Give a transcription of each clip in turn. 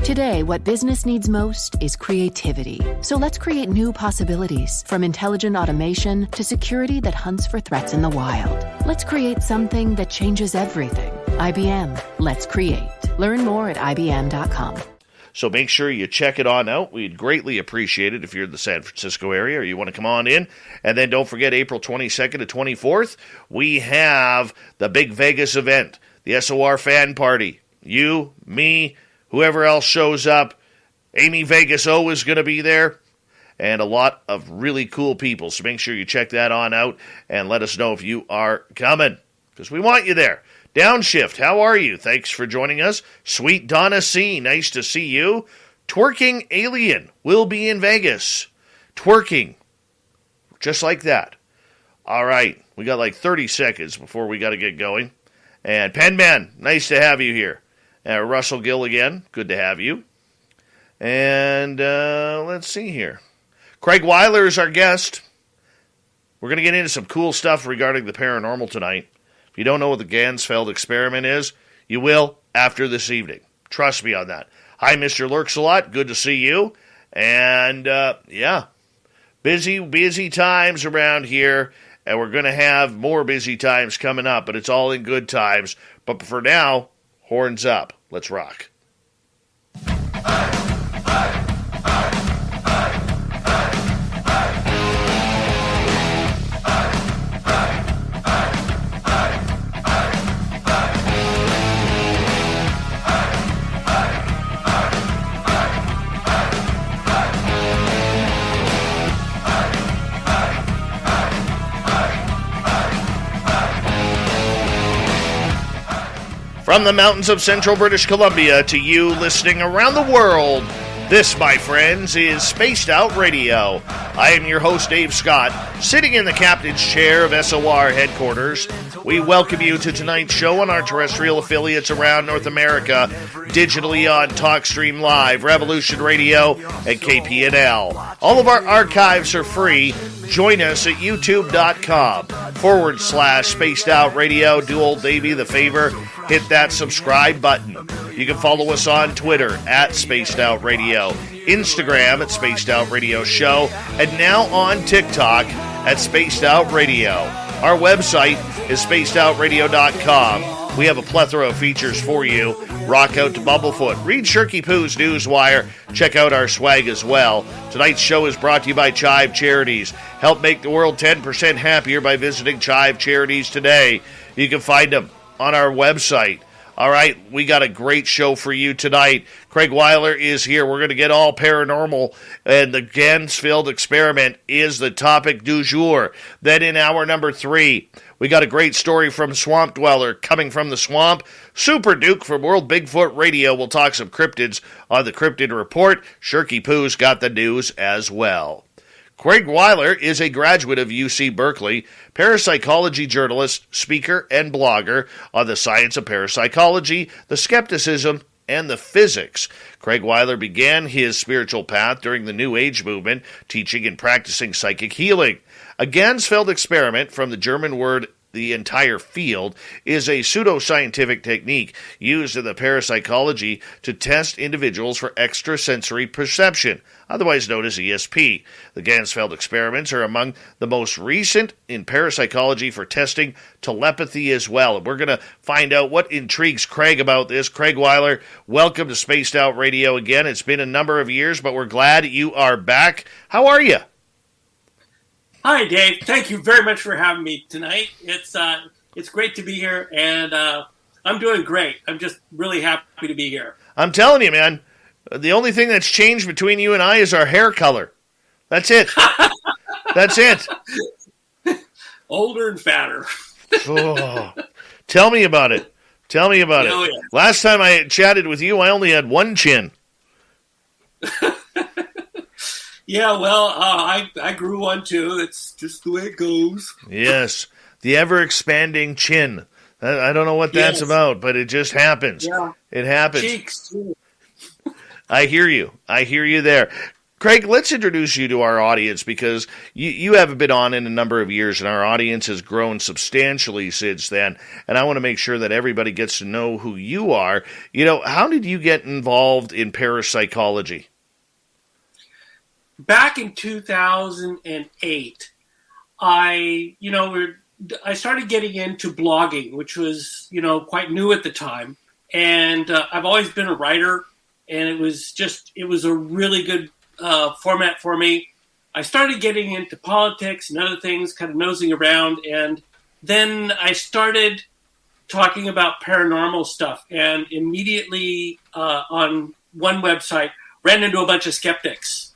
Today, what business needs most is creativity. So let's create new possibilities, from intelligent automation to security that hunts for threats in the wild. Let's create something that changes everything. IBM. Let's create. Learn more at IBM.com. So make sure you check it on out. We'd greatly appreciate it if you're in the San Francisco area or you want to come on in. And then don't forget, April 22nd to 24th, we have the big Vegas event, the SOR fan party. You, me, whoever else shows up. Amy Vegas O is going to be there. And a lot of really cool people. So make sure you check that on out and let us know if you are coming, because we want you there. Downshift, how are you? Thanks for joining us. Sweet Donna C, nice to see you. Twerking Alien will be in Vegas. Twerking. Just like that. All right, we got like 30 seconds before we got to get going. And Penman, nice to have you here. Russell Gill again, good to have you. And let's see here. Craig Weiler is our guest. We're going to get into some cool stuff regarding the paranormal tonight. If you don't know what the Ganzfeld experiment is, you will after this evening. Trust me on that. Hi, Mr. Lurks-a-Lot. Good to see you. And, busy times around here. And we're going to have more busy times coming up, but it's all in good times. But for now, horns up. Let's rock. From the mountains of central British Columbia to you listening around the world, this, my friends, is Spaced Out Radio. I am your host, Dave Scott, sitting in the captain's chair of SOR headquarters. We welcome you to tonight's show on our terrestrial affiliates around North America, digitally on TalkStream Live, Revolution Radio, and KPNL. All of our archives are free. Join us at youtube.com/Spaced Out Radio. Do old Davey the favor, hit that subscribe button. You can follow us on Twitter at Spaced Out Radio, Instagram at Spaced Out Radio Show, and now on TikTok at Spaced Out Radio. Our website is spacedoutradio.com. We have a plethora of features for you. Rock out to Bumblefoot. Read Shirky Poo's Newswire. Check out our swag as well. Tonight's show is brought to you by Chive Charities. Help make the world 10% happier by visiting Chive Charities today. You can find them on our website. All right, we got a great show for you tonight. Craig Weiler is here. We're going to get all paranormal, and the Ganzfeld experiment is the topic du jour. Then in hour number 3, we got a great story from Swamp Dweller coming from the swamp. Super Duke from World Bigfoot Radio will talk some cryptids on the Cryptid Report. Shirky Poo's got the news as well. Craig Weiler is a graduate of UC Berkeley, parapsychology journalist, speaker, and blogger on the science of parapsychology, the skepticism, and the physics. Craig Weiler began his spiritual path during the New Age movement, teaching and practicing psychic healing. A Ganzfeld experiment, from the German word the entire field, is a pseudoscientific technique used in the parapsychology to test individuals for extrasensory perception, otherwise known as ESP. The Ganzfeld experiments are among the most recent in parapsychology for testing telepathy as well. And we're going to find out what intrigues Craig about this. Craig Weiler, welcome to Spaced Out Radio again. It's been a number of years, but we're glad you are back. How are you? Hi, Dave. Thank you very much for having me tonight. It's great to be here, and I'm doing great. I'm just really happy to be here. I'm telling you, man, the only thing that's changed between you and I is our hair color. That's it. That's it. Older and fatter. Oh, tell me about it. Tell me about it. Yeah. Last time I chatted with you, I only had one chin. Yeah, well, I grew one too. It's just the way it goes. Yes, the ever-expanding chin. I don't know what that's about, but it just happens. Yeah. It happens. Cheeks, too. I hear you. I hear you there. Craig, let's introduce you to our audience because you haven't been on in a number of years, and our audience has grown substantially since then. And I want to make sure that everybody gets to know who you are. How did you get involved in parapsychology? Back in 2008, I started getting into blogging, which was, quite new at the time. And I've always been a writer, and it was a really good format for me. I started getting into politics and other things, kind of nosing around, and then I started talking about paranormal stuff, and immediately on one website ran into a bunch of skeptics,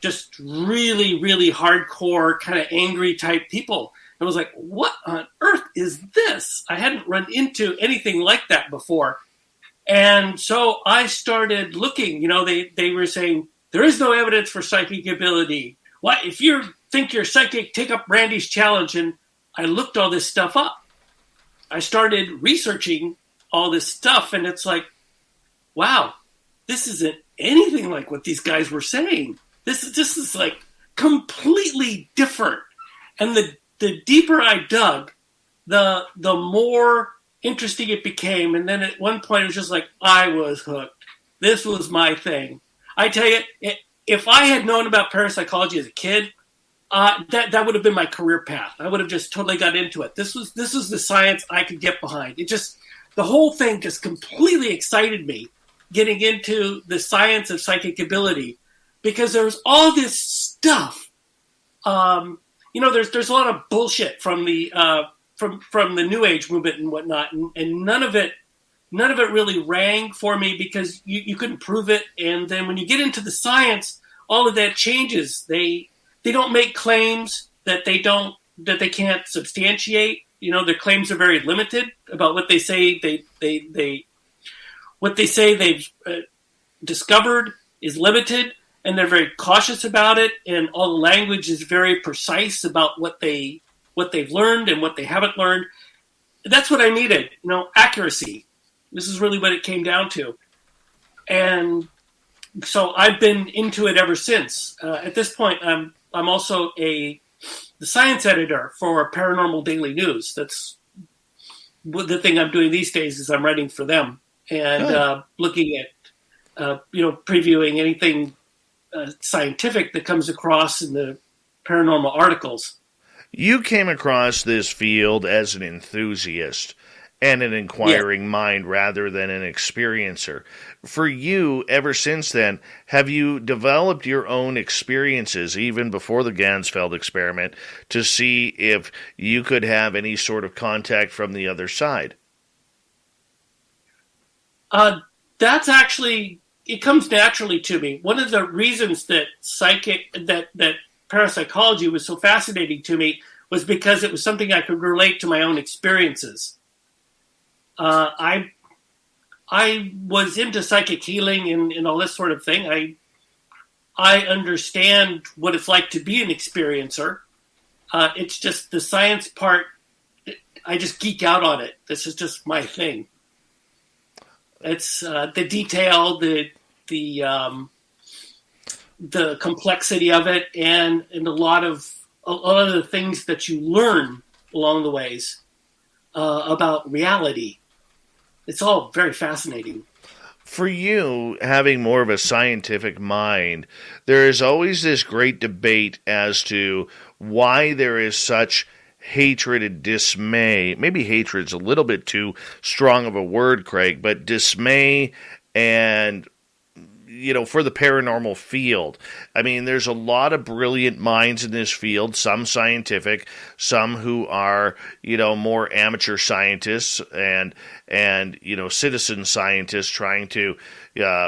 just really, really hardcore, kind of angry type people. And I was like, what on earth is this? I hadn't run into anything like that before. And so I started looking. They were saying, there is no evidence for psychic ability. What if you think you're psychic, take up Randy's challenge. And I looked all this stuff up. I started researching all this stuff, and it's like, wow, this isn't anything like what these guys were saying. This is like completely different. And the deeper I dug, the more interesting it became. And then at one point, it was just like, I was hooked. This was my thing. I tell you, if I had known about parapsychology as a kid, that would have been my career path. I would have just totally got into it. This was the science I could get behind. The whole thing just completely excited me, getting into the science of psychic ability, because there was all this stuff. There's a lot of bullshit from the from the New Age movement and whatnot, and none of it really rang for me because you couldn't prove it. And then when you get into the science, all of that changes. They don't make claims that they can't substantiate. Their claims are very limited about what they say they've discovered is limited, and they're very cautious about it. And all the language is very precise about what they've learned and what they haven't learned. That's what I needed, accuracy. This is really what it came down to. And so I've been into it ever since. At this point, I'm also the science editor for Paranormal Daily News. That's the thing I'm doing these days is I'm writing for them and looking at, previewing anything scientific that comes across in the paranormal articles. You came across this field as an enthusiast and an inquiring mind rather than an experiencer. For you, ever since then, have you developed your own experiences, even before the Ganzfeld experiment, to see if you could have any sort of contact from the other side? That's actually, it comes naturally to me. One of the reasons that parapsychology was so fascinating to me was because it was something I could relate to my own experiences. I was into psychic healing and all this sort of thing. I understand what it's like to be an experiencer. It's just the science part, I just geek out on it. This is just my thing. It's the detail, the complexity of it, and a lot of the things that you learn along the ways about reality. It's all very fascinating. For you, having more of a scientific mind, there is always this great debate as to why there is such hatred and dismay. Maybe hatred's a little bit too strong of a word, Craig, but dismay and for the paranormal field. I mean, there's a lot of brilliant minds in this field, some scientific, some who are, more amateur scientists and citizen scientists trying to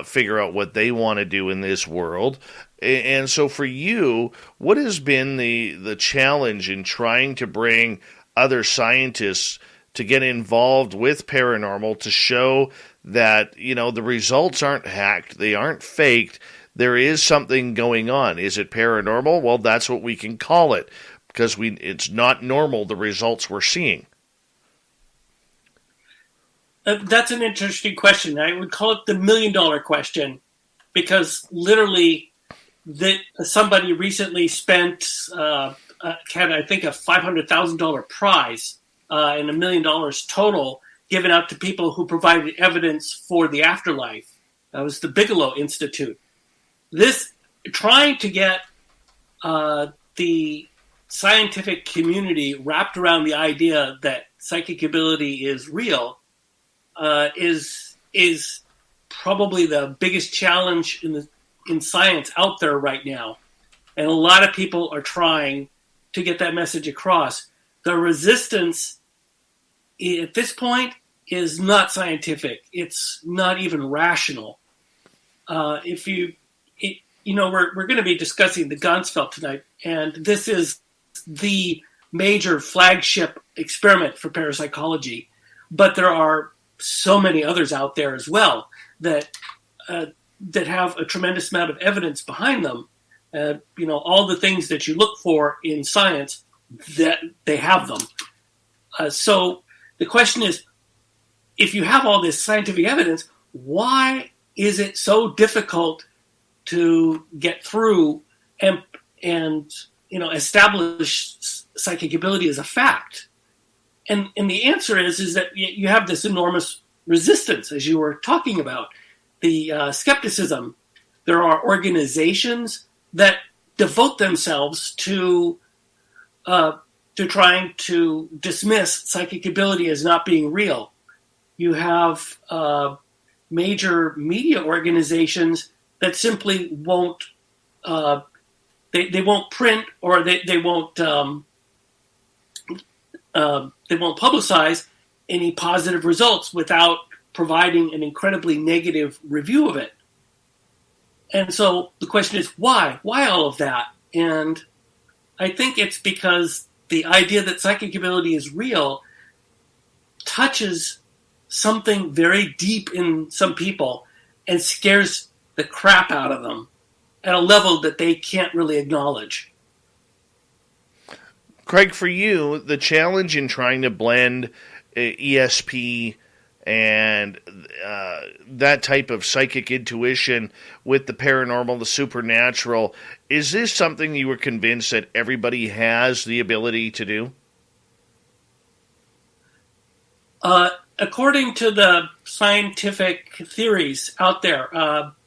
figure out what they want to do in this world. And so for you, what has been the challenge in trying to bring other scientists to get involved with paranormal to show that, the results aren't hacked, they aren't faked, there is something going on. Is it paranormal? Well, that's what we can call it, because it's not normal, the results we're seeing. That's an interesting question. I would call it the $1 million question, because literally that somebody recently spent, had I think a $500,000 prize and $1 million total given out to people who provided evidence for the afterlife. That was the Bigelow Institute. This trying to get the scientific community wrapped around the idea that psychic ability is real is probably the biggest challenge in science out there right now. And a lot of people are trying to get that message across. The resistance at this point is not scientific. It's not even rational. We're going to be discussing the Ganzfeld tonight, and this is the major flagship experiment for parapsychology. But there are so many others out there as well that have a tremendous amount of evidence behind them. All the things that you look for in science, that they have them. So the question is, if you have all this scientific evidence, why is it so difficult to get through and establish psychic ability as a fact? And the answer is that you have this enormous resistance, as you were talking about, the skepticism. There are organizations that devote themselves to trying to dismiss psychic ability as not being real. You have major media organizations that simply won't they won't print, or they won't publicize any positive results without providing an incredibly negative review of it. And so the question is, why? Why all of that? And I think it's because the idea that psychic ability is real touches something very deep in some people and scares the crap out of them at a level that they can't really acknowledge. Craig, for you, the challenge in trying to blend ESP and that type of psychic intuition with the paranormal, the supernatural, is this something you were convinced that everybody has the ability to do? According to the scientific theories out there,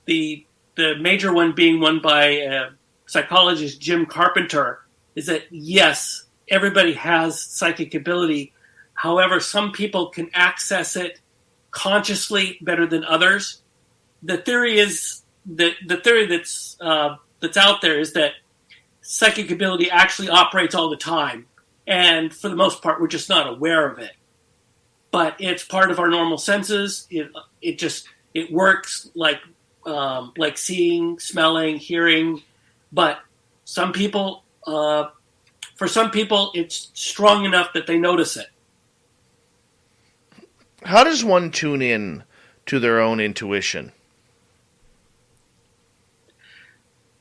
the major one being one by psychologist Jim Carpenter, is that yes, everybody has psychic ability. However, some people can access it consciously better than others. The theory that's out there is that psychic ability actually operates all the time, and for the most part, we're just not aware of it. But it's part of our normal senses. It works like seeing, smelling, hearing. But for some people, it's strong enough that they notice it. How does one tune in to their own intuition?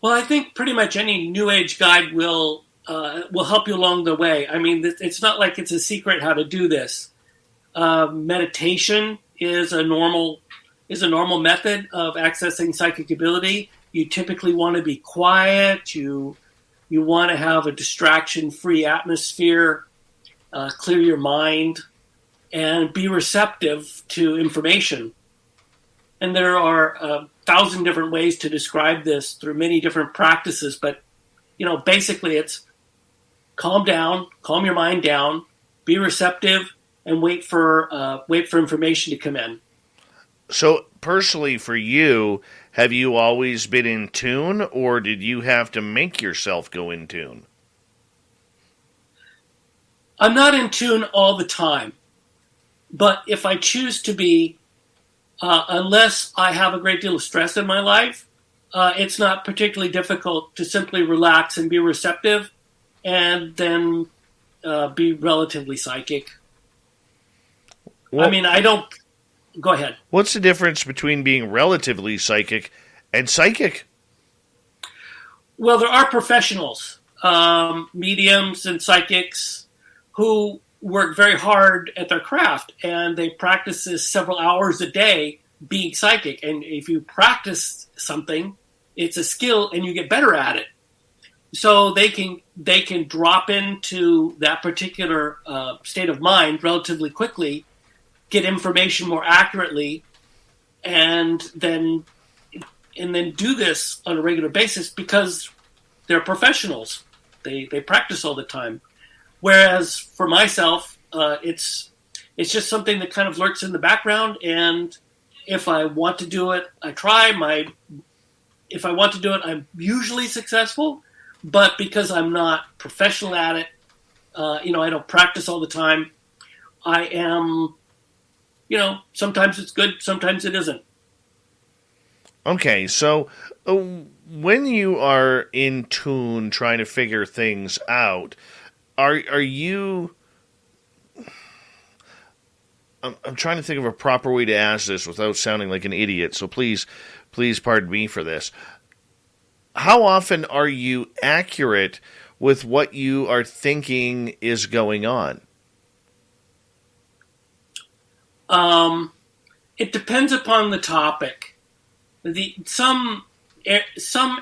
Well, I think pretty much any New Age guide will help you along the way. I mean, it's not like it's a secret how to do this. Meditation is a normal method of accessing psychic ability. You typically want to be quiet. You want to have a distraction-free atmosphere, clear your mind, and be receptive to information. And there are 1,000 different ways to describe this through many different practices. But, basically it's calm down, calm your mind down, be receptive, and wait for information to come in. So personally for you, have you always been in tune, or did you have to make yourself go in tune? I'm not in tune all the time. But if I choose to be, unless I have a great deal of stress in my life, it's not particularly difficult to simply relax and be receptive and then be relatively psychic. Well, I don't... Go ahead. What's the difference between being relatively psychic and psychic? Well, there are professionals, mediums and psychics, who work very hard at their craft, and they practice this several hours a day being psychic. And if you practice something, it's a skill, and you get better at it. So they can drop into that particular state of mind relatively quickly, get information more accurately, and then do this on a regular basis because they're professionals. They practice all the time. Whereas for myself, it's just something that kind of lurks in the background, and if I want to do it, I try. If I want to do it, I'm usually successful, but because I'm not professional at it, I don't practice all the time. I am, sometimes it's good, sometimes it isn't. Okay, so when you are in tune trying to figure things out, are you... I'm trying to think of a proper way to ask this without sounding like an idiot, so please pardon me for this. How often are you accurate with what you are thinking is going on? It depends upon the topic. Some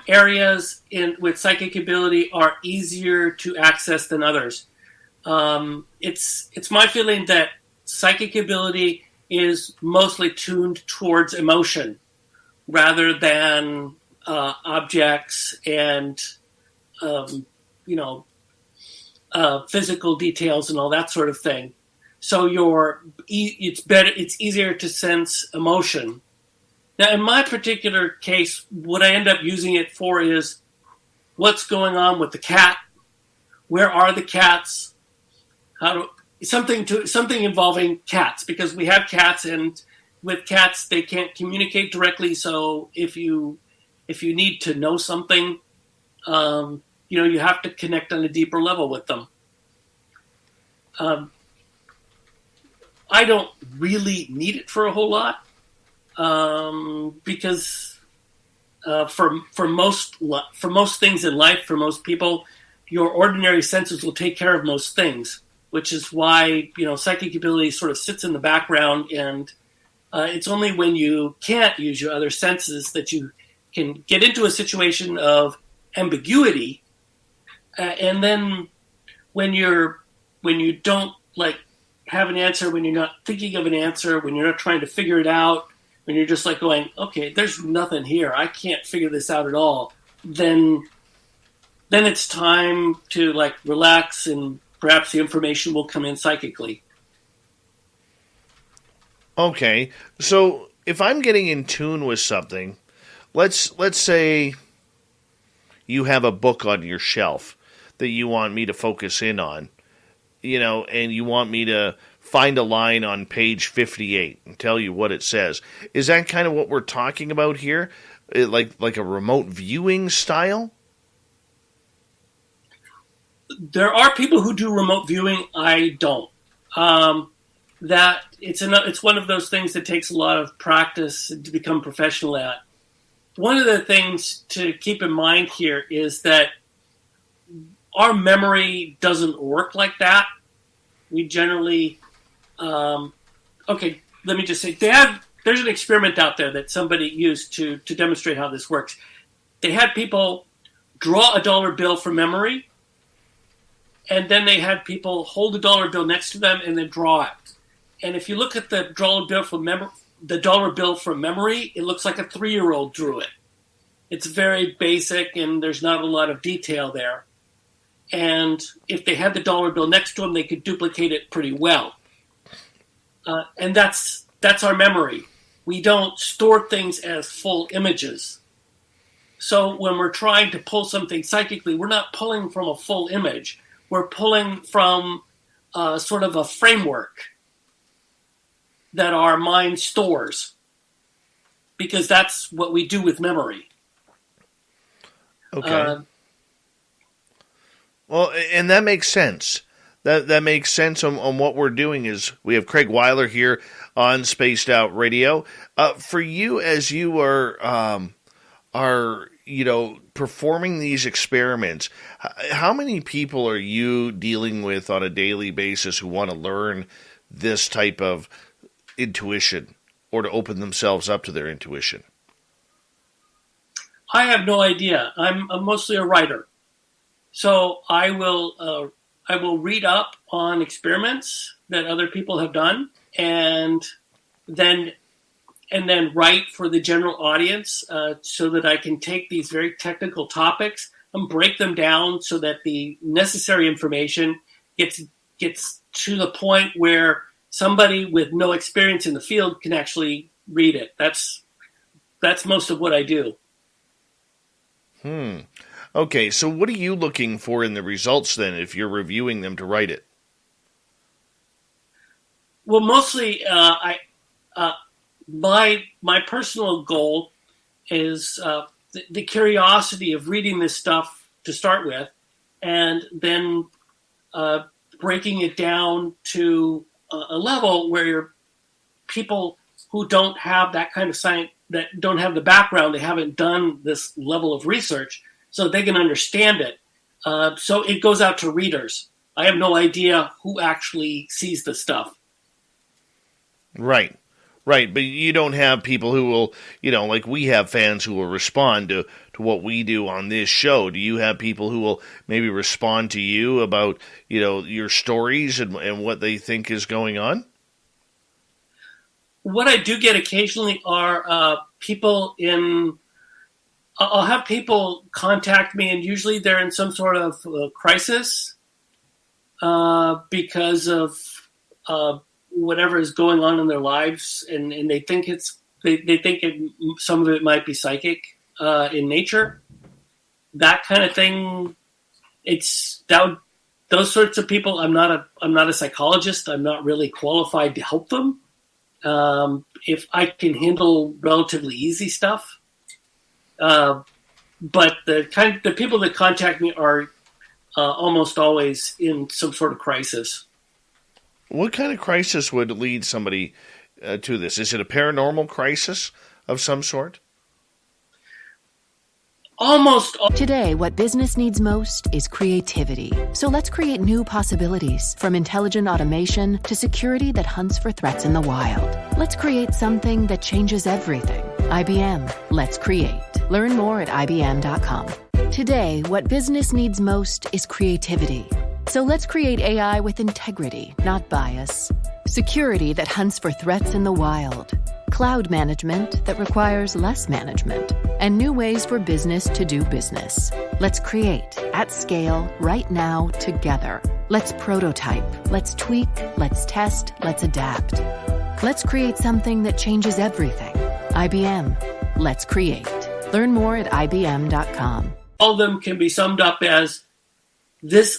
areas with psychic ability are easier to access than others. It's my feeling that psychic ability is mostly tuned towards emotion rather than objects and physical details and all that sort of thing. So it's easier to sense emotion. Now, in my particular case, what I end up using it for is what's going on with the cat. Where are the cats? Something involving cats, because we have cats, and with cats they can't communicate directly. So if you need to know something, you have to connect on a deeper level with them. I don't really need it for a whole lot, because for most things in life, for most people, your ordinary senses will take care of most things, which is why psychic ability sort of sits in the background, and it's only when you can't use your other senses that you can get into a situation of ambiguity, and then when you don't have an answer, when you're not thinking of an answer, when you're not trying to figure it out, when you're just going, okay, there's nothing here, I can't figure this out at all, then it's time to relax, and perhaps the information will come in psychically. Okay, so if I'm getting in tune with something, let's say you have a book on your shelf that you want me to focus in on, and you want me to find a line on page 58 and tell you what it says. Is that kind of what we're talking about here? Like a remote viewing style? There are people who do remote viewing. I don't. That it's one of those things that takes a lot of practice to become professional at. One of the things to keep in mind here is that our memory doesn't work like that. We generally, let me just say, there's an experiment out there that somebody used to demonstrate how this works. They had people draw a dollar bill from memory, and then they had people hold the dollar bill next to them and then draw it. And if you look at the dollar bill from memory, it looks like a 3-year-old drew it. It's very basic, and there's not a lot of detail there. And if they had the dollar bill next to them, they could duplicate it pretty well. And that's our memory. We don't store things as full images. So when we're trying to pull something psychically, we're not pulling from a full image. We're pulling from sort of a framework that our mind stores, because that's what we do with memory. Okay. Well, and that makes sense. That makes sense on what we're doing. Is we have Craig Weiler here on Spaced Out Radio. For you, as you are performing these experiments, how many people are you dealing with on a daily basis who want to learn this type of intuition or to open themselves up to their intuition? I have no idea. I'm mostly a writer, so I will read up on experiments that other people have done, and then write for the general audience, so that I can take these very technical topics and break them down so that the necessary information gets to the point where somebody with no experience in the field can actually read it. That's most of what I do. Okay, so what are you looking for in the results then if you're reviewing them to write it? Well, mostly, my personal goal is the curiosity of reading this stuff to start with, and then breaking it down to a level where people who don't have that kind of science, that don't have the background, they haven't done this level of research, so they can understand it. So it goes out to readers. I have no idea who actually sees the stuff. Right. Right, but you don't have people who will, like we have fans who will respond to what we do on this show. Do you have people who will maybe respond to you about, your stories and what they think is going on? What I do get occasionally are people I'll have people contact me, and usually they're in some sort of crisis because of whatever is going on in their lives, and they think some of it might be psychic in nature. That kind of thing. Those sorts of people. I'm not a psychologist. I'm not really qualified to help them. If I can handle relatively easy stuff, but the people that contact me are almost always in some sort of crisis. What kind of crisis would lead somebody to this? Is it a paranormal crisis of some sort? Today, what business needs most is creativity. So let's create new possibilities, from intelligent automation to security that hunts for threats in the wild. Let's create something that changes everything. IBM. Let's create. Learn more at IBM.com. Today, what business needs most is creativity. So let's create AI with integrity, not bias. Security that hunts for threats in the wild. Cloud management that requires less management. And new ways for business to do business. Let's create, at scale, right now, together. Let's prototype. Let's tweak. Let's test. Let's adapt. Let's create something that changes everything. IBM. Let's create. Learn more at IBM.com. All of them can be summed up as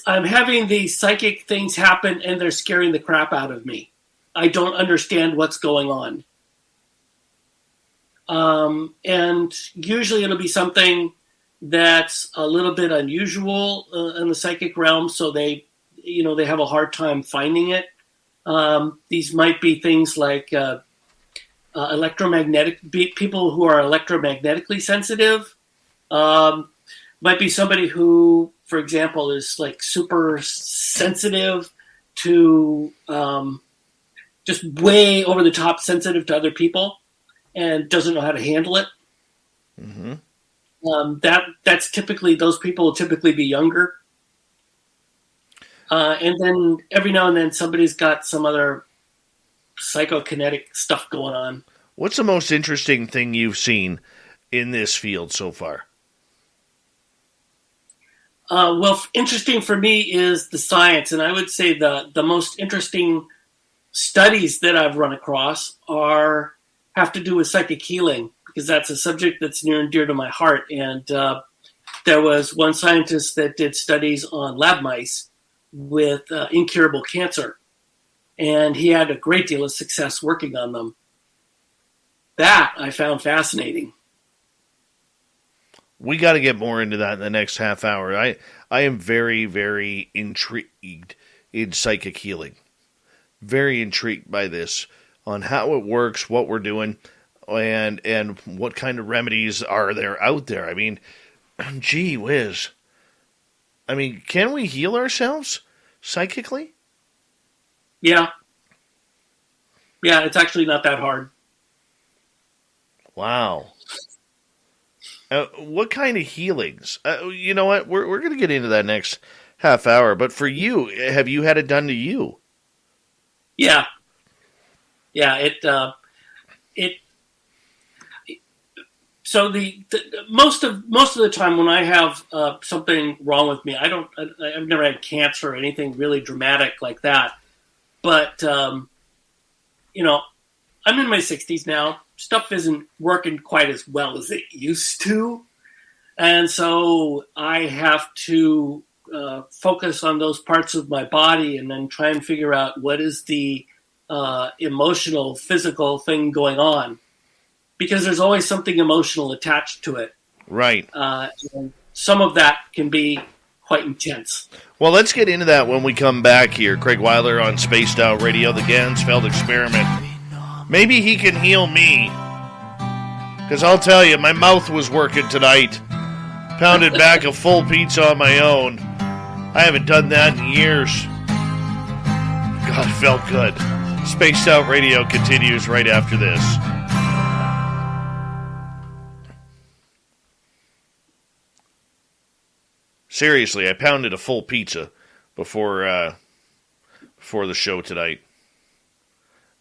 I'm having these psychic things happen and they're scaring the crap out of me. I don't understand what's going on. And usually it'll be something that's a little bit unusual in the psychic realm, so they have a hard time finding it. These might be things like people who are electromagnetically sensitive. Might be somebody who, for example, is like super sensitive to just way over the top sensitive to other people and doesn't know how to handle it. Mm-hmm. That's typically, those people will typically be younger. And then every now and then somebody's got some other psychokinetic stuff going on. What's the most interesting thing you've seen in this field so far? Interesting for me is the science, and I would say the most interesting studies that I've run across have to do with psychic healing, because that's a subject that's near and dear to my heart. And there was one scientist that did studies on lab mice with incurable cancer, and he had a great deal of success working on them. That I found fascinating. We got to get more into that in the next half hour. I am very, very intrigued in psychic healing. Very intrigued by this, on how it works, what we're doing, and what kind of remedies are there out there. I mean, gee whiz. I mean, can we heal ourselves psychically? Yeah. Yeah, it's actually not that hard. Wow. What kind of healings? You know what? We're going to get into that next half hour. But for you, have you had it done to you? Yeah. It. So most of the time when I have something wrong with me, I've never had cancer or anything really dramatic like that. But you know, I'm in my 60s now. Stuff isn't working quite as well as it used to, and so I have to focus on those parts of my body and then try and figure out what is the emotional, physical thing going on. Because there's always something emotional attached to it. Right. And some of that can be quite intense. Well, let's get into that when we come back here. Craig Weiler on Spaced Out Radio, the Ganzfeld Experiment. Maybe he can heal me. Because I'll tell you, my mouth was working tonight. Pounded back a full pizza on my own. I haven't done that in years. God, it felt good. Spaced Out Radio continues right after this. Seriously, I pounded a full pizza before the show tonight.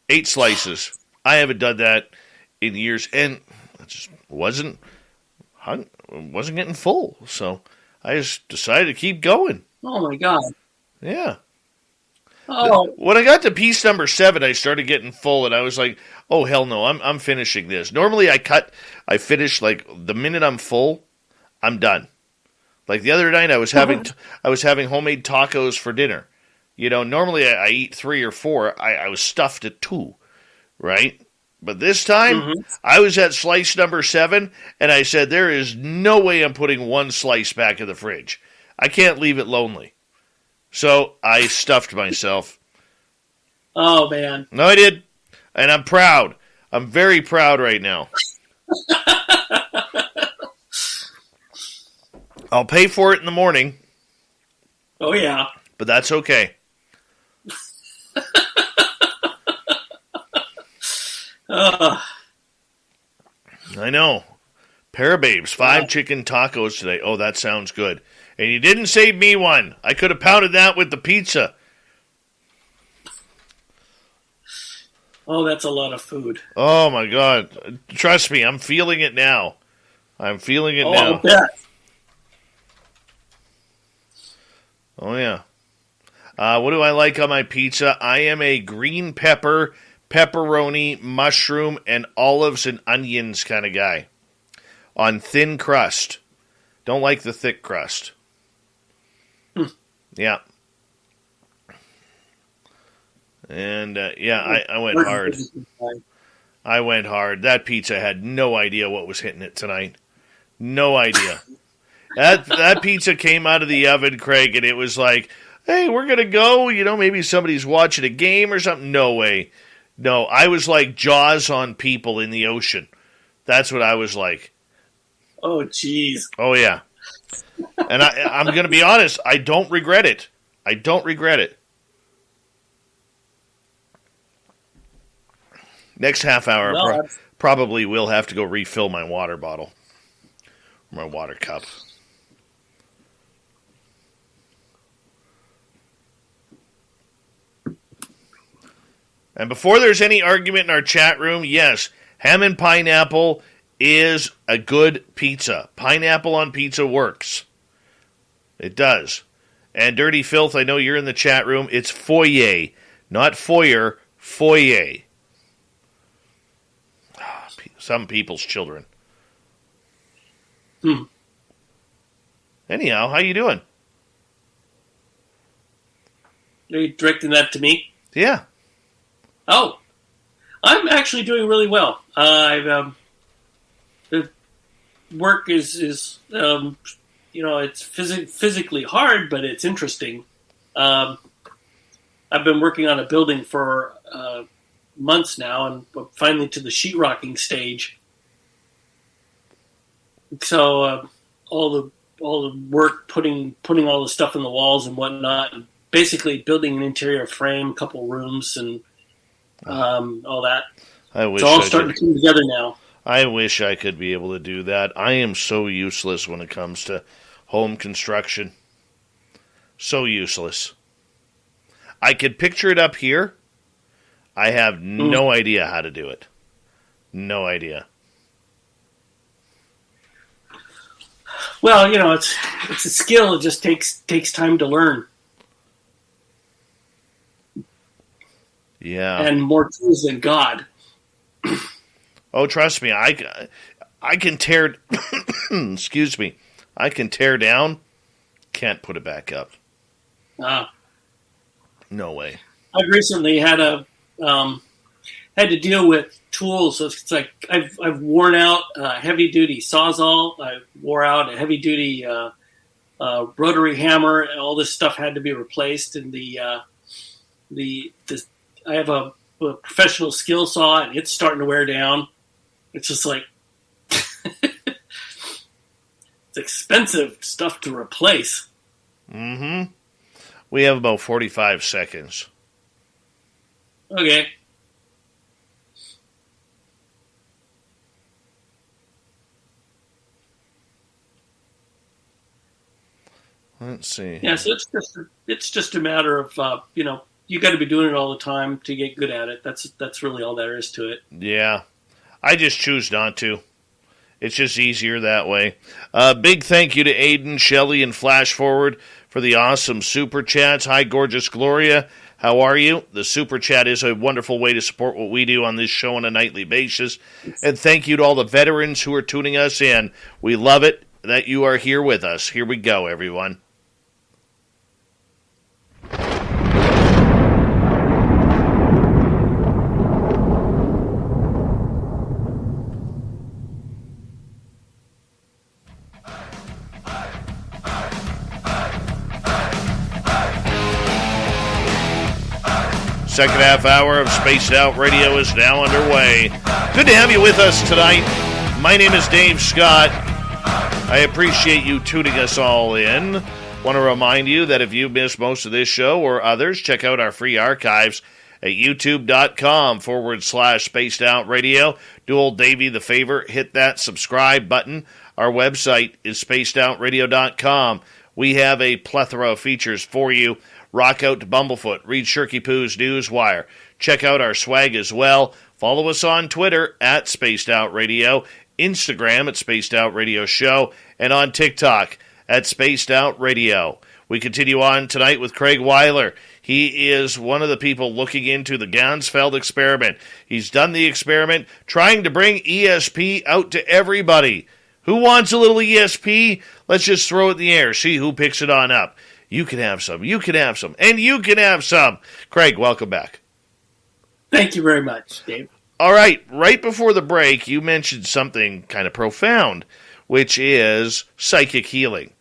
8 slices. I haven't done that in years, and I just wasn't getting full. So I just decided to keep going. Oh my God! Yeah. Oh. When I got to piece number 7, I started getting full, and I was like, "Oh hell no! I'm finishing this." Normally, I finish like the minute I'm full, I'm done. Like the other night, I was having homemade tacos for dinner. You know, normally I eat 3 or 4. I was stuffed at 2, right? But this time, I was at slice number 7, and I said, there is no way I'm putting 1 slice back in the fridge. I can't leave it lonely. So I stuffed myself. Oh, man. No, I did. And I'm proud. I'm very proud right now. I'll pay for it in the morning. Oh, yeah. But that's okay. I know. Parababes, 5 chicken tacos today. Oh, that sounds good. And you didn't save me one. I could have pounded that with the pizza. Oh, that's a lot of food. Oh, my God. Trust me, I'm feeling it now. I'm feeling it now. I bet. Oh, yeah. What do I like on my pizza? I am a green pepper, pepperoni, mushroom, and olives and onions kind of guy. On thin crust. Don't like the thick crust. Yeah. And, I went hard. I went hard. That pizza had no idea what was hitting it tonight. No idea. That pizza came out of the oven, Craig, and it was like, hey, we're going to go. You know, maybe somebody's watching a game or something. No way. No, I was like Jaws on people in the ocean. That's what I was like. Oh, jeez. Oh, yeah. And I'm going to be honest, I don't regret it. I don't regret it. Next half hour, probably will have to go refill my water bottle. My water cup. And before there's any argument in our chat room, yes, ham and pineapple is a good pizza. Pineapple on pizza works. It does. And Dirty Filth, I know you're in the chat room. It's foyer, not foyer, foyer. Some people's children. Anyhow, how you doing? Are you directing that to me? Yeah. Oh, I'm actually doing really well. The work is it's physically hard, but it's interesting. I've been working on a building for months now, and we're finally to the sheetrocking stage. So all the work, putting all the stuff in the walls and whatnot, and basically building an interior frame, a couple rooms, and all that. I wish it's all starting to come together now. I wish I could be able to do that. I am so useless when it comes to home construction. So useless. I could picture it up here. I have no idea how to do it. No idea. Well, it's a skill. It just takes time to learn. Yeah. And more tools than God. Oh, trust me, I can tear. Excuse me, I can tear down. Can't put it back up. No way. I've recently had to deal with tools. So it's like I've worn out a heavy duty sawzall. I wore out a heavy duty rotary hammer. All this stuff had to be replaced. And I have a professional skill saw, and it's starting to wear down. It's just like it's expensive stuff to replace. Mm-hmm. We have about 45 seconds. Okay. Let's see. Yeah, so it's just a matter of you got to be doing it all the time to get good at it. That's really all there is to it. Yeah, I just choose not to. It's just easier that way. Big thank you to Aiden, Shelley, and Flash Forward for the awesome super chats. Hi, gorgeous Gloria. How are you? The super chat is a wonderful way to support what we do on this show on a nightly basis. And thank you to all the veterans who are tuning us in. We love it that you are here with us. Here we go, everyone. Second half hour of Spaced Out Radio is now underway. Good to have you with us tonight. My name is Dave Scott. I appreciate you tuning us all in. Want to remind you that if you missed most of this show or others, check out our free archives at youtube.com/Spaced Out Radio. Do old Davey the favor, hit that subscribe button. Our website is spacedoutradio.com. We have a plethora of features for you. Rock out to Bumblefoot. Read Shirky Poo's Newswire. Check out our swag as well. Follow us on Twitter at Spaced Out Radio, Instagram at Spaced Out Radio Show, and on TikTok at Spaced Out Radio. We continue on tonight with Craig Weiler. He is one of the people looking into the Ganzfeld experiment. He's done the experiment trying to bring ESP out to everybody. Who wants a little ESP? Let's just throw it in the air. See who picks it on up. You can have some, you can have some, and you can have some. Craig, welcome back. Thank you very much, Dave. All right before the break, you mentioned something kind of profound, which is psychic healing.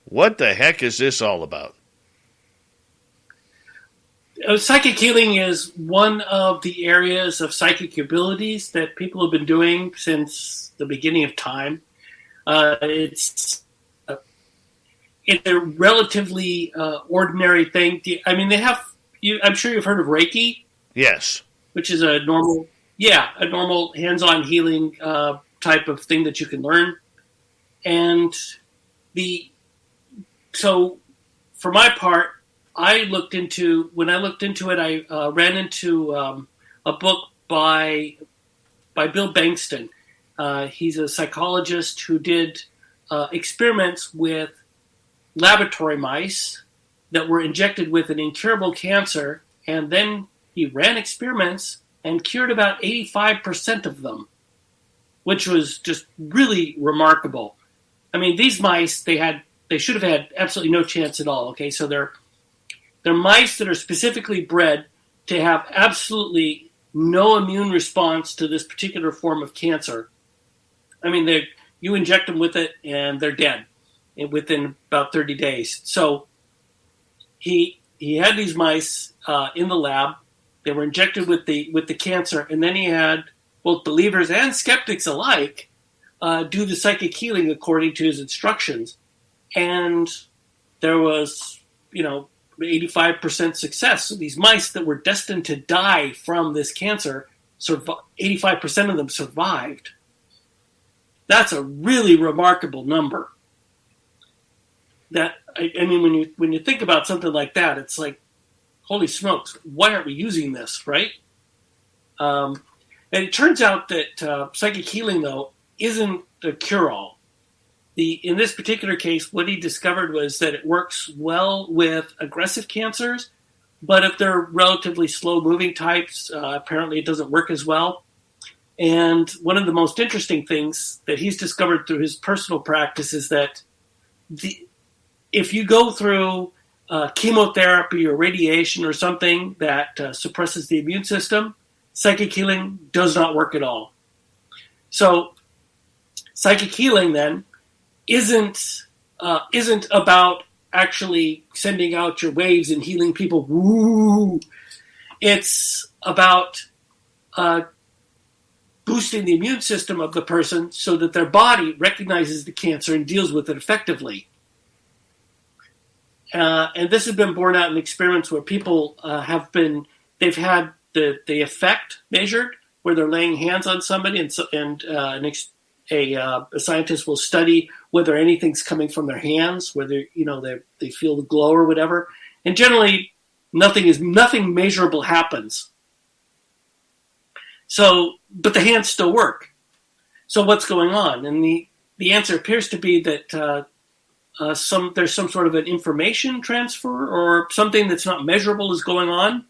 What the heck is this all about? Psychic healing is one of the areas of psychic abilities that people have been doing since the beginning of time. It's a relatively ordinary thing. I mean, they have. I'm sure you've heard of Reiki. Yes. Which is a normal hands-on healing type of thing that you can learn. And so for my part, when I looked into it, I ran into a book by Bill Bankston. He's a psychologist who did experiments with laboratory mice that were injected with an incurable cancer, and then he ran experiments and cured about 85% of them, which was just really remarkable. I mean, these mice, they should have had absolutely no chance at all. Okay, so they're mice that are specifically bred to have absolutely no immune response to this particular form of cancer. I mean, you inject them with it and they're dead within about 30 days. So he had these mice in the lab. They were injected with the cancer, and then he had both believers and skeptics alike do the psychic healing according to his instructions. And there was, 85% success. So these mice that were destined to die from this cancer 85% of them survived. That's a really remarkable number. That I mean, when you think about something like that, it's like, holy smokes, why aren't we using this, right? And it turns out that psychic healing, though, isn't a cure-all. In this particular case, what he discovered was that it works well with aggressive cancers, but if they're relatively slow-moving types, apparently it doesn't work as well. And one of the most interesting things that he's discovered through his personal practice is that if you go through chemotherapy or radiation or something that suppresses the immune system, psychic healing does not work at all. So psychic healing then isn't about actually sending out your waves and healing people. Woo! It's about boosting the immune system of the person so that their body recognizes the cancer and deals with it effectively. And this has been borne out in experiments where people they've had the effect measured, where they're laying hands on somebody, and a scientist will study whether anything's coming from their hands, whether they feel the glow or whatever. And generally, nothing measurable happens. So, but the hands still work. So what's going on? And the answer appears to be that there's some sort of an information transfer or something that's not measurable is going on,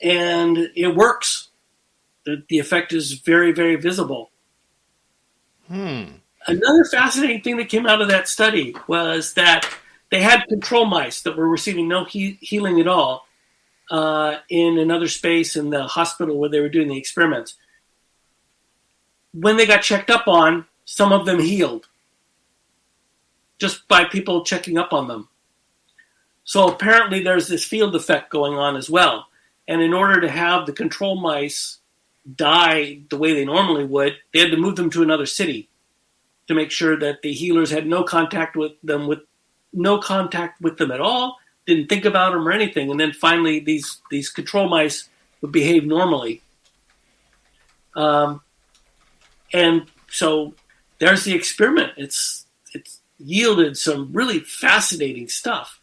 and it works. The effect is very, very visible. Another fascinating thing that came out of that study was that they had control mice that were receiving no healing at all in another space in the hospital where they were doing the experiments. When they got checked up on, some of them healed just by people checking up on them. So apparently there's this field effect going on as well. And in order to have the control mice die the way they normally would, they had to move them to another city to make sure that the healers had no contact with them at all, didn't think about them or anything. And then finally these control mice would behave normally. And so there's the experiment. It's yielded some really fascinating stuff.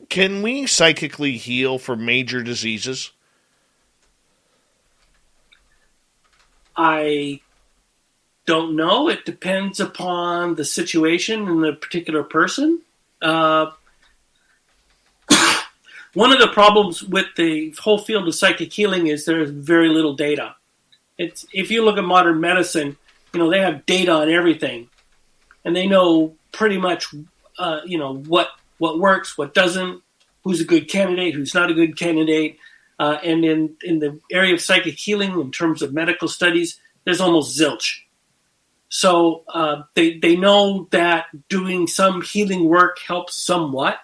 Can we psychically heal for major diseases? I don't know. It depends upon the situation and the particular person. One of the problems with the whole field of psychic healing is there's very little data. If you look at modern medicine, they have data on everything, and they know pretty much, what works, what doesn't, who's a good candidate, who's not a good candidate. And in the area of psychic healing, in terms of medical studies, there's almost zilch. So they know that doing some healing work helps somewhat,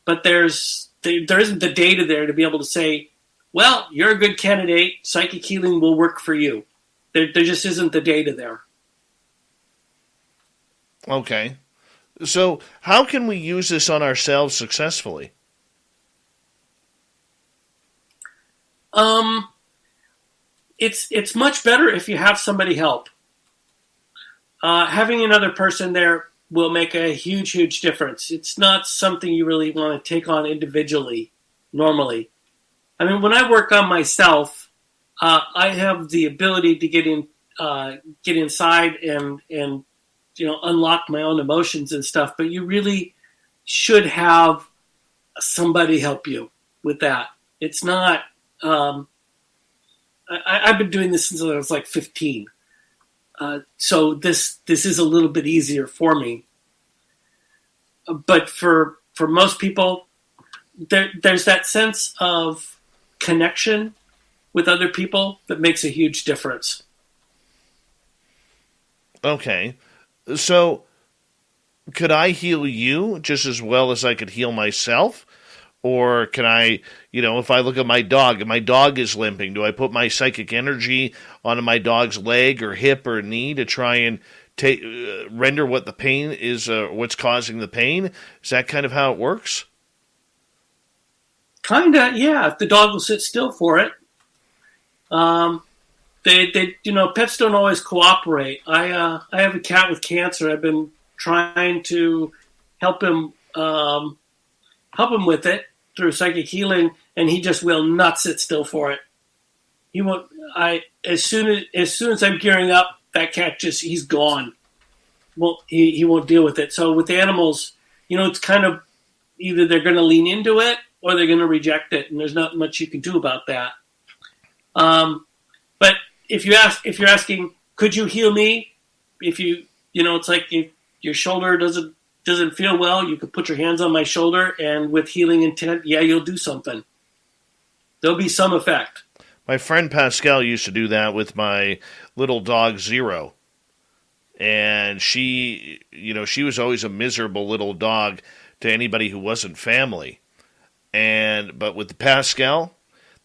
but there isn't the data there to be able to say, well, you're a good candidate, psychic healing will work for you. There just isn't the data there. Okay. So how can we use this on ourselves successfully? It's much better if you have somebody help. Having another person there will make a huge, huge difference. It's not something you really want to take on individually, normally. I mean, when I work on myself, I have the ability to get inside and unlock my own emotions and stuff. But you really should have somebody help you with that. It's not. I've been doing this since I was like 15, so this is a little bit easier for me. But for most people, there's that sense of connection with other people that makes a huge difference. Okay. So could I heal you just as well as I could heal myself? Or can I, if I look at my dog and my dog is limping, do I put my psychic energy onto my dog's leg or hip or knee to try and render what the pain is, what's causing the pain? Is that kind of how it works? Kinda, yeah. If the dog will sit still for it. Pets don't always cooperate. I have a cat with cancer. I've been trying to help him with it through psychic healing, and he just will not sit still for it. He won't. As soon as I'm gearing up, that cat he's gone. Well, he won't deal with it. So with animals, it's kind of either they're going to lean into it or they're going to reject it, and there's not much you can do about that. But if you're asking, could you heal me? If it's like if your shoulder doesn't feel well, you could put your hands on my shoulder, and with healing intent, yeah, you'll do something. There'll be some effect. My friend Pascal used to do that with my little dog Zero. And she was always a miserable little dog to anybody who wasn't family. But with Pascal,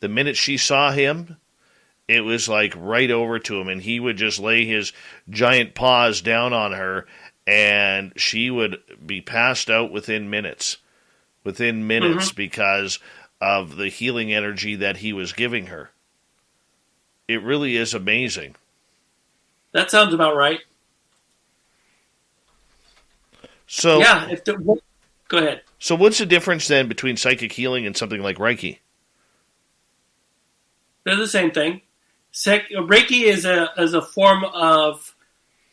the minute she saw him, it was like right over to him, and he would just lay his giant paws down on her, and she would be passed out within minutes. Because of the healing energy that he was giving her. It really is amazing. That sounds about right. So yeah, go ahead. So what's the difference then between psychic healing and something like Reiki? They're the same thing. Reiki is a form of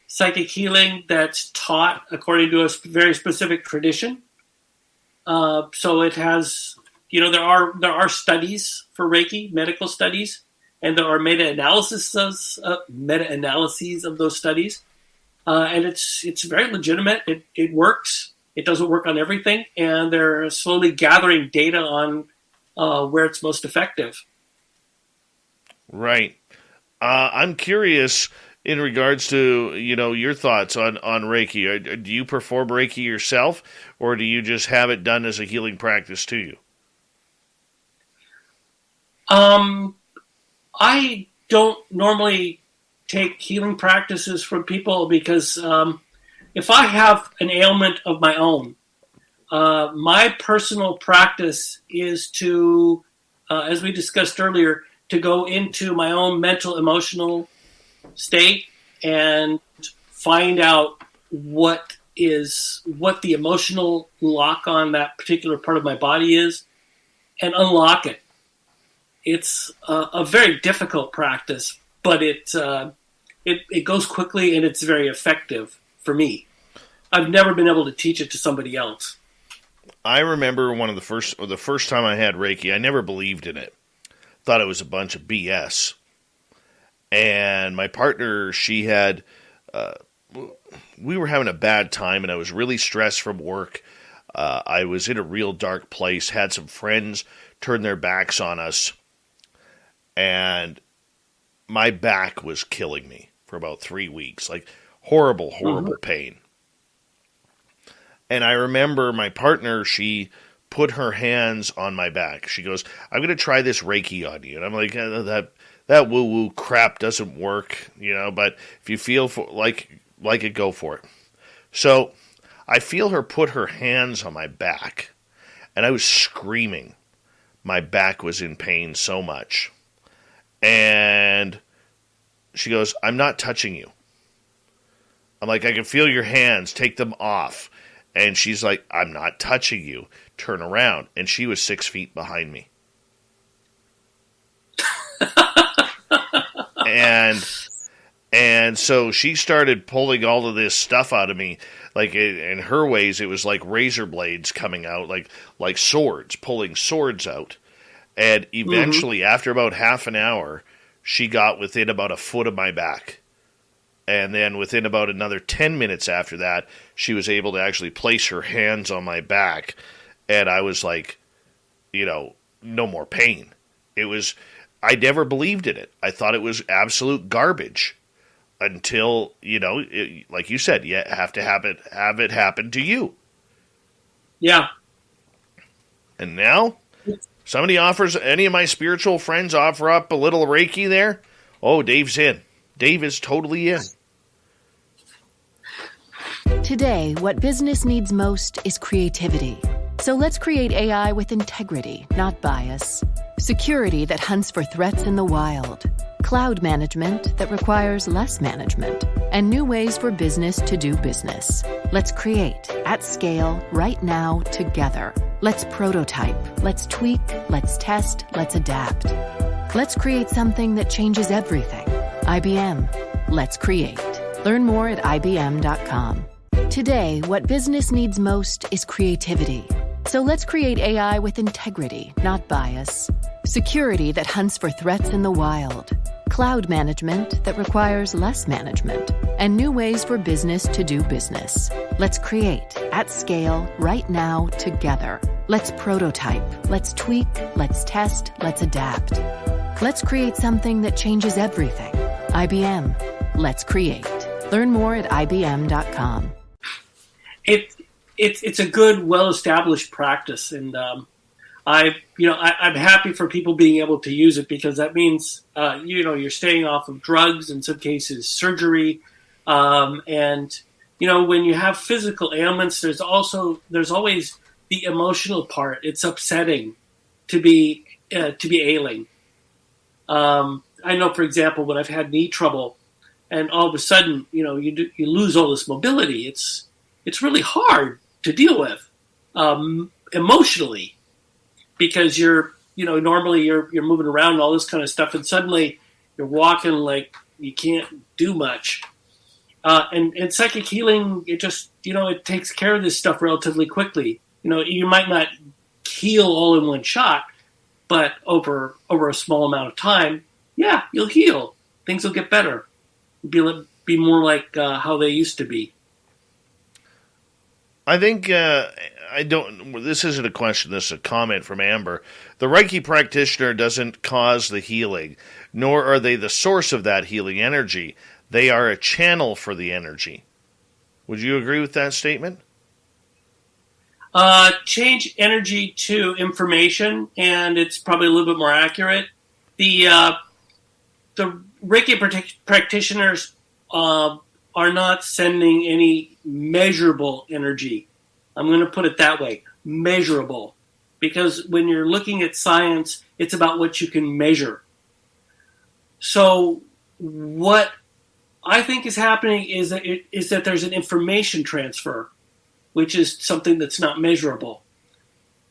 psychic healing that's taught according to a very specific tradition. So it has, there are studies for Reiki, medical studies, and there are meta-analyses of those studies. And it's very legitimate. It works. It doesn't work on everything, and they're slowly gathering data on where it's most effective. Right. I'm curious in regards to your thoughts on Reiki. Do you perform Reiki yourself, or do you just have it done as a healing practice to you? I don't normally take healing practices from people because if I have an ailment of my own, my personal practice is to, as we discussed earlier, to go into my own mental, emotional state and find out what the emotional lock on that particular part of my body is and unlock it. It's a very difficult practice, but it goes quickly and it's very effective for me. I've never been able to teach it to somebody else. I remember the first time I had Reiki, I never believed in it. Thought it was a bunch of BS. And my partner, she had, we were having a bad time, and I was really stressed from work. I was in a real dark place, had some friends turn their backs on us, and my back was killing me for about 3 weeks, like horrible pain. And I remember my partner, she put her hands on my back. She goes, I'm going to try this Reiki on you. And I'm like, that woo-woo crap doesn't work, but if you feel like it, go for it. So I feel her put her hands on my back, and I was screaming. My back was in pain so much. And she goes, I'm not touching you. I'm like, I can feel your hands. Take them off. And she's like, I'm not touching you. Turn around. And she was 6 feet behind me. And so she started pulling all of this stuff out of me. Like in her ways, it was like razor blades coming out, like swords, pulling swords out. And eventually, after about half an hour, she got within about a foot of my back. And then within about another 10 minutes after that, she was able to actually place her hands on my back. And I was like, no more pain. I never believed in it. I thought it was absolute garbage until, like you said, you have to have it happen to you. Yeah. And now, any of my spiritual friends offer up a little Reiki there? Oh, Dave's in. Dave is totally in. Today, what business needs most is creativity. So let's create AI with integrity, not bias. Security that hunts for threats in the wild. Cloud management that requires less management. And new ways for business to do business. Let's create, at scale, right now, together. Let's prototype, let's tweak, let's test, let's adapt. Let's create something that changes everything. IBM. Let's create. Learn more at IBM.com. Today, what business needs most is creativity. So let's create AI with integrity, not bias. Security that hunts for threats in the wild. Cloud management that requires less management. And new ways for business to do business. Let's create, at scale, right now, together. Let's prototype, let's tweak, let's test, let's adapt. Let's create something that changes everything. IBM. Let's create. Learn more at IBM.com. It's a good, well-established practice, and I'm happy for people being able to use it, because that means you're staying off of drugs, in some cases surgery, and when you have physical ailments, there's always the emotional part. It's upsetting to be ailing. I know, for example, when I've had knee trouble, and all of a sudden, you lose all this mobility. It's really hard to deal with emotionally, because normally you're moving around and all this kind of stuff, and suddenly you're walking like you can't do much. And psychic healing, it just it takes care of this stuff relatively quickly. You might not heal all in one shot, but over a small amount of time, yeah, you'll heal. Things will get better. Be more like how they used to be. I think this isn't a question, this is a comment from Amber. The Reiki practitioner doesn't cause the healing, nor are they the source of that healing energy. They are a channel for the energy. Would you agree with that statement? Change energy to information, and it's probably a little bit more accurate. The Reiki practitioners are not sending any measurable energy. I'm going to put it that way, measurable. Because when you're looking at science, it's about what you can measure. So what I think is happening is that there's an information transfer, which is something that's not measurable.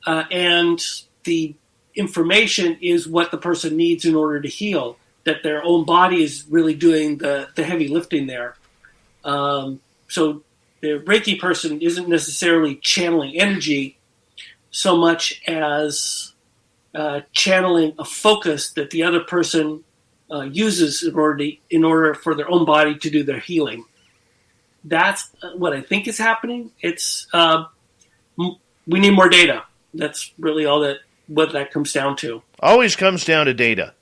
And the information is what the person needs in order to heal, that their own body is really doing the heavy lifting there. So the Reiki person isn't necessarily channeling energy so much as channeling a focus that the other person uses in order for their own body to do their healing. That's what I think is happening. It's we need more data. That's really what that comes down to. Always comes down to data.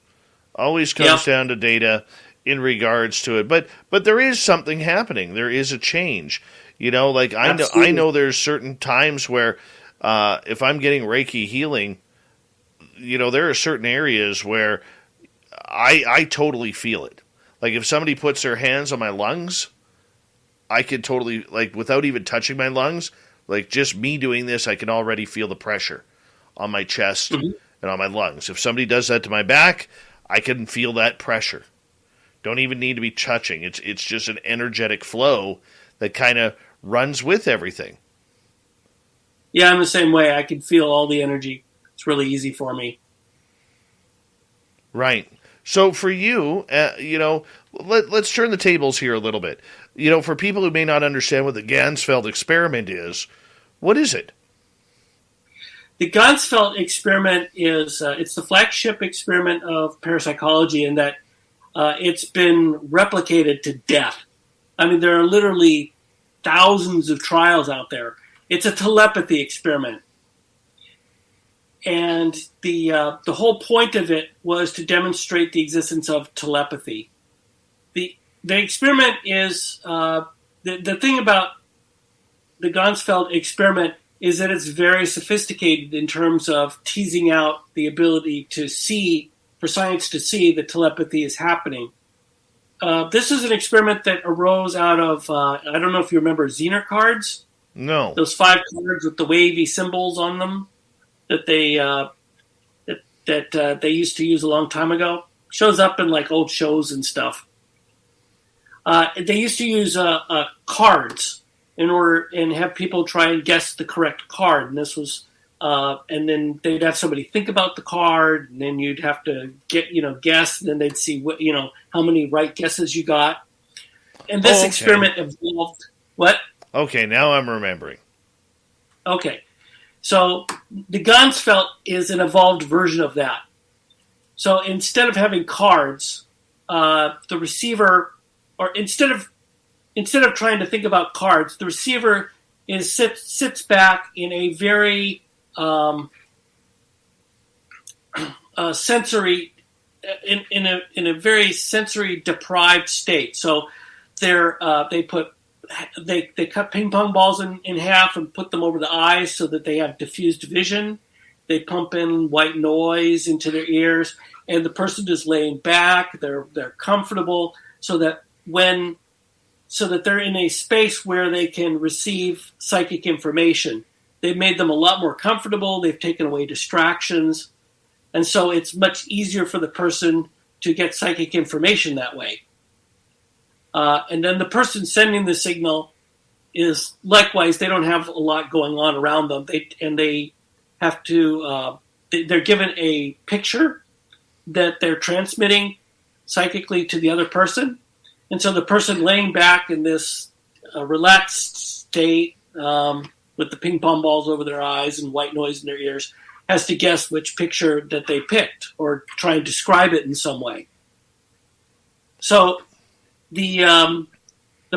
Always comes down to data in regards to it. But there is something happening. There is a change. I know there's certain times where if I'm getting Reiki healing, there are certain areas where I totally feel it. Like if somebody puts their hands on my lungs, I could totally, without even touching my lungs, just me doing this, I can already feel the pressure on my chest and on my lungs. If somebody does that to my back, I can feel that pressure. Don't even need to be touching. It's just an energetic flow that kind of runs with everything. Yeah, I'm the same way. I can feel all the energy. It's really easy for me. Right. So for you, let's turn the tables here a little bit. For people who may not understand what the Ganzfeld experiment is, what is it? The Ganzfeld experiment is it's the flagship experiment of parapsychology in that it's been replicated to death. I mean, there are literally thousands of trials out there. It's a telepathy experiment. And the whole point of it was to demonstrate the existence of telepathy. The experiment is, the thing about the Ganzfeld experiment is that it's very sophisticated in terms of teasing out the ability to see, for science to see that telepathy is happening. This is an experiment that arose out of, I don't know if you remember Zener cards. No. Those 5 cards with the wavy symbols on them that they used to use a long time ago. Shows up in like old shows and stuff. They used to use cards in order and have people try and guess the correct card. And this was, and then they'd have somebody think about the card, and then you'd have to guess, and then they'd see what how many right guesses you got. And this experiment evolved. What? Okay, now I'm remembering. Okay, so the Ganzfeld is an evolved version of that. So instead of having cards, the receiver, or instead of trying to think about cards, the receiver sits back in a very sensory in a very sensory deprived state. So they cut ping pong balls in half and put them over the eyes so that they have diffused vision. They pump in white noise into their ears, and the person is laying back. They're comfortable, so that they're in a space where they can receive psychic information. They've made them a lot more comfortable. They've taken away distractions, and so it's much easier for the person to get psychic information that way. And then the person sending the signal is likewise. They don't have a lot going on around them. They have to. They're given a picture that they're transmitting psychically to the other person, and so the person laying back in this relaxed state with the ping pong balls over their eyes and white noise in their ears has to guess which picture that they picked or try and describe it in some way. So the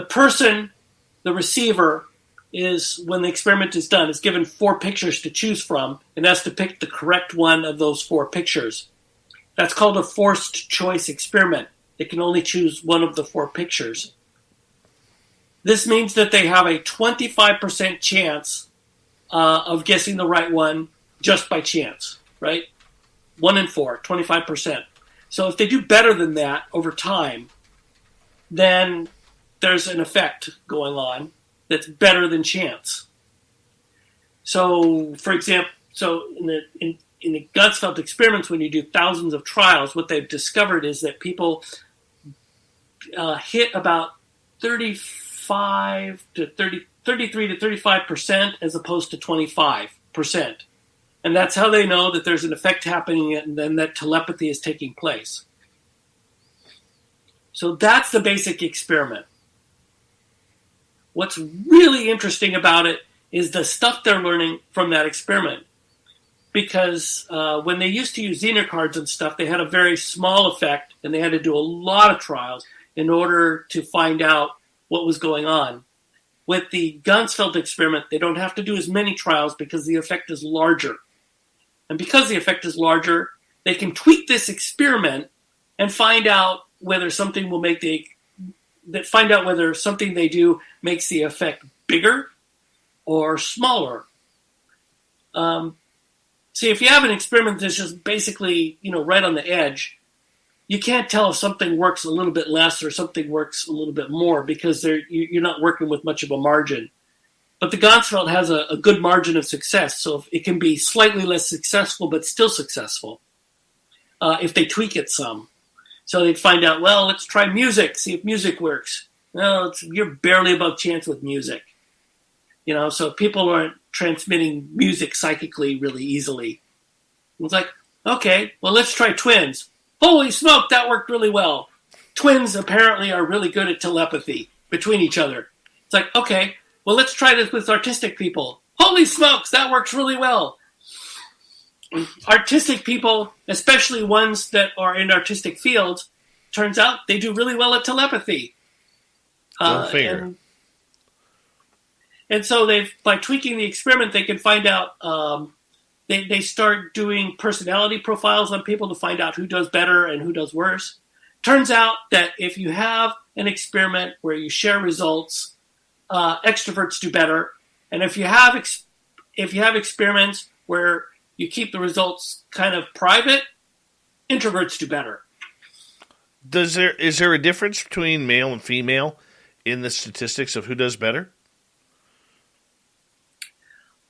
person, the receiver, is, when the experiment is done, is given 4 pictures to choose from and has to pick the correct one of those 4 pictures. That's called a forced choice experiment. They can only choose one of the 4 pictures. This means that they have a 25% chance of guessing the right one just by chance, right? 1 in 4, 25%. So if they do better than that over time, then there's an effect going on that's better than chance. So, for example, in the Ganzfeld experiments, when you do thousands of trials, what they've discovered is that people hit about 33 to 35% as opposed to 25%. And that's how they know that there's an effect happening and then that telepathy is taking place. So that's the basic experiment. What's really interesting about it is the stuff they're learning from that experiment. Because when they used to use Zener cards and stuff, they had a very small effect, and they had to do a lot of trials in order to find out what was going on. With the Ganzfeld experiment, they don't have to do as many trials because the effect is larger. And because the effect is larger, they can tweak this experiment and find out whether something will whether something they do makes the effect bigger or smaller. See, if you have an experiment that's just basically, right on the edge, you can't tell if something works a little bit less or something works a little bit more because you're not working with much of a margin. But the Ganzfeld has a good margin of success, so it can be slightly less successful but still successful if they tweak it some. So they'd find out, well, let's try music, see if music works. Well, you're barely above chance with music. So people aren't transmitting music psychically really easily. It's like, okay, well, let's try twins. Holy smoke, that worked really well. Twins apparently are really good at telepathy between each other. It's like, okay, well, let's try this with artistic people. Holy smokes, that works really well. Artistic people, especially ones that are in artistic fields, turns out they do really well at telepathy. Go figure. And so by tweaking the experiment, they can find out, they start doing personality profiles on people to find out who does better and who does worse. Turns out that if you have an experiment where you share results, extroverts do better. And if you have experiments where you keep the results kind of private, introverts do better. Is there a difference between male and female in the statistics of who does better?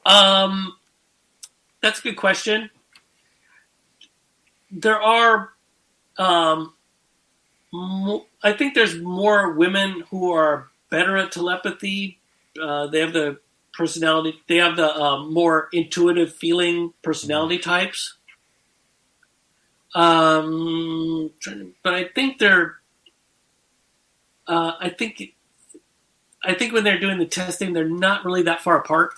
Um, that's a good question. There are, I think there's more women who are better at telepathy. They have the personality. They have the more intuitive feeling personality types. But I think they're. I think when they're doing the testing, they're not really that far apart.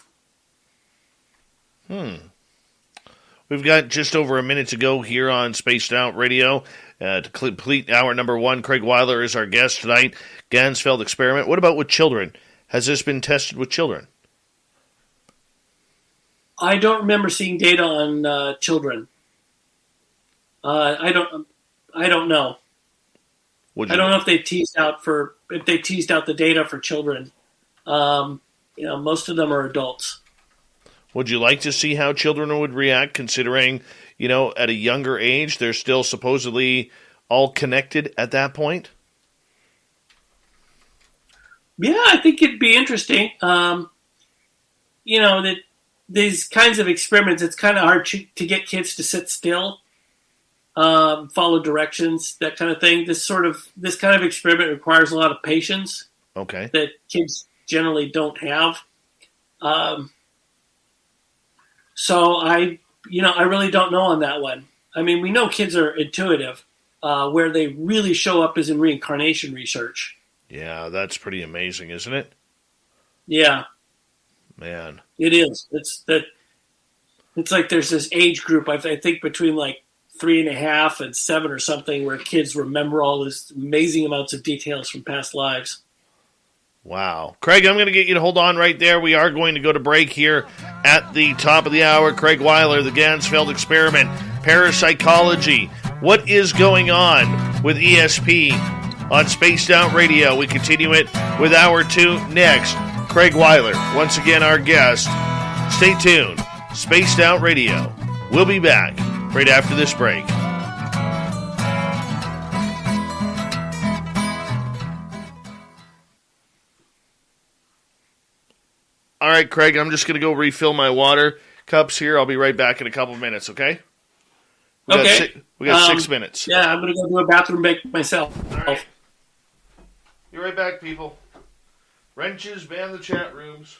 We've got just over a minute to go here on Spaced Out Radio. To complete hour number one, Craig Weiler is our guest tonight. Ganzfeld experiment. What about with children? Has this been tested with children? I don't remember seeing data on children. I don't know. I don't know if they teased out the data for children. Most of them are adults. Would you like to see how children would react, considering, at a younger age, they're still supposedly all connected at that point? Yeah, I think it'd be interesting. That these kinds of experiments, it's kind of hard to get kids to sit still, follow directions, that kind of thing. This kind of experiment requires a lot of patience. Okay. That kids generally don't have. So I really don't know on that one. I mean, we know kids are intuitive. Where they really show up is in reincarnation research. Yeah, that's pretty amazing, isn't it? Yeah. Man. It is. It's like there's this age group, I think between like 3.5 and 7 or something, where kids remember all this amazing amounts of details from past lives. Wow. Craig, I'm going to get you to hold on right there. We are going to go to break here at the top of the hour. Craig Weiler, the Ganzfeld experiment, parapsychology. What is going on with ESP on Spaced Out Radio? We continue it with hour 2 next. Craig Weiler, once again our guest. Stay tuned. Spaced Out Radio. We'll be back right after this break. All right, Craig, I'm just going to go refill my water cups here. I'll be right back in a couple minutes, okay? We got 6 minutes. Yeah, I'm going to go do a bathroom break myself. All right. Be right back, people. Wrenches, ban the chat rooms.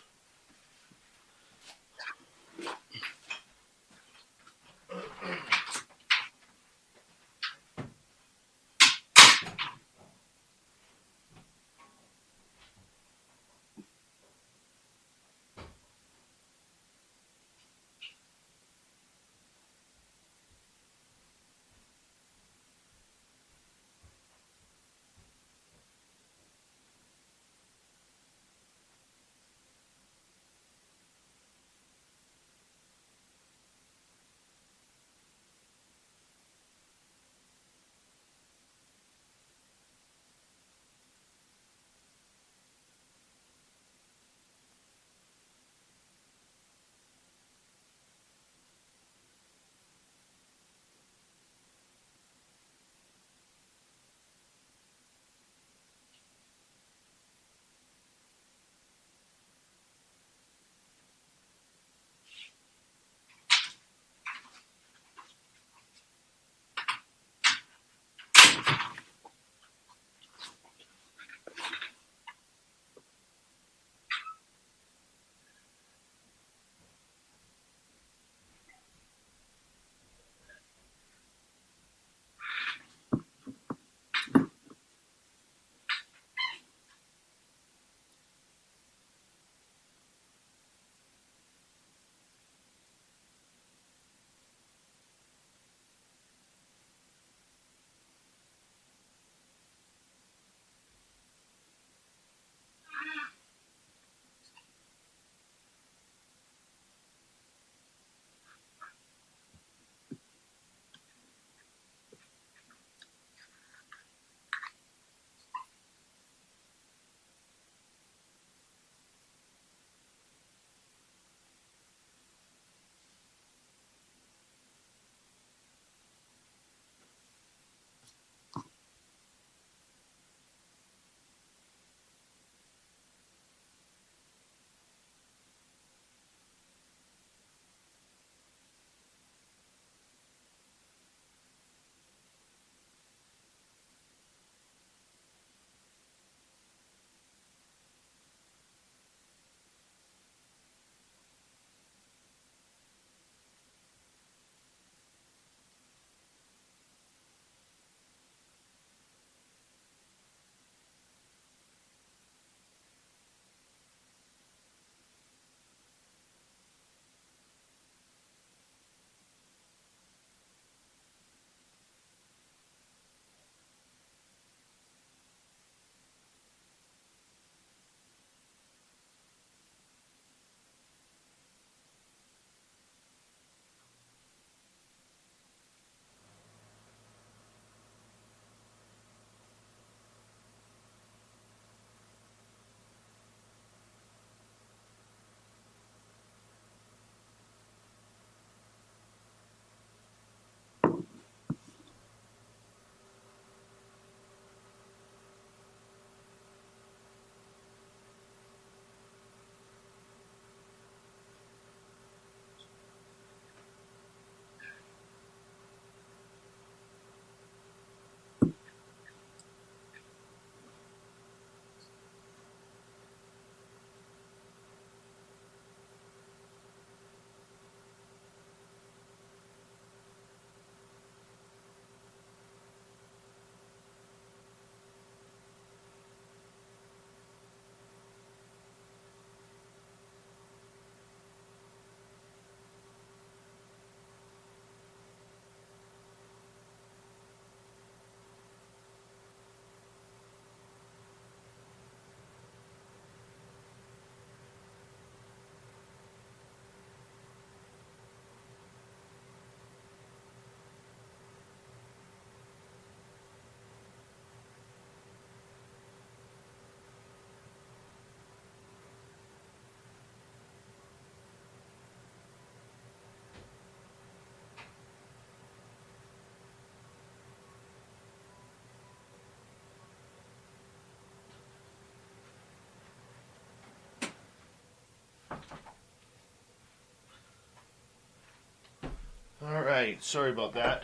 right. Sorry about that.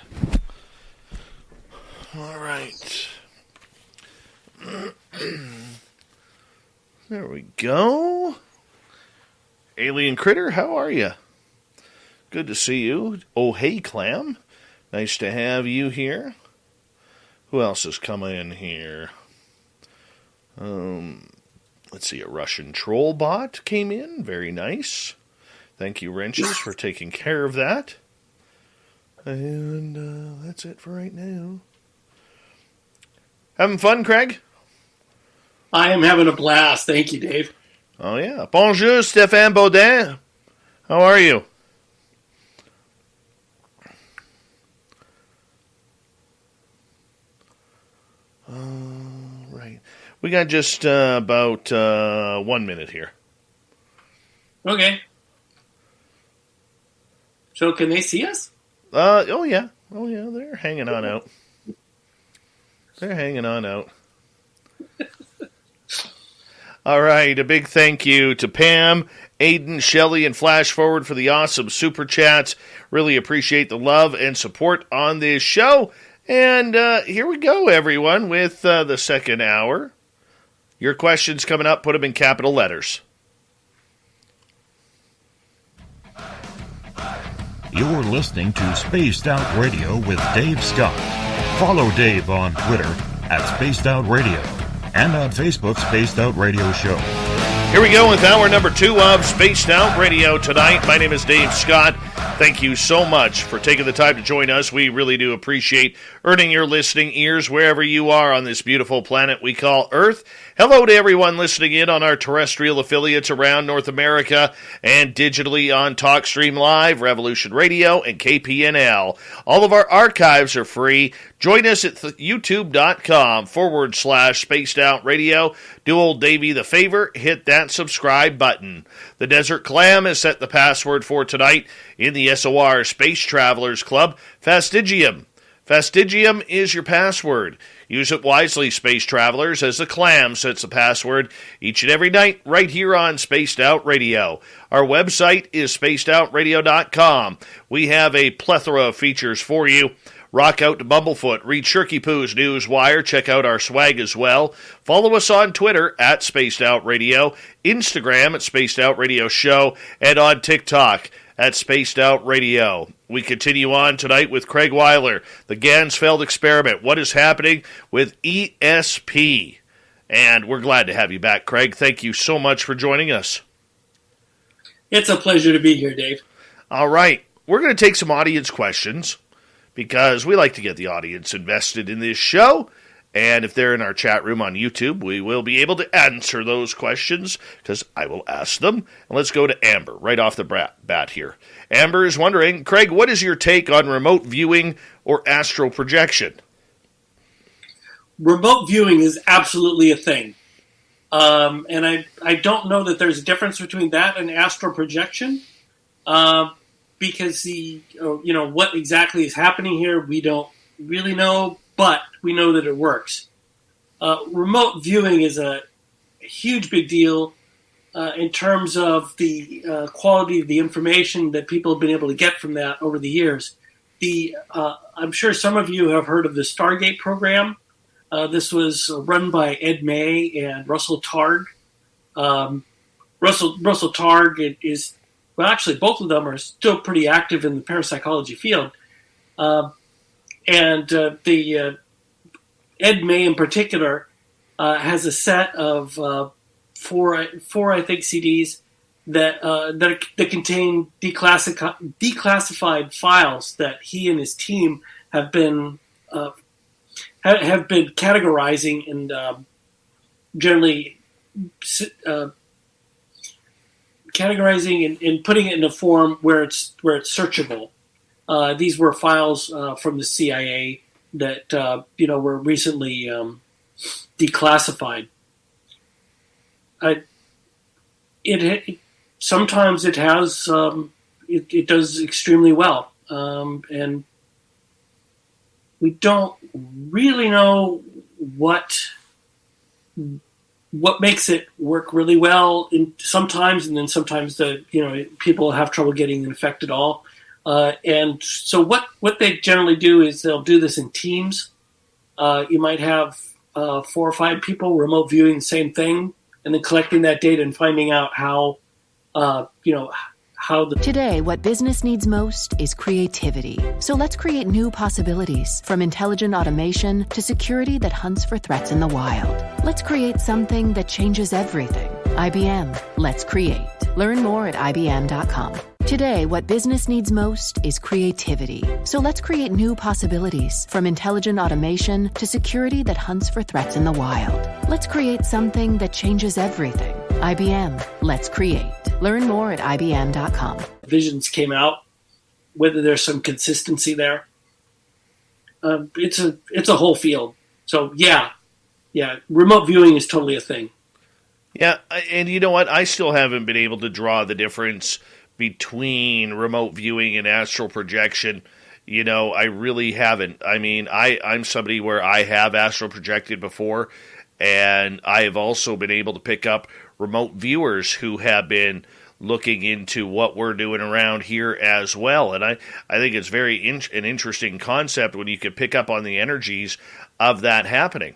All right. There we go. Alien Critter, how are you? Good to see you. Oh, hey, Clam. Nice to have you here. Who else is coming in here? Let's see, a Russian troll bot came in. Very nice. Thank you, Wrenches, for taking care of that. And that's it for right now. Having fun, Craig? I am having a blast. Thank you, Dave. Oh, yeah. Bonjour, Stéphane Baudin. How are you? Right. We got just about 1 minute here. Okay. So can they see us? Oh, yeah. Oh, yeah. They're hanging on out. They're hanging on out. All right. A big thank you to Pam, Aiden, Shelley, and Flash Forward for the awesome super chats. Really appreciate the love and support on this show. And here we go, everyone, with the second hour. Your questions coming up. Put them in capital letters. You're listening to Spaced Out Radio with Dave Scott. Follow Dave on Twitter @SpacedOutRadio and on Facebook, Spaced Out Radio Show. Here we go with hour number 2 of Spaced Out Radio tonight. My name is Dave Scott. Thank you so much for taking the time to join us. We really do appreciate earning your listening ears wherever you are on this beautiful planet we call Earth. Hello to everyone listening in on our terrestrial affiliates around North America and digitally on TalkStream Live, Revolution Radio, and KPNL. All of our archives are free. Join us at youtube.com/Spaced Out Radio. Do old Davey the favor, hit that subscribe button. The Desert Clam has set the password for tonight in the SOR Space Travelers Club, Fastigium. Fastigium is your password. Use it wisely, space travelers, as the Clam sets the password each and every night right here on Spaced Out Radio. Our website is spacedoutradio.com. We have a plethora of features for you. Rock out to Bumblefoot, read Shirky Poo's Newswire, check out our swag as well. Follow us on Twitter @SpacedOutRadio, Instagram @SpacedOutRadioShow, and on TikTok @SpacedOutRadio. We continue on tonight with Craig Weiler, the Ganzfeld experiment. What is happening with ESP? And we're glad to have you back, Craig. Thank you so much for joining us. It's a pleasure to be here, Dave. All right. We're going to take some audience questions because we like to get the audience invested in this show. And if they're in our chat room on YouTube, we will be able to answer those questions because I will ask them. And let's go to Amber right off the bat here. Amber is wondering, Craig, what is your take on remote viewing or astral projection? Remote viewing is absolutely a thing. And I don't know that there's a difference between that and astral projection because what exactly is happening here, we don't really know, but we know that it works. Remote viewing is a huge big deal in terms of the quality of the information that people have been able to get from that over the years. I'm sure some of you have heard of the Stargate program. This was run by Ed May and Russell Targ. Russell Targ is, well, actually, both of them are still pretty active in the parapsychology field. And Ed May in particular has a set of four I think CDs that contain declassified files that he and his team have been categorizing and generally categorizing and putting it in a form where it's searchable. These were files from the CIA that were recently declassified. Sometimes it has it does extremely well, and we don't really know what makes it work really well. Sometimes, and then sometimes people have trouble getting an effect at all. And so what they generally do is they'll do this in teams. You might have 4 or 5 people remote viewing the same thing, and then collecting that data and finding out how the... Today, what business needs most is creativity. So let's create new possibilities, from intelligent automation to security that hunts for threats in the wild. Let's create something that changes everything. IBM. Let's create. Learn more at IBM.com. Today, what business needs most is creativity. So let's create new possibilities, from intelligent automation to security that hunts for threats in the wild. Let's create something that changes everything. IBM. Let's create. Learn more at IBM.com. Visions came out, whether there's some consistency there. It's a whole field. So yeah, remote viewing is totally a thing. Yeah, and you know what? I still haven't been able to draw the difference between remote viewing and astral projection. You know, I really haven't. I mean, I'm somebody where I have astral projected before, and I have also been able to pick up remote viewers who have been looking into what we're doing around here as well. And I think it's very an interesting concept when you can pick up on the energies of that happening.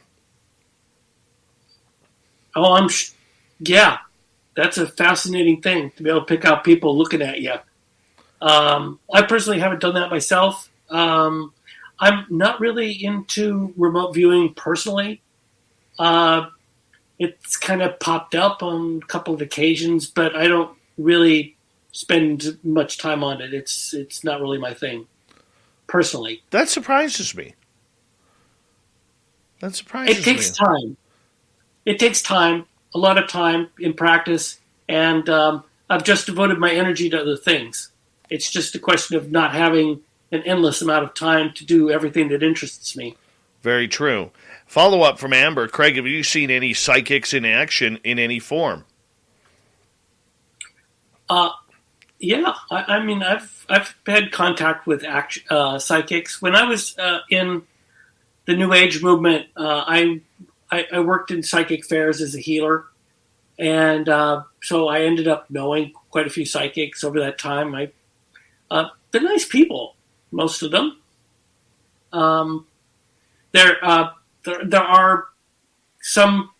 Oh, yeah, that's a fascinating thing to be able to pick out people looking at you. I personally haven't done that myself. I'm not really into remote viewing personally. It's kind of popped up on a couple of occasions, but I don't really spend much time on it. It's not really my thing, personally. That surprises me. It takes time. It takes time, a lot of time in practice, and I've just devoted my energy to other things. It's just a question of not having an endless amount of time to do everything that interests me. Very true. Follow-up from Amber. Craig, have you seen any psychics in action in any form? Yeah. I mean, I've had contact with psychics. When I was in the New Age movement, I worked in psychic fairs as a healer, and so I ended up knowing quite a few psychics over that time. They're nice people, most of them. There are some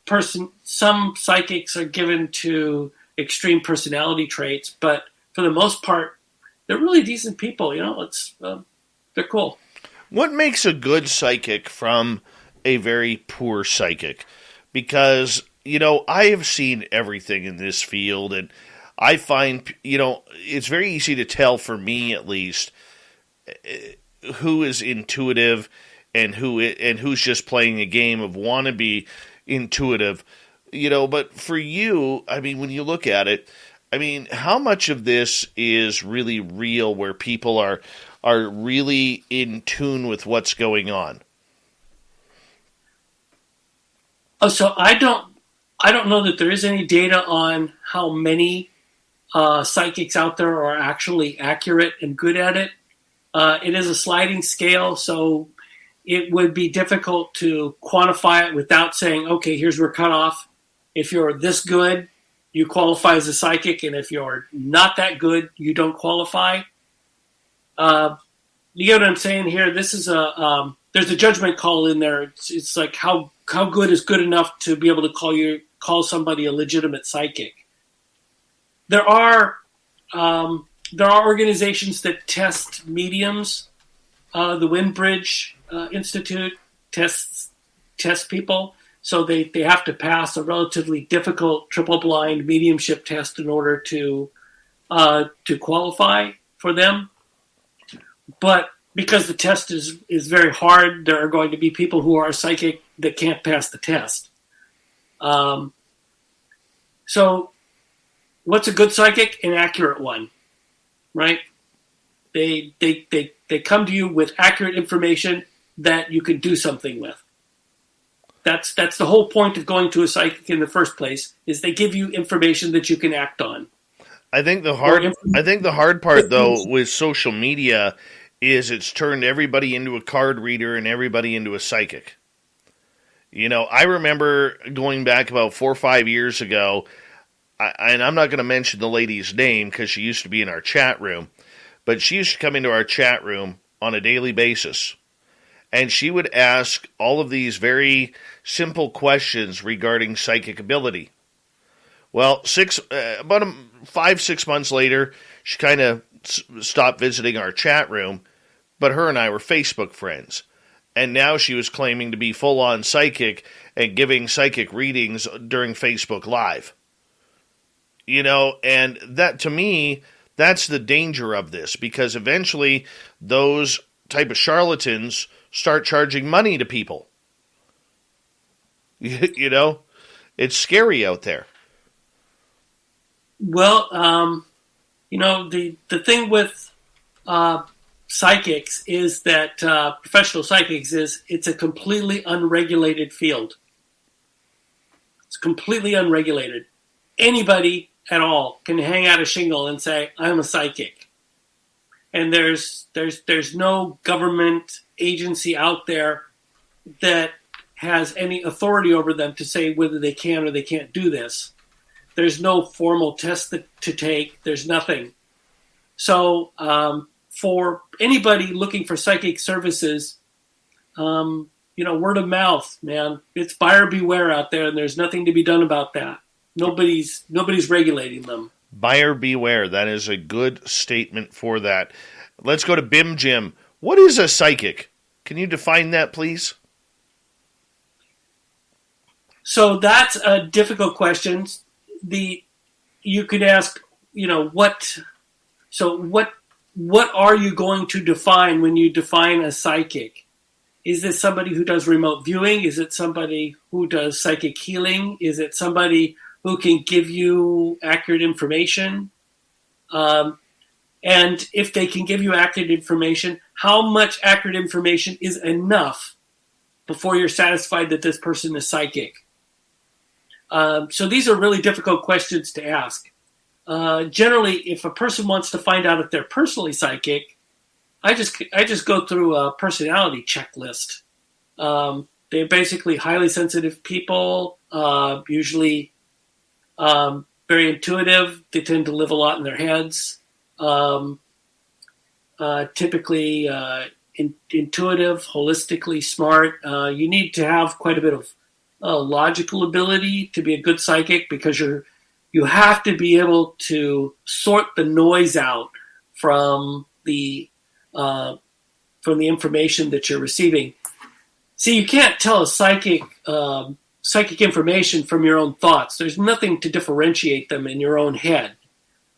psychics are given to extreme personality traits, but for the most part, they're really decent people. You know, they're cool. What makes a good psychic from a very poor psychic? Because, you know, I have seen everything in this field, and I find, you know, it's very easy to tell, for me at least, who is intuitive and who's just playing a game of wannabe intuitive, you know. But for you, I mean, when you look at it, I mean, how much of this is really real, where people are really in tune with what's going on? Oh, so I don't know that there is any data on how many psychics out there are actually accurate and good at it. It is a sliding scale, so it would be difficult to quantify it without saying, okay, here's where cutoff. If you're this good, you qualify as a psychic, and if you're not that good, you don't qualify. You get what I'm saying here? This is there's a judgment call in there. It's like how good is good enough to be able to call somebody a legitimate psychic. There are organizations that test mediums. The Windbridge Institute tests people, so they have to pass a relatively difficult triple-blind mediumship test in order to qualify for them. But because the test is very hard, there are going to be people who are psychic that can't pass the test. So what's a good psychic? An accurate one, right? They come to you with accurate information that you can do something with. That's the whole point of going to a psychic in the first place, is they give you information that you can act on. I think the hard part, though, with social media is it's turned everybody into a card reader and everybody into a psychic. You know, I remember going back about 4 or 5 years ago, and I'm not going to mention the lady's name because she used to be in our chat room, but she used to come into our chat room on a daily basis, and she would ask all of these very simple questions regarding psychic ability. Well, about 5-6 months later, she kind of stopped visiting our chat room, but her and I were Facebook friends. And now she was claiming to be full-on psychic and giving psychic readings during Facebook Live. And that, to me, that's the danger of this, because eventually those type of charlatans start charging money to people. It's scary out there. Well, the thing with psychics is that professional psychics is it's a completely unregulated field. It's completely unregulated. Anybody at all can hang out a shingle and say, I'm a psychic. And there's no government agency out there that has any authority over them to say whether they can or they can't do this. There's no formal test to take. There's nothing. So for anybody looking for psychic services, word of mouth, man. It's buyer beware out there, and there's nothing to be done about that. Nobody's regulating them. Buyer beware. That is a good statement for that. Let's go to Bim Jim. What is a psychic? Can you define that, please? So that's a difficult question. You could ask, what are you going to define when you define a psychic? Is this somebody who does remote viewing? Is it somebody who does psychic healing? Is it somebody who can give you accurate information? And if they can give you accurate information, how much accurate information is enough before you're satisfied that this person is psychic? So these are really difficult questions to ask. Generally, if a person wants to find out if they're personally psychic, I just go through a personality checklist. They're basically highly sensitive people, usually very intuitive. They tend to live a lot in their heads. Typically intuitive, holistically smart. You need to have quite a bit of logical ability to be a good psychic, because you have to be able to sort the noise out from the information that you're receiving. See, you can't tell a psychic information from your own thoughts. There's nothing to differentiate them in your own head.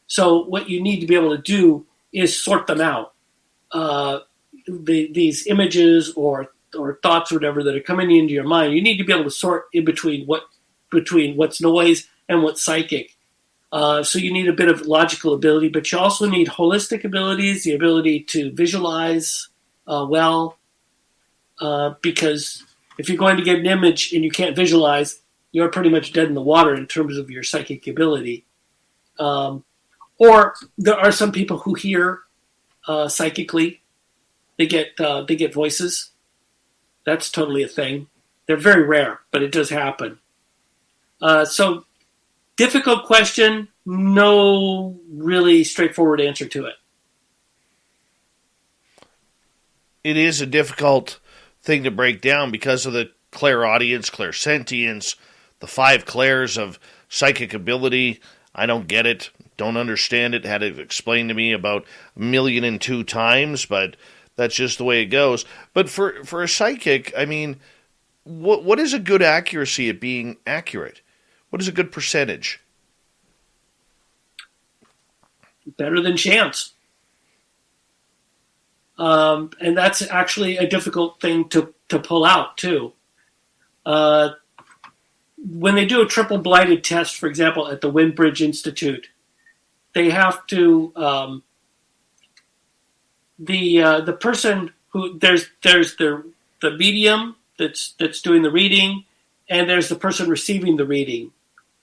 So what you need to be able to do is sort them out. These images or thoughts or whatever that are coming into your mind, you need to be able to sort in between what's noise and what's psychic. So you need a bit of logical ability, but you also need holistic abilities, the ability to visualize because if you're going to get an image and you can't visualize, you're pretty much dead in the water in terms of your psychic ability. Or there are some people who hear psychically. They get voices. That's totally a thing. They're very rare, but it does happen. So difficult question, no really straightforward answer to it. It is a difficult thing to break down because of the clairaudience, clairsentience, the 5 clairs of psychic ability. I don't get it, don't understand it, had it explained to me about 1,000,002 times, but that's just the way it goes. But for a psychic, I mean, what is a good accuracy at being accurate? What is a good percentage? Better than chance. And that's actually a difficult thing to pull out, too. When they do a triple-blighted test, for example, at the Windbridge Institute, they have to... the person who... There's the medium that's doing the reading, and there's the person receiving the reading.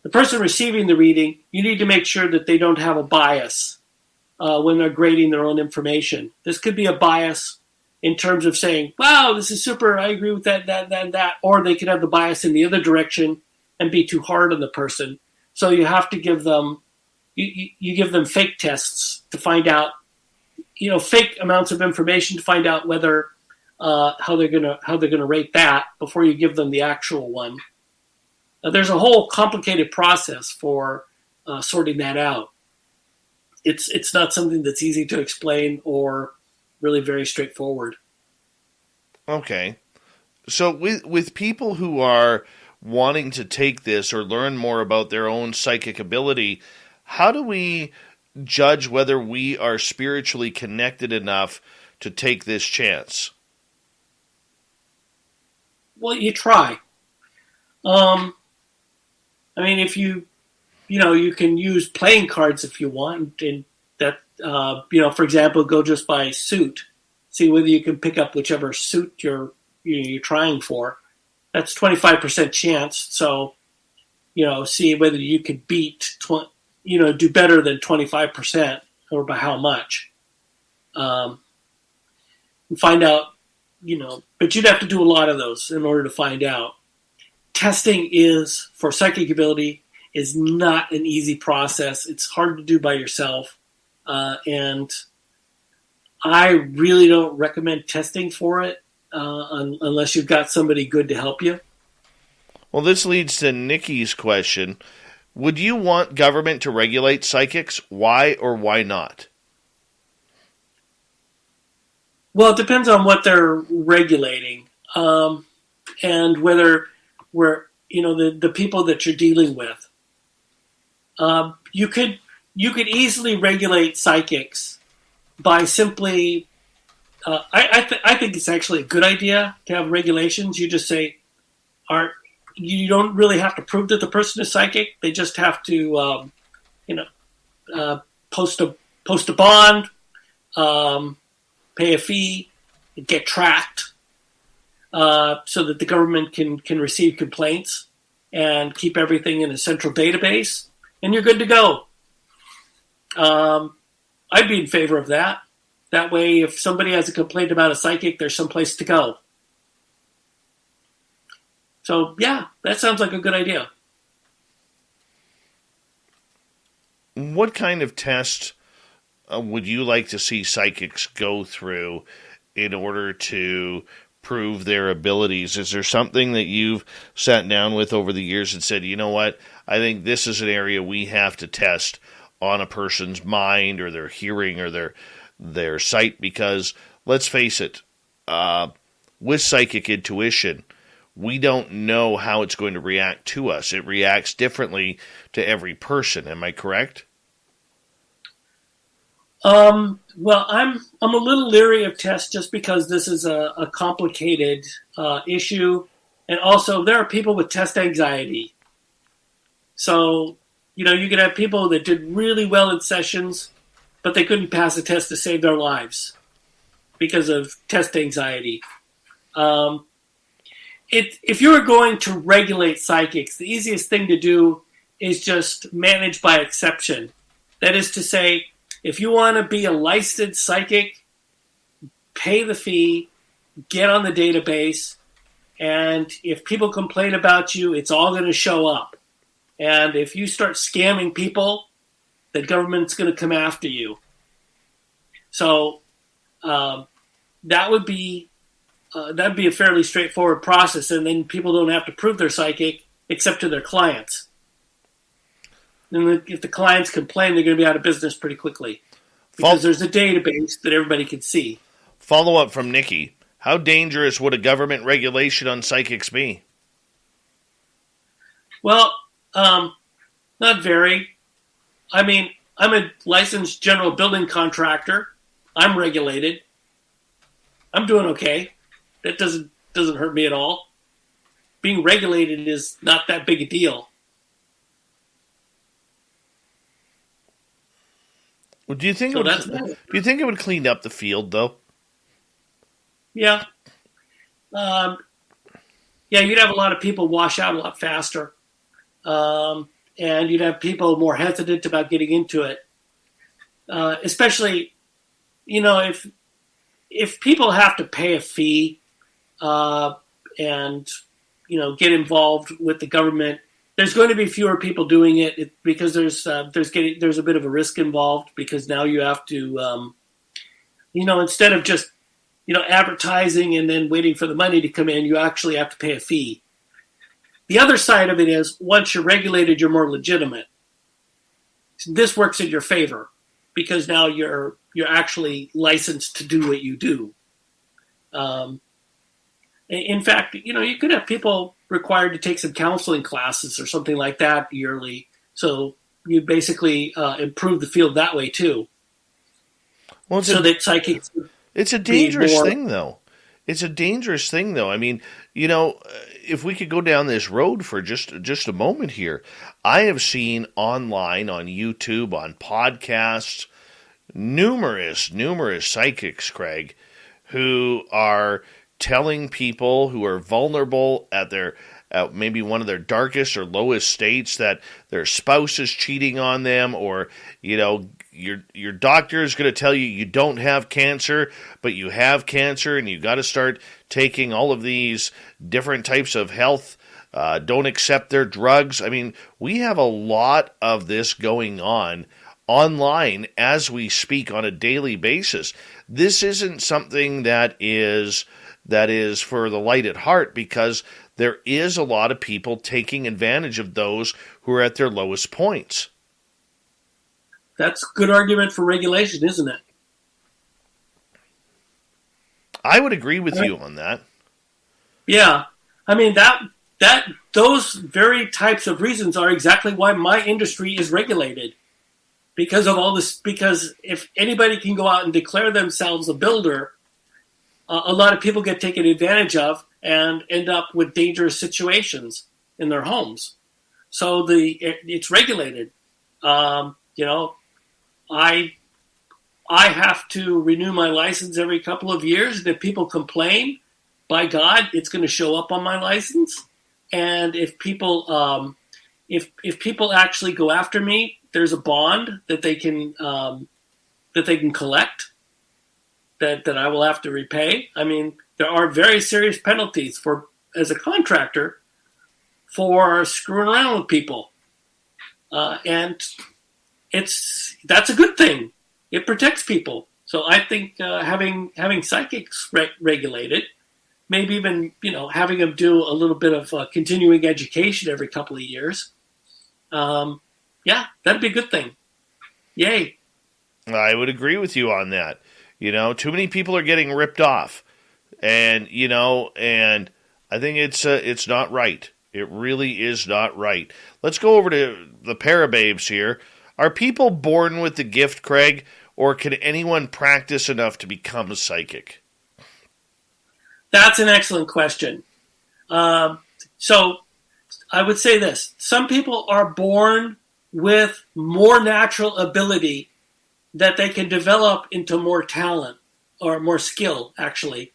The person receiving the reading, you need to make sure that they don't have a bias when they're grading their own information. This could be a bias in terms of saying, wow, this is super, I agree with that. Or they could have the bias in the other direction and be too hard on the person. So you have to give them, you give them fake tests to find out fake amounts of information to find out whether how they're gonna rate that before you give them the actual one. There's a whole complicated process for sorting that out. It's not something that's easy to explain or really very straightforward. Okay. So with people who are wanting to take this or learn more about their own psychic ability, how do we judge whether we are spiritually connected enough to take this chance? Well, you try. If you can use playing cards if you want, and that, for example, go just by suit. See whether you can pick up whichever suit you're trying for. That's 25% chance. So, see whether you could beat, do better than 25% or by how much. And find out, but you'd have to do a lot of those in order to find out. Testing for psychic ability is not an easy process. It's hard to do by yourself. And I really don't recommend testing for it unless you've got somebody good to help you. Well, this leads to Nikki's question. Would you want government to regulate psychics? Why or why not? Well, it depends on what they're regulating and whether the people that you're dealing with. You could easily regulate psychics by simply. I think it's actually a good idea to have regulations. You just say, you don't really have to prove that the person is psychic. They just have to, post a bond, pay a fee, get tracked, so that the government can receive complaints and keep everything in a central database, and you're good to go. I'd be in favor of that. That way, if somebody has a complaint about a psychic, there's someplace to go. So, yeah, that sounds like a good idea. What kind of test would you like to see psychics go through in order to prove their abilities? Is there something that you've sat down with over the years and said, you know what, I think this is an area we have to test on a person's mind or their hearing or their sight? Because let's face it, with psychic intuition, we don't know how it's going to react to us. It reacts differently to every person. Am I correct? Well, I'm a little leery of tests just because this is a complicated issue, and also there are people with test anxiety. So, you could have people that did really well in sessions, but they couldn't pass a test to save their lives because of test anxiety. If you were going to regulate psychics, the easiest thing to do is just manage by exception. That is to say, if you want to be a licensed psychic, pay the fee, get on the database, and if people complain about you, it's all going to show up. And if you start scamming people, the government's going to come after you. So that'd be a fairly straightforward process, and then people don't have to prove they're psychic except to their clients. And if the clients complain, they're going to be out of business pretty quickly because there's a database that everybody can see. Follow up from Nikki. How dangerous would a government regulation on psychics be? Well, not very. I mean, I'm a licensed general building contractor. I'm regulated. I'm doing okay. That doesn't hurt me at all. Being regulated is not that big a deal. Well, do you think it would clean up the field, though? Yeah. You'd have a lot of people wash out a lot faster. And you'd have people more hesitant about getting into it. Especially, if people have to pay a fee and get involved with the government, there's going to be fewer people doing it because there's a bit of a risk involved because now you have to instead of just, advertising and then waiting for the money to come in, you actually have to pay a fee. The other side of it is once you're regulated, you're more legitimate. This works in your favor because now you're actually licensed to do what you do. In fact, you could have people required to take some counseling classes or something like that yearly. So you basically improve the field that way too. Well, that psychics. It's a dangerous thing, though. It's a dangerous thing, though. I mean, if we could go down this road for just a moment here, I have seen online, on YouTube, on podcasts, numerous psychics, Craig, who are telling people who are vulnerable at maybe one of their darkest or lowest states that their spouse is cheating on them, or your doctor is going to tell you don't have cancer, but you have cancer, and you got to start taking all of these different types of health. Don't accept their drugs. I mean, we have a lot of this going on online as we speak on a daily basis. This isn't something that is for the light at heart, because there is a lot of people taking advantage of those who are at their lowest points. That's a good argument for regulation, isn't it? I would agree with you on that. Yeah. I mean, those very types of reasons are exactly why my industry is regulated. Because of all this, because if anybody can go out and declare themselves a builder, a lot of people get taken advantage of and end up with dangerous situations in their homes. So it's regulated. I have to renew my license every couple of years. And if people complain, by God, it's going to show up on my license. And if people if people actually go after me, there's a bond that they can collect that I will have to repay. I mean, there are very serious penalties as a contractor for screwing around with people, and that's a good thing. It protects people. So I think having psychics regulated, maybe even having them do a little bit of continuing education every couple of years, that'd be a good thing. Yay! I would agree with you on that. Too many people are getting ripped off, and I think it's not right. It really is not right. Let's go over to the Parababes here. Are people born with the gift, Craig, or can anyone practice enough to become a psychic? That's an excellent question. So I would say this. Some people are born with more natural ability that they can develop into more talent or more skill, actually.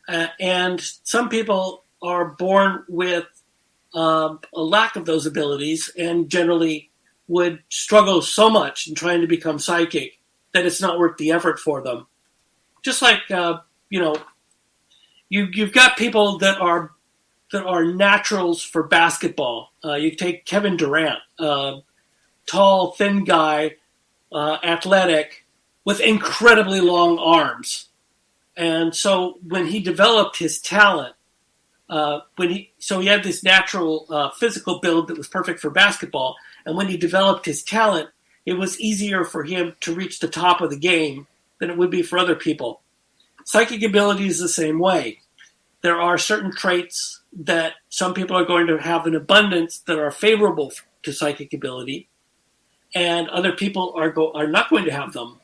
And some people are born with a lack of those abilities and generally would struggle so much in trying to become psychic that it's not worth the effort for them. Just like, you've got people that are naturals for basketball. You take Kevin Durant, tall, thin guy, athletic, with incredibly long arms. And so when he developed his talent, he had this natural physical build that was perfect for basketball. And when he developed his talent, it was easier for him to reach the top of the game than it would be for other people. Psychic ability is the same way. There are certain traits that some people are going to have in abundance that are favorable to psychic ability, and other people are not going to have them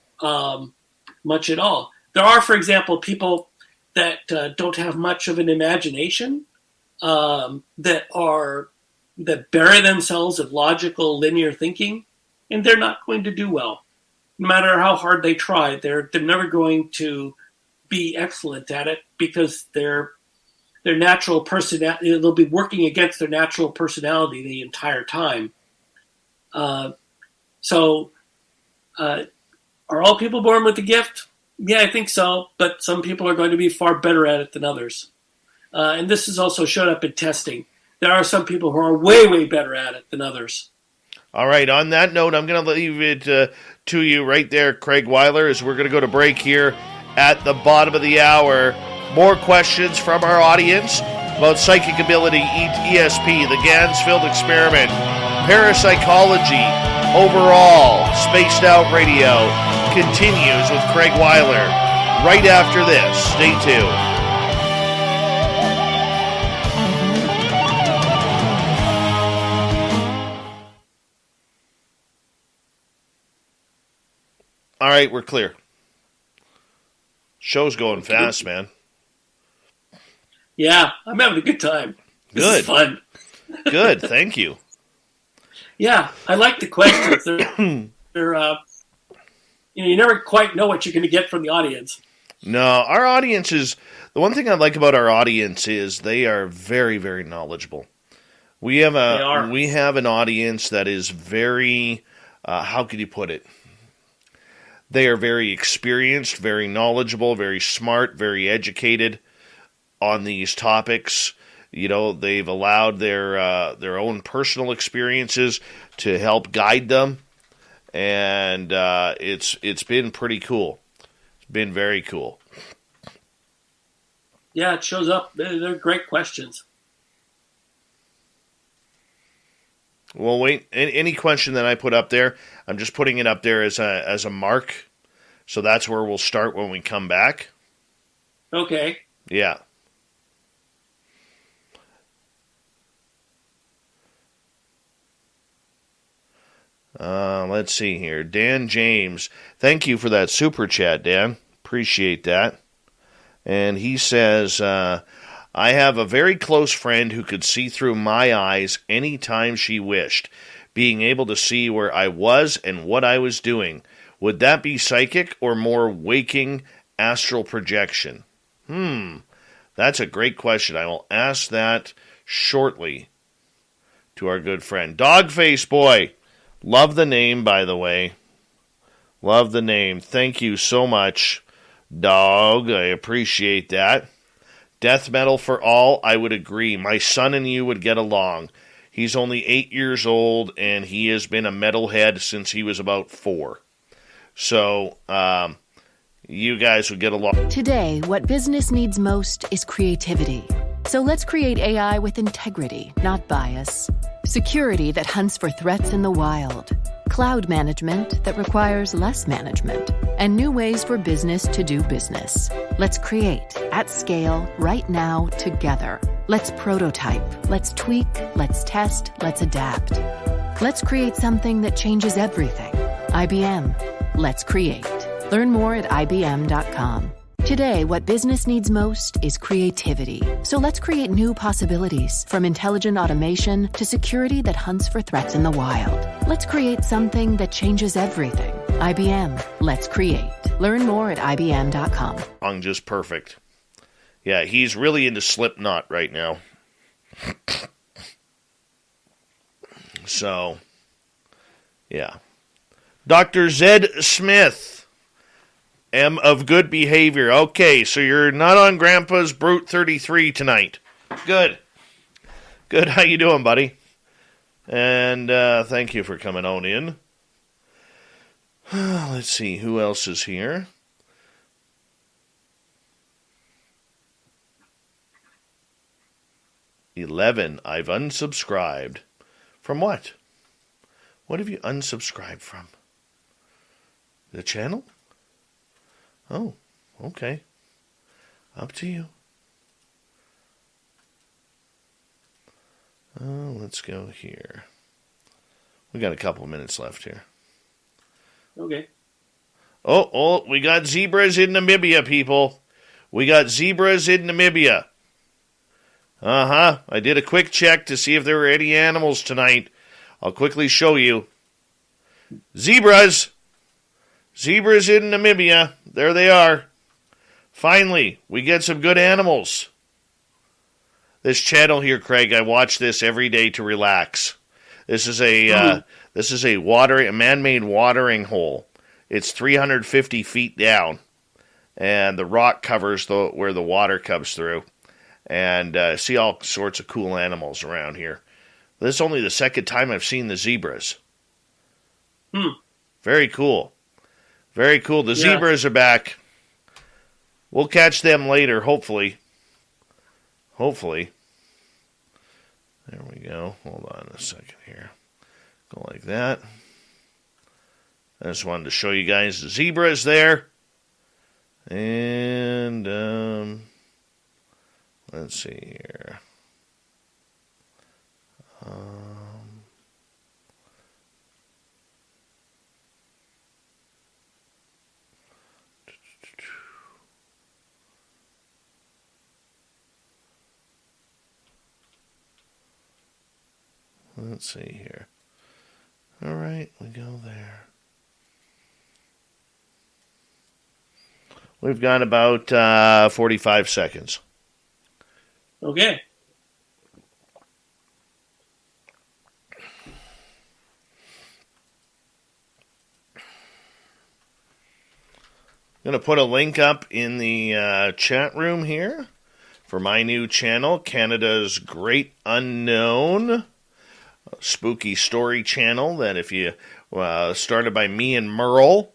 much at all. There are, for example, people that don't have much of an imagination, that bury themselves in logical, linear thinking, and they're not going to do well. No matter how hard they try, they're never going to be excellent at it because their natural personality, they'll be working against their natural personality the entire time. So are all people born with the gift? Yeah, I think so. But some people are going to be far better at it than others. And this has also showed up in testing. There are some people who are way, way better at it than others. All right, on that note, I'm going to leave it to you right there, Craig Weiler, as we're going to go to break here at the bottom of the hour. More questions from our audience about psychic ability, ESP, the Ganzfeld experiment, parapsychology, overall, Spaced Out Radio continues with Craig Weiler right after this. Stay tuned. All right, we're clear. Show's going fast, man. Yeah, I'm having a good time. This Good. is fun. Good, thank you. Yeah, I like the questions. They're you never quite know what you're going to get from the audience. No, our audience is, the one thing I like about our audience is they are very, very knowledgeable. We have an audience that is very, how could you put it? They are very experienced, very knowledgeable, very smart, very educated on these topics. You know, they've allowed their own personal experiences to help guide them, and it's been pretty cool. It's been very cool. Yeah, it shows up. They're great questions. Well, wait. Any question that I put up there, I'm just putting it up there as a mark. So that's where we'll start when we come back. Okay. Yeah. Let's see here. Dan James. Thank you for that super chat, Dan. Appreciate that. And he says, I have a very close friend who could see through my eyes anytime she wished, being able to see where I was and what I was doing. Would that be psychic or more waking astral projection? That's a great question. I will ask that shortly to our good friend. Dogface Boy. Love the name, by the way. Love the name. Thank you so much, Dog. I appreciate that. Death metal for all, I would agree. My son and you would get along. He's only 8 years old, and he has been a metalhead since he was about 4. So, you guys would get along. Today, what business needs most is creativity. So let's create AI with integrity, not bias. Security that hunts for threats in the wild. Cloud management that requires less management. And new ways for business to do business. Let's create, at scale, right now, together. Let's prototype. Let's tweak. Let's test. Let's adapt. Let's create something that changes everything. IBM. Let's create. Learn more at IBM.com. Today, what business needs most is creativity. So let's create new possibilities, from intelligent automation to security that hunts for threats in the wild. Let's create something that changes everything. IBM. Let's create. Learn more at IBM.com. Just perfect. Yeah, he's really into Slipknot right now. So, yeah. Dr. Zed Smith. Am of good behavior. Okay, so you're not on Grandpa's Brute 33 tonight. Good. Good, how you doing, buddy? And thank you for coming on in. Let's see, who else is here? $11. I've unsubscribed. From what? What have you unsubscribed from? The channel? Oh, okay. Up to you. Let's go here. We got a couple of minutes left here. Okay. Oh, we got zebras in Namibia, people. We got zebras in Namibia. I did a quick check to see if there were any animals tonight. I'll quickly show you. Zebras! Zebras in Namibia. There they are. Finally, we get some good animals. This channel here, Craig, I watch this every day to relax. This is a man-made watering hole. It's 350 feet down, and the rock covers where the water comes through. And see all sorts of cool animals around here. This is only the second time I've seen the zebras. Very cool. Very cool. The Yeah. zebras are back. We'll catch them later, hopefully. Hopefully. There we go. Hold on a second here. Go like that. I just wanted to show you guys the zebras there. And let's see here. Let's see here. All right, we go there. We've got about 45 seconds. Okay. I'm going to put a link up in the chat room here for my new channel, Canada's Great Unknown Spooky Story Channel, that if you started by me and Merle,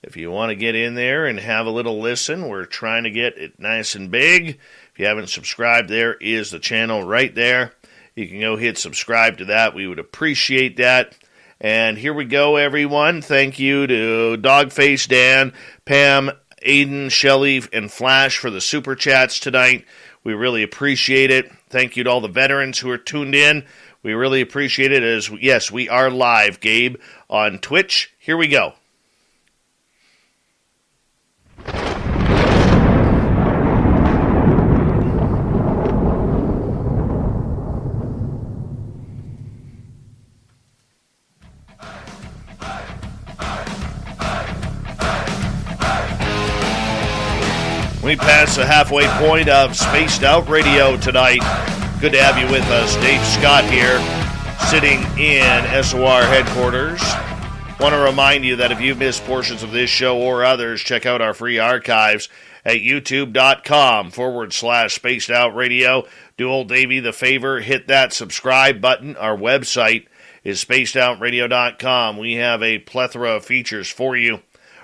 if you want to get in there and have a little listen, we're trying to get it nice and big. If you haven't subscribed, there is the channel right there. You can go hit subscribe to that. We would appreciate that. And here we go, everyone. Thank you to Dogface Dan, Pam, Aiden, Shelley, and Flash for the super chats tonight. We really appreciate it. Thank you to all the veterans who are tuned in. We really appreciate it. As yes, we are live, Gabe, on Twitch. Here we go. We pass the halfway point of Spaced Out Radio tonight. Good to have you with us. Dave Scott here, sitting in SOR headquarters. Want to remind you that if you've missed portions of this show or others, check out our free archives at youtube.com/Spaced Out Radio. Do old Davey the favor, hit that subscribe button. Our website is spacedoutradio.com. We have a plethora of features for you.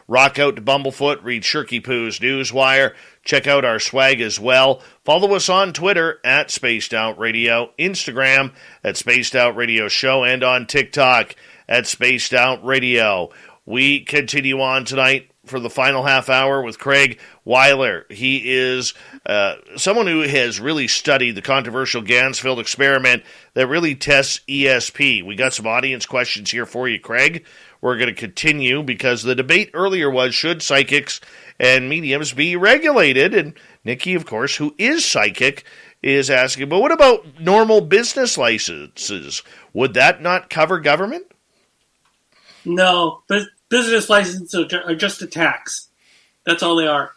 Rock out to Bumblefoot, read Shirky Poo's Newswire. Check out our swag as well. Follow us on Twitter at Spaced Out Radio, Instagram at Spaced Out Radio Show, and on TikTok at Spaced Out Radio. We continue on tonight for the final half hour with Craig Weiler. He is someone who has really studied the controversial Ganzfeld experiment that really tests ESP. We got some audience questions here for you, Craig. We're going to continue because the debate earlier was, should psychics and mediums be regulated? And Nikki, of course, who is psychic, is asking, but what about normal business licenses? Would that not cover government? No, but business licenses are just a tax. That's all they are.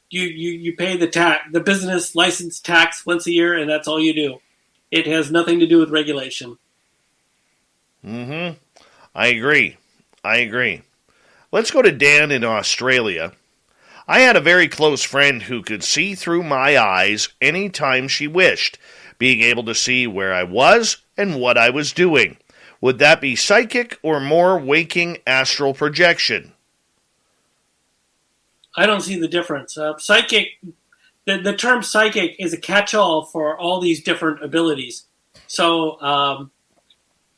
You pay the business license tax once a year, and that's all you do. It has nothing to do with regulation. Mm-hmm. I agree. Let's go to Dan in Australia. I had a very close friend who could see through my eyes any time she wished, being able to see where I was and what I was doing. Would that be psychic or more waking astral projection? I don't see the difference. Psychic, the term psychic is a catch-all for all these different abilities. So,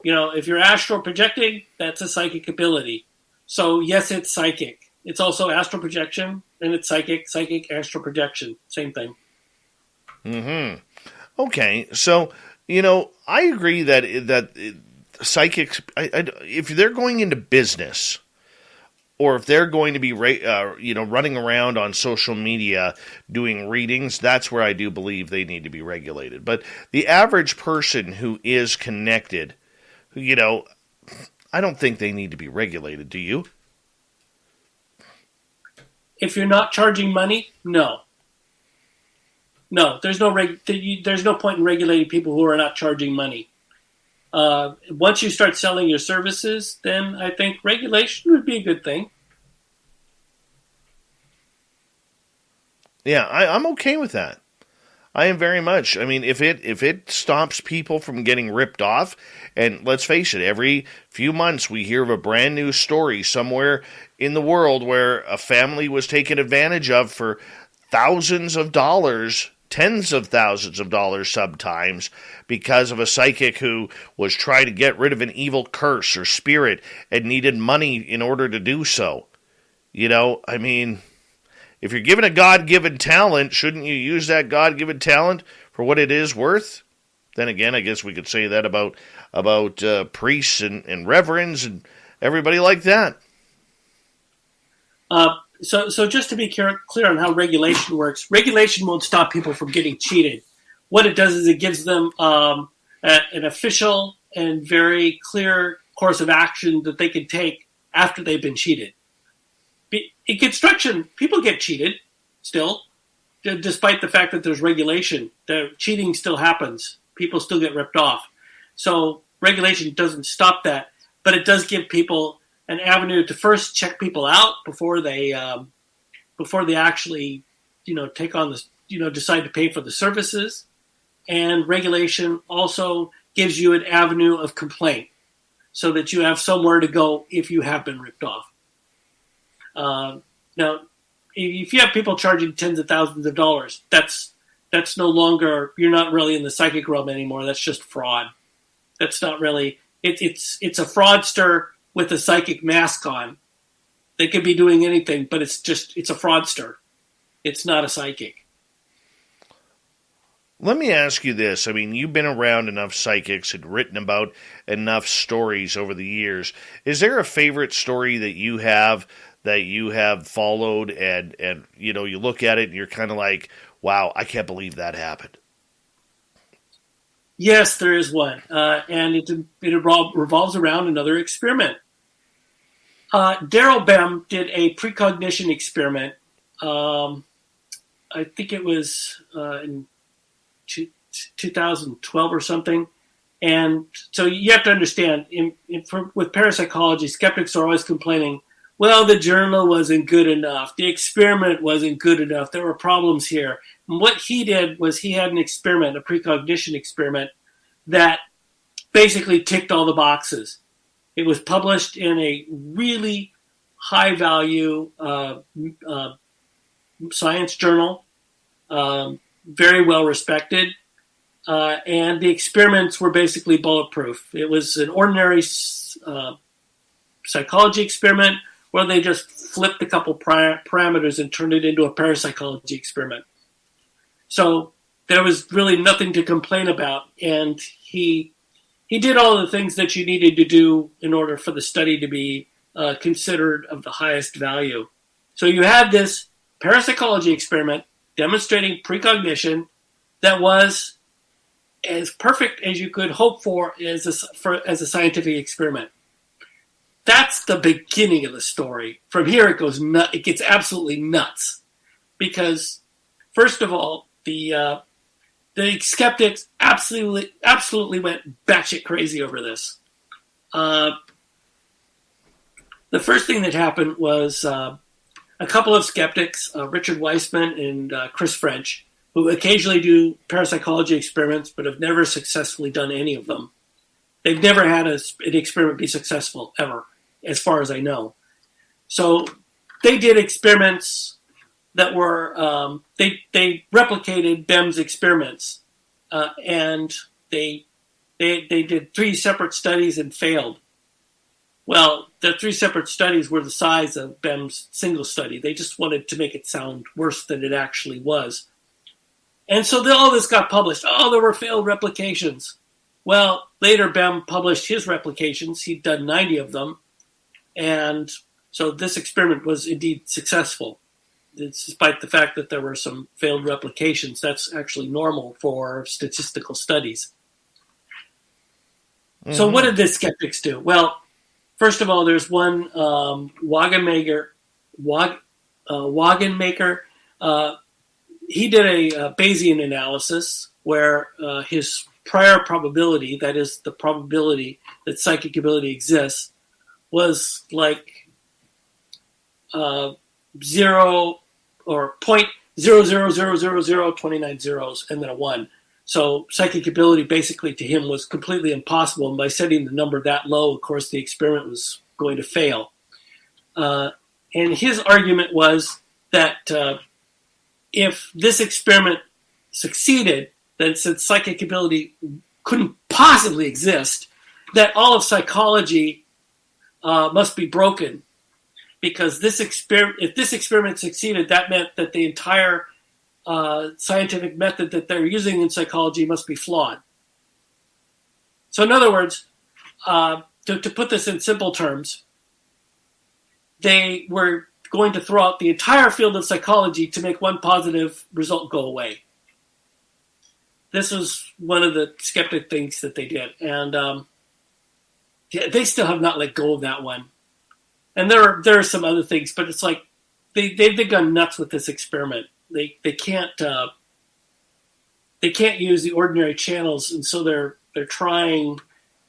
if you're astral projecting, that's a psychic ability. So, yes, it's psychic. It's also astral projection, and it's psychic, astral projection. Same thing. Mm-hmm. Okay, so, I agree that psychics, if they're going into business, or if they're going to be running around on social media doing readings, that's where I do believe they need to be regulated. But the average person who is connected, I don't think they need to be regulated. Do you? If you're not charging money, no. No, there's no point in regulating people who are not charging money. Once you start selling your services, then I think regulation would be a good thing. Yeah, I'm okay with that. I am very much. I mean, if it stops people from getting ripped off, and let's face it, every few months we hear of a brand new story somewhere in the world where a family was taken advantage of for thousands of dollars, tens of thousands of dollars sometimes, because of a psychic who was trying to get rid of an evil curse or spirit and needed money in order to do so. You know, I mean, if you're given a God-given talent, shouldn't you use that God-given talent for what it is worth? Then again, I guess we could say that about priests and reverends and everybody like that. So just to be clear on how regulation works, regulation won't stop people from getting cheated. What it does is it gives them an official and very clear course of action that they can take after they've been cheated. In construction, people get cheated still, despite the fact that there's regulation. The cheating still happens. People still get ripped off. So regulation doesn't stop that, but it does give people an avenue to first check people out before they actually, take on this, decide to pay for the services. And regulation also gives you an avenue of complaint so that you have somewhere to go if you have been ripped off. Now, if you have people charging tens of thousands of dollars, that's no longer, you're not really in the psychic realm anymore. That's just fraud. That's not really, it's a fraudster with a psychic mask on. They could be doing anything, but it's a fraudster. It's not a psychic. Let me ask you this. I mean, you've been around enough psychics and written about enough stories over the years. Is there a favorite story that you have followed and you look at it and you're kind of like, wow, I can't believe that happened? Yes, there is one. And it revolves around another experiment. Daryl Bem did a precognition experiment. I think it was in 2012 or something. And so you have to understand, with parapsychology, skeptics are always complaining, well, the journal wasn't good enough. The experiment wasn't good enough. There were problems here. And what he did was he had an experiment, a precognition experiment, that basically ticked all the boxes. It was published in a really high-value science journal, very well-respected, and the experiments were basically bulletproof. It was an ordinary psychology experiment where they just flipped a couple parameters and turned it into a parapsychology experiment. So there was really nothing to complain about, and he did all the things that you needed to do in order for the study to be considered of the highest value. So you had this parapsychology experiment demonstrating precognition that was as perfect as you could hope for as a scientific experiment. That's the beginning of the story. From here, it gets absolutely nuts, because first of all, the skeptics absolutely went batshit crazy over this. The first thing that happened was a couple of skeptics, Richard Weissman and Chris French, who occasionally do parapsychology experiments but have never successfully done any of them. They've never had an experiment be successful, ever, as far as I know. So they did experiments that were, they replicated Bem's experiments, and they did 3 separate studies and failed. Well, the 3 separate studies were the size of Bem's single study. They just wanted to make it sound worse than it actually was. And so all this got published. Oh, there were failed replications. Well, later Bem published his replications. He'd done 90 of them. And so this experiment was indeed successful. Despite the fact that there were some failed replications, that's actually normal for statistical studies. Mm-hmm. So what did the skeptics do? Well, first of all, there's one Wagenmaker. He did a Bayesian analysis where his prior probability, that is the probability that psychic ability exists, was like 0 or 0, 29 zeros, and then a 1. So psychic ability basically to him was completely impossible. And by setting the number that low, of course, the experiment was going to fail. And his argument was that if this experiment succeeded, then since psychic ability couldn't possibly exist, that all of psychology must be broken. Because if this experiment succeeded, that meant that the entire scientific method that they're using in psychology must be flawed. So in other words, to put this in simple terms, they were going to throw out the entire field of psychology to make one positive result go away. This was one of the skeptic things that they did. And they still have not let go of that one. And there are some other things, but it's like they've gone nuts with this experiment. They can't use the ordinary channels, and so they're trying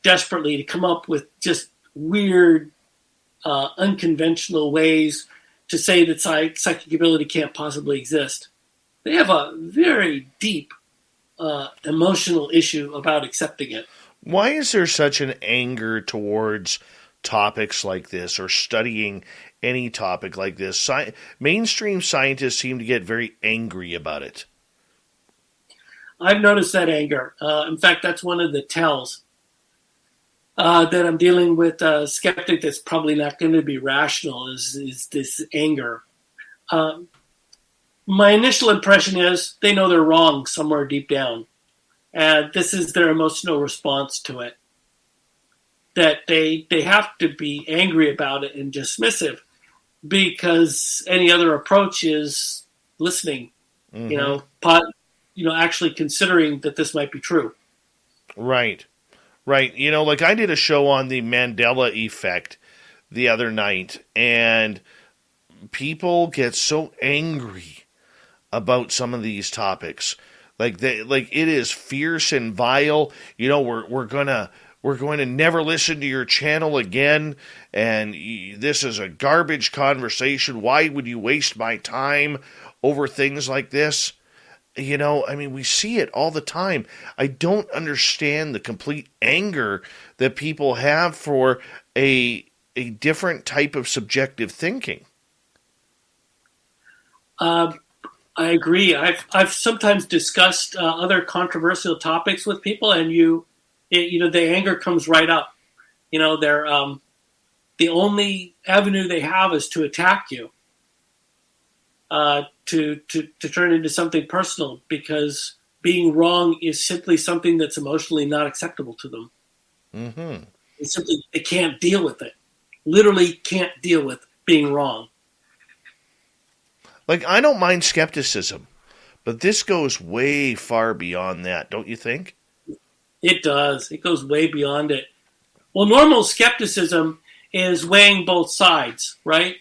desperately to come up with just weird, unconventional ways to say that psychic ability can't possibly exist. They have a very deep emotional issue about accepting it. Why is there such an anger towards topics like this, or studying any topic like this? Mainstream scientists seem to get very angry about it. I've noticed that anger. In fact, that's one of the tells that I'm dealing with a skeptic that's probably not going to be rational is this anger. My initial impression is they know they're wrong somewhere deep down. And this is their emotional response to it. That they have to be angry about it and dismissive, because any other approach is listening, actually considering that this might be true. Right. Like I did a show on the Mandela effect the other night, and people get so angry about some of these topics. Like it is fierce and vile. We're going to never listen to your channel again, and this is a garbage conversation. Why would you waste my time over things like this? We see it all the time. I don't understand the complete anger that people have for a different type of subjective thinking. I agree. I've sometimes discussed other controversial topics with people, and the anger comes right up. They're the only avenue they have is to attack you, to turn into something personal, because being wrong is simply something that's emotionally not acceptable to them. Mm-hmm. They can't deal with it. Literally can't deal with being wrong. Like, I don't mind skepticism, but this goes way far beyond that, don't you think? It does. It goes way beyond it. Well, normal skepticism is weighing both sides, right?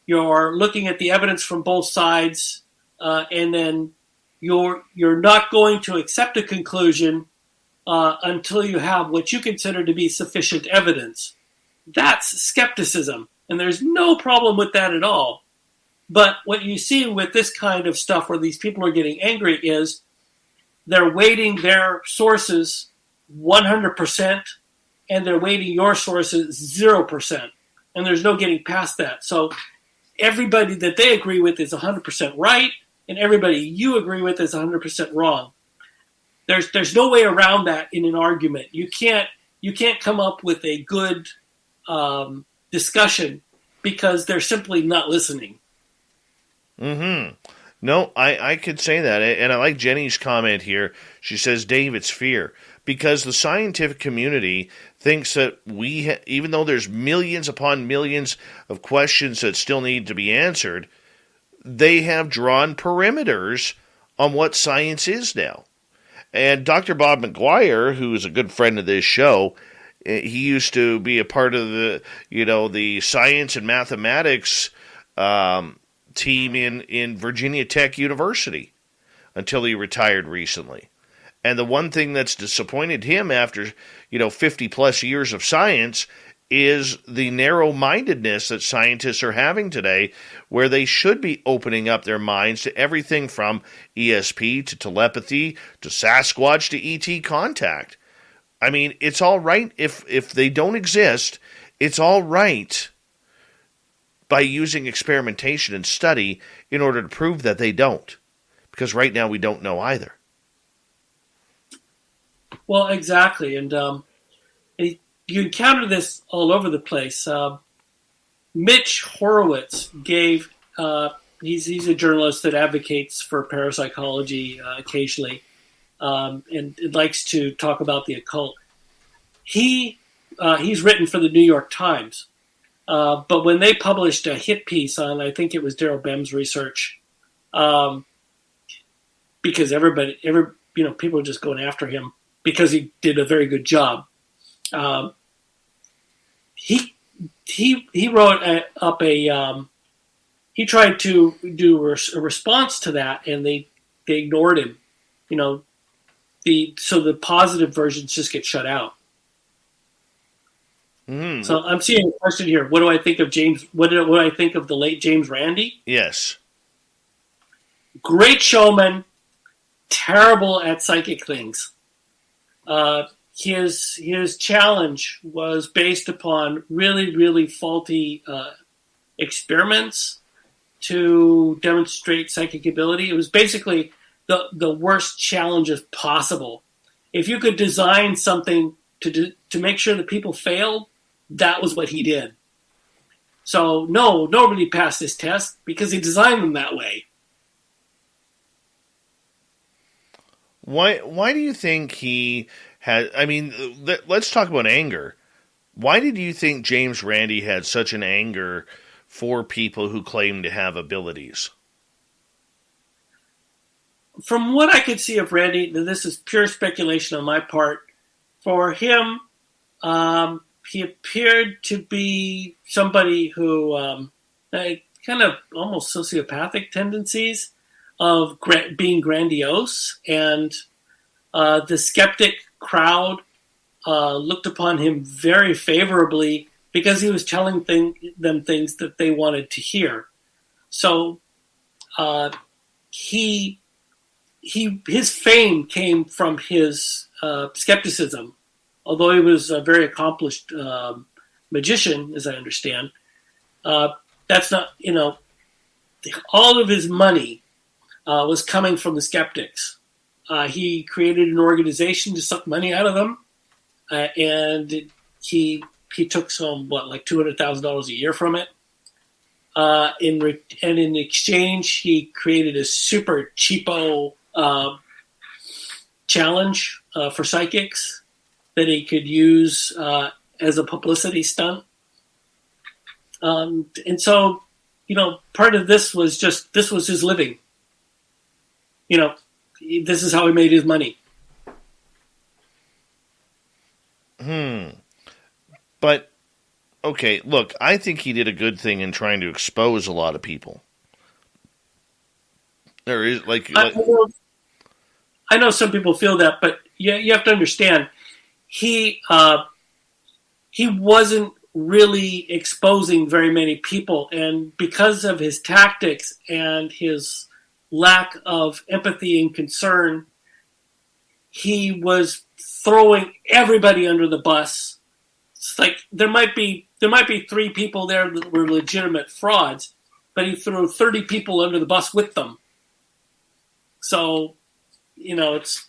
You're looking at the evidence from both sides, and then you're not going to accept a conclusion until you have what you consider to be sufficient evidence. That's skepticism, and there's no problem with that at all. But what you see with this kind of stuff where these people are getting angry is they're weighting their sources 100%, and they're weighting your sources 0%. And there's no getting past that. So everybody that they agree with is 100% right, and everybody you agree with is 100% wrong. There's no way around that in an argument. You can't come up with a good discussion because they're simply not listening. Mm-hmm. No, I could say that. And I like Jenny's comment here. She says, Dave, it's fear. Because the scientific community thinks that even though there's millions upon millions of questions that still need to be answered, they have drawn perimeters on what science is now. And Dr. Bob McGuire, who is a good friend of this show, he used to be a part of the science and mathematics team in Virginia Tech University until he retired recently. And the one thing that's disappointed him after 50 plus years of science is the narrow-mindedness that scientists are having today, where they should be opening up their minds to everything from ESP to telepathy to Sasquatch to ET contact. I mean, it's all right if they don't exist. It's all right by using experimentation and study in order to prove that they don't. Because right now we don't know either. Well, exactly. And you encounter this all over the place. Mitch Horowitz gave, he's a journalist that advocates for parapsychology occasionally, and likes to talk about the occult. He's written for the New York Times, but when they published a hit piece on, I think it was Daryl Bem's research, because people were just going after him because he did a very good job. He wrote up he tried to do a response to that, and they ignored him. So the positive versions just get shut out. Mm. So I'm seeing a question here. What do I think of James? What do I think of the late James Randi? Yes. Great showman, terrible at psychic things. His challenge was based upon really, really faulty experiments to demonstrate psychic ability. It was basically the worst challenges possible. If you could design something to make sure that people failed, that was what he did. So nobody passed this test because he designed them that way. Why do you think he had? I mean, let's talk about anger. Why did you think James Randi had such an anger for people who claim to have abilities? From what I could see of Randi, this is pure speculation on my part. For him, he appeared to be somebody who kind of almost sociopathic tendencies of being grandiose, and the skeptic crowd looked upon him very favorably because he was telling them things that they wanted to hear. So his fame came from his skepticism. Although he was a very accomplished magician, as I understand, that's not, all of his money was coming from the skeptics. He created an organization to suck money out of them, and he took some, like $200,000 a year from it. In exchange, he created a super cheapo challenge for psychics that he could use as a publicity stunt. And so, part of this was his living. This is how he made his money. But, okay, look, I think he did a good thing in trying to expose a lot of people. There is, I know some people feel that, but you have to understand, he wasn't really exposing very many people, and because of his tactics and his lack of empathy and concern, he was throwing everybody under the bus. It's like there might be 3 people there that were legitimate frauds, but he threw 30 people under the bus with them. So, that's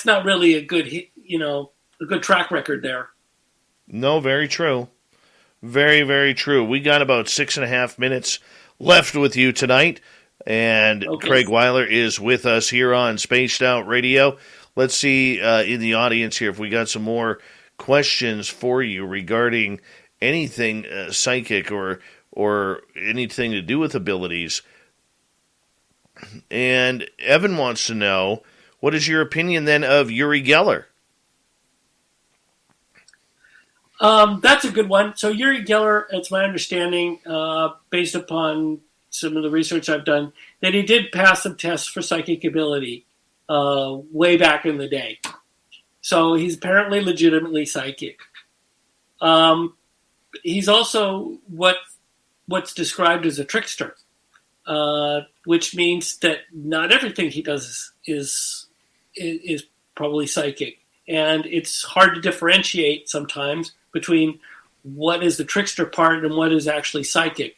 not really a good track record there. No, very true. Very, very true. We got about 6.5 minutes left with you tonight, and okay. Craig Weiler is with us here on Spaced Out Radio. Let's see in the audience here if we got some more questions for you regarding anything psychic or anything to do with abilities. And Evan wants to know, what is your opinion then of Uri Geller? That's a good one. So Uri Geller, it's my understanding, based upon some of the research I've done, that he did pass some tests for psychic ability way back in the day. So he's apparently legitimately psychic. He's also what's described as a trickster, which means that not everything he does is probably psychic, and it's hard to differentiate sometimes between what is the trickster part and what is actually psychic.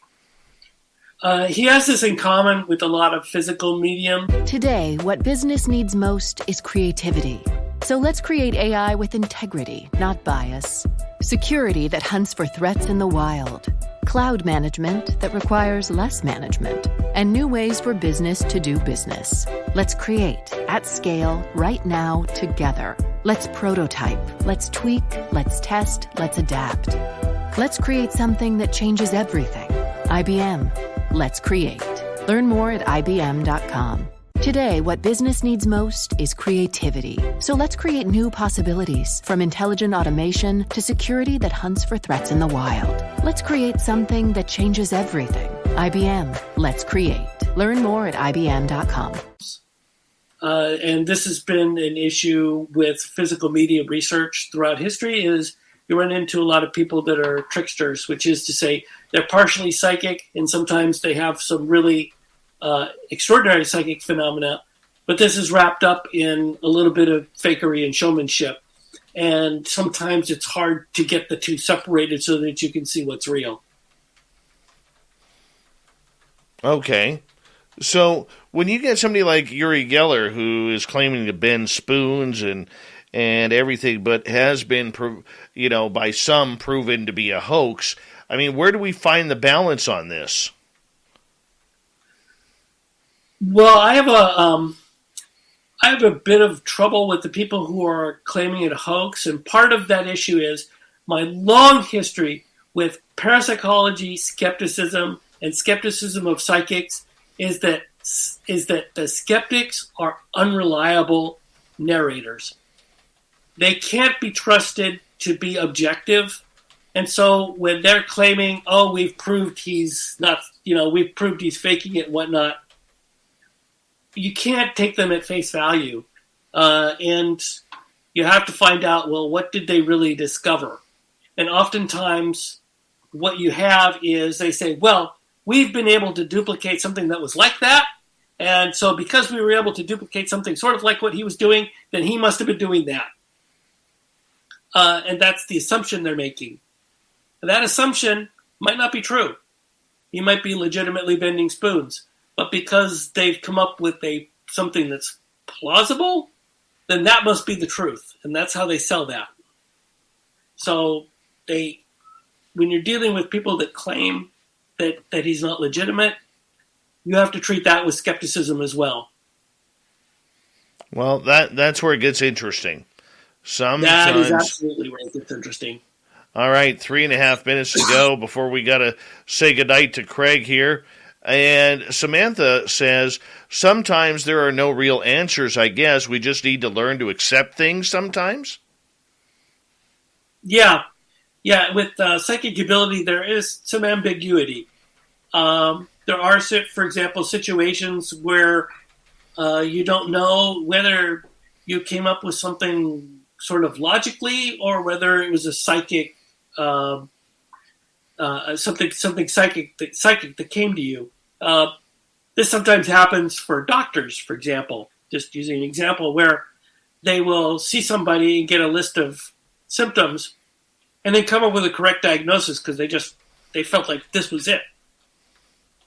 He has this in common with a lot of physical medium. Today, what business needs most is creativity. So let's create AI with integrity, not bias. Security that hunts for threats in the wild. Cloud management that requires less management. And new ways for business to do business. Let's create, at scale, right now, together. Let's prototype, let's tweak, let's test, let's adapt. Let's create something that changes everything. IBM. Let's create. Learn more at IBM.com. Today, what business needs most is creativity. So let's create new possibilities, from intelligent automation to security that hunts for threats in the wild. Let's create something that changes everything. IBM. Let's create. Learn more at IBM.com. And this has been an issue with physical media research throughout history, is you run into a lot of people that are tricksters, which is to say they're partially psychic, and sometimes they have some really extraordinary psychic phenomena, but this is wrapped up in a little bit of fakery and showmanship. And sometimes it's hard to get the two separated so that you can see what's real. Okay. So when you get somebody like Uri Geller, who is claiming to bend spoons and everything, but has been, by some proven to be a hoax, I mean, where do we find the balance on this? Well, I have a bit of trouble with the people who are claiming it a hoax, and part of that issue is my long history with parapsychology, skepticism, and skepticism of psychics is that the skeptics are unreliable narrators. They can't be trusted to be objective. And so when they're claiming, oh, we've proved he's not, we've proved he's faking it and whatnot, you can't take them at face value. And you have to find out, well, what did they really discover? And oftentimes what you have is they say, well, we've been able to duplicate something that was like that. And so because we were able to duplicate something sort of like what he was doing, then he must have been doing that. And that's the assumption they're making. That assumption might not be true. He might be legitimately bending spoons. But because they've come up with something that's plausible, then that must be the truth. And that's how they sell that. So when you're dealing with people that claim that he's not legitimate, you have to treat that with skepticism as well. Well, that's where it gets interesting. That is absolutely where it gets interesting. All right, 3.5 minutes to go before we got to say goodnight to Craig here. And Samantha says, sometimes there are no real answers, I guess. We just need to learn to accept things sometimes? Yeah, with psychic ability, there is some ambiguity. There are, for example, situations where you don't know whether you came up with something sort of logically or whether it was a psychic, something psychic that came to you. This sometimes happens for doctors, for example, just using an example where they will see somebody and get a list of symptoms and then come up with a correct diagnosis because they felt like this was it.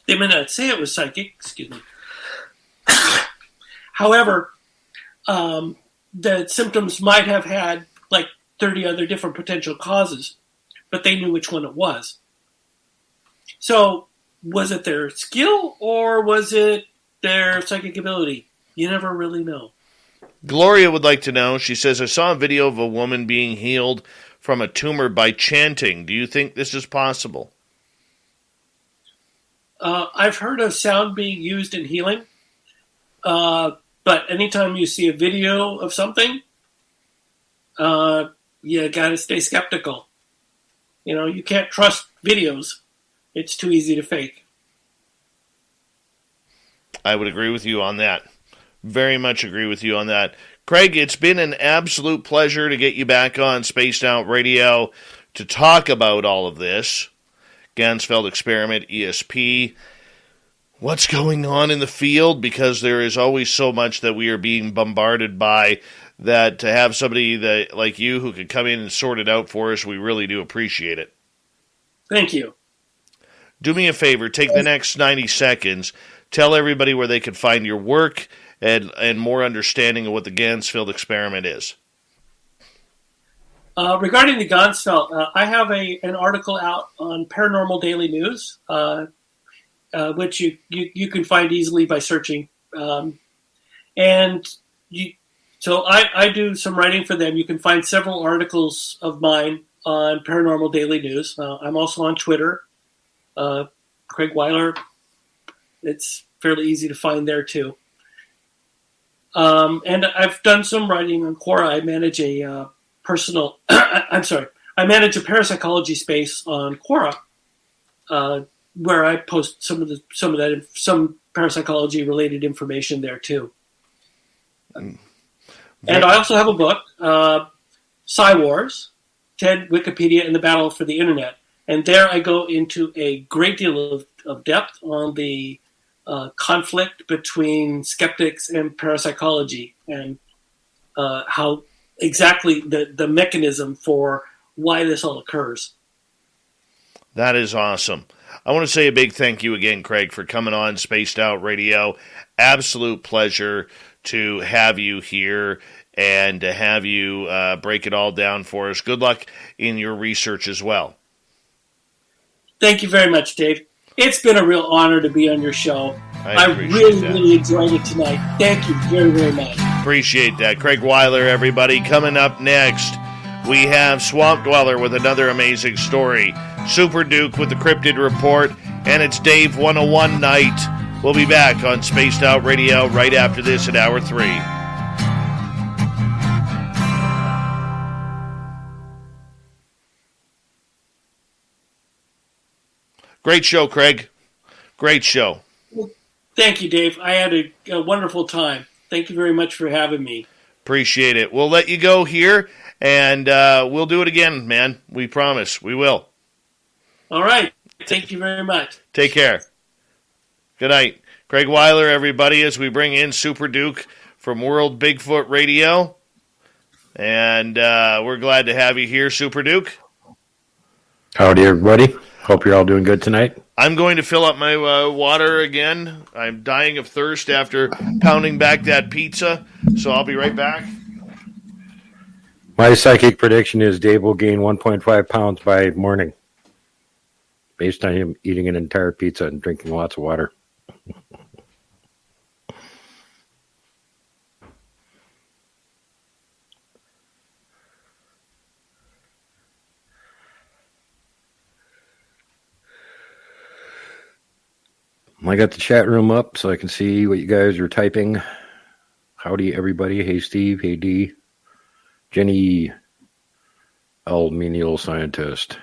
They may not say it was psychic, excuse me. However, the symptoms might have had like 30 other different potential causes, but they knew which one it was. So was it their skill or was it their psychic ability? You never really know. Gloria would like to know, she says, I saw a video of a woman being healed from a tumor by chanting. Do you think this is possible? I've heard of sound being used in healing, but anytime you see a video of something, you got to stay skeptical. You can't trust videos. It's too easy to fake. I would agree with you on that. Very much agree with you on that. Craig, it's been an absolute pleasure to get you back on Spaced Out Radio. to talk about all of this. Ganzfeld Experiment, ESP, what's going on in the field, because there is always so much that we are being bombarded by, that to have somebody that like you who could come in and sort it out for us, we really do appreciate it. Thank you. Do me a favor, take the next 90 seconds, tell everybody where they can find your work and more understanding of what the Ganzfeld Experiment is. Regarding the Ganzfeld, I have an article out on Paranormal Daily News, which you can find easily by searching. So I do some writing for them. You can find several articles of mine on Paranormal Daily News. I'm also on Twitter, Craig Weiler. It's fairly easy to find there too. And I've done some writing on Quora. I manage a I manage a parapsychology space on Quora, where I post some parapsychology related information there too. And I also have a book, Psy Wars, TED, Wikipedia, and the Battle for the Internet. And there I go into a great deal of depth on the conflict between skeptics and parapsychology, and how exactly the mechanism for why this all occurs. That is awesome. I want to say a big thank you again, Craig, for coming on Spaced Out Radio. Absolute pleasure to have you here and to have you break it all down for us. Good luck in your research as well. Thank you very much, Dave. It's been a real honor to be on your show. I really enjoyed it tonight. Thank you very, very much. Appreciate that. Craig Weiler, everybody. Coming up next, we have Swamp Dweller with another amazing story. Super Duke with the Cryptid Report, and it's Dave 101 night. We'll be back on Spaced Out Radio right after this at Hour 3. Great show, Craig. Great show. Well, thank you, Dave. I had a wonderful time. Thank you very much for having me. Appreciate it. We'll let you go here, and we'll do it again, man. We promise. We will. All right. Thank you very much. Take care. Good night. Craig Weiler, everybody, as we bring in Super Duke from World Bigfoot Radio. And we're glad to have you here, Super Duke. Howdy, everybody. Hope you're all doing good tonight. I'm going to fill up my water again. I'm dying of thirst after pounding back that pizza, so I'll be right back. My psychic prediction is Dave will gain 1.5 pounds by morning, based on him eating an entire pizza and drinking lots of water. I got the chat room up so I can see what you guys are typing. Howdy, everybody. Hey, Steve. Hey, Dee. Jenny L. Menial Scientist.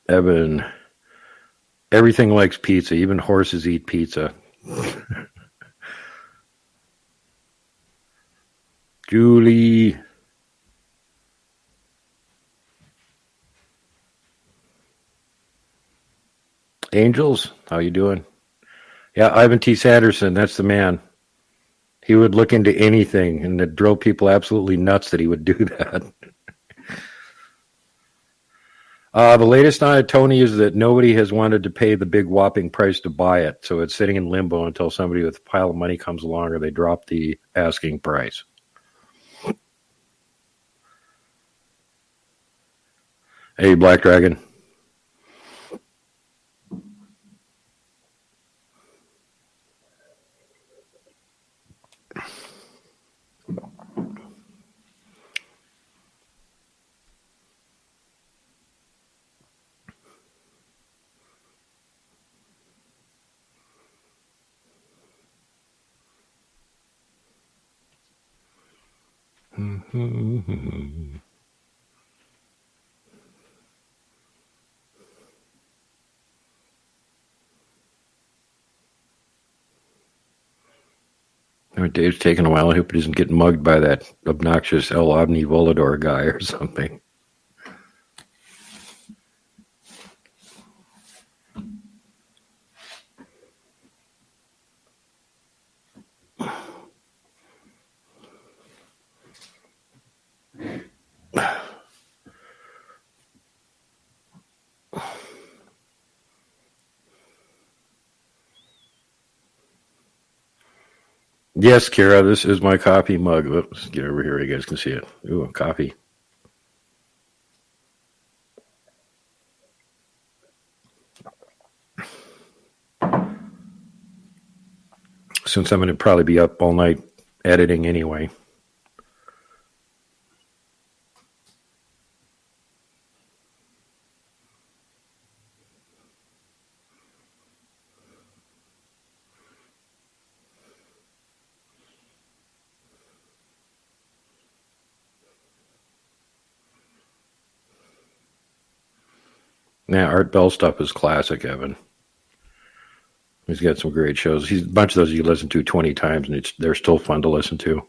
Evan. Everything likes pizza. Even horses eat pizza. Julie. Angels, how you doing? Yeah, Ivan T. Sanderson, that's the man. He would look into anything, and it drove people absolutely nuts that he would do that. The latest on it, Tony, is that nobody has wanted to pay the big whopping price to buy it, so it's sitting in limbo until somebody with a pile of money comes along or they drop the asking price. Hey, Black Dragon. Dave's taking a while. I hope he doesn't get mugged by that obnoxious El Omni Volador guy or something. Yes, Kara, this is my coffee mug. Let's get over here. You guys can see it. Ooh, coffee. Since I'm going to probably be up all night editing anyway. Yeah, Art Bell stuff is classic, Evan. He's got some great shows. A bunch of those you listen to 20 times, and they're still fun to listen to.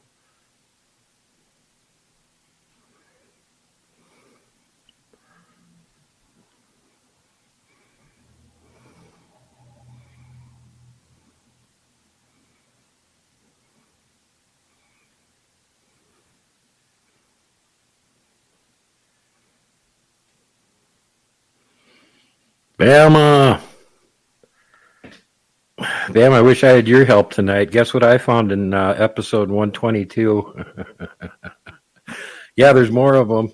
Bama! Bam, I wish I had your help tonight. Guess what I found in episode 122? Yeah, there's more of them.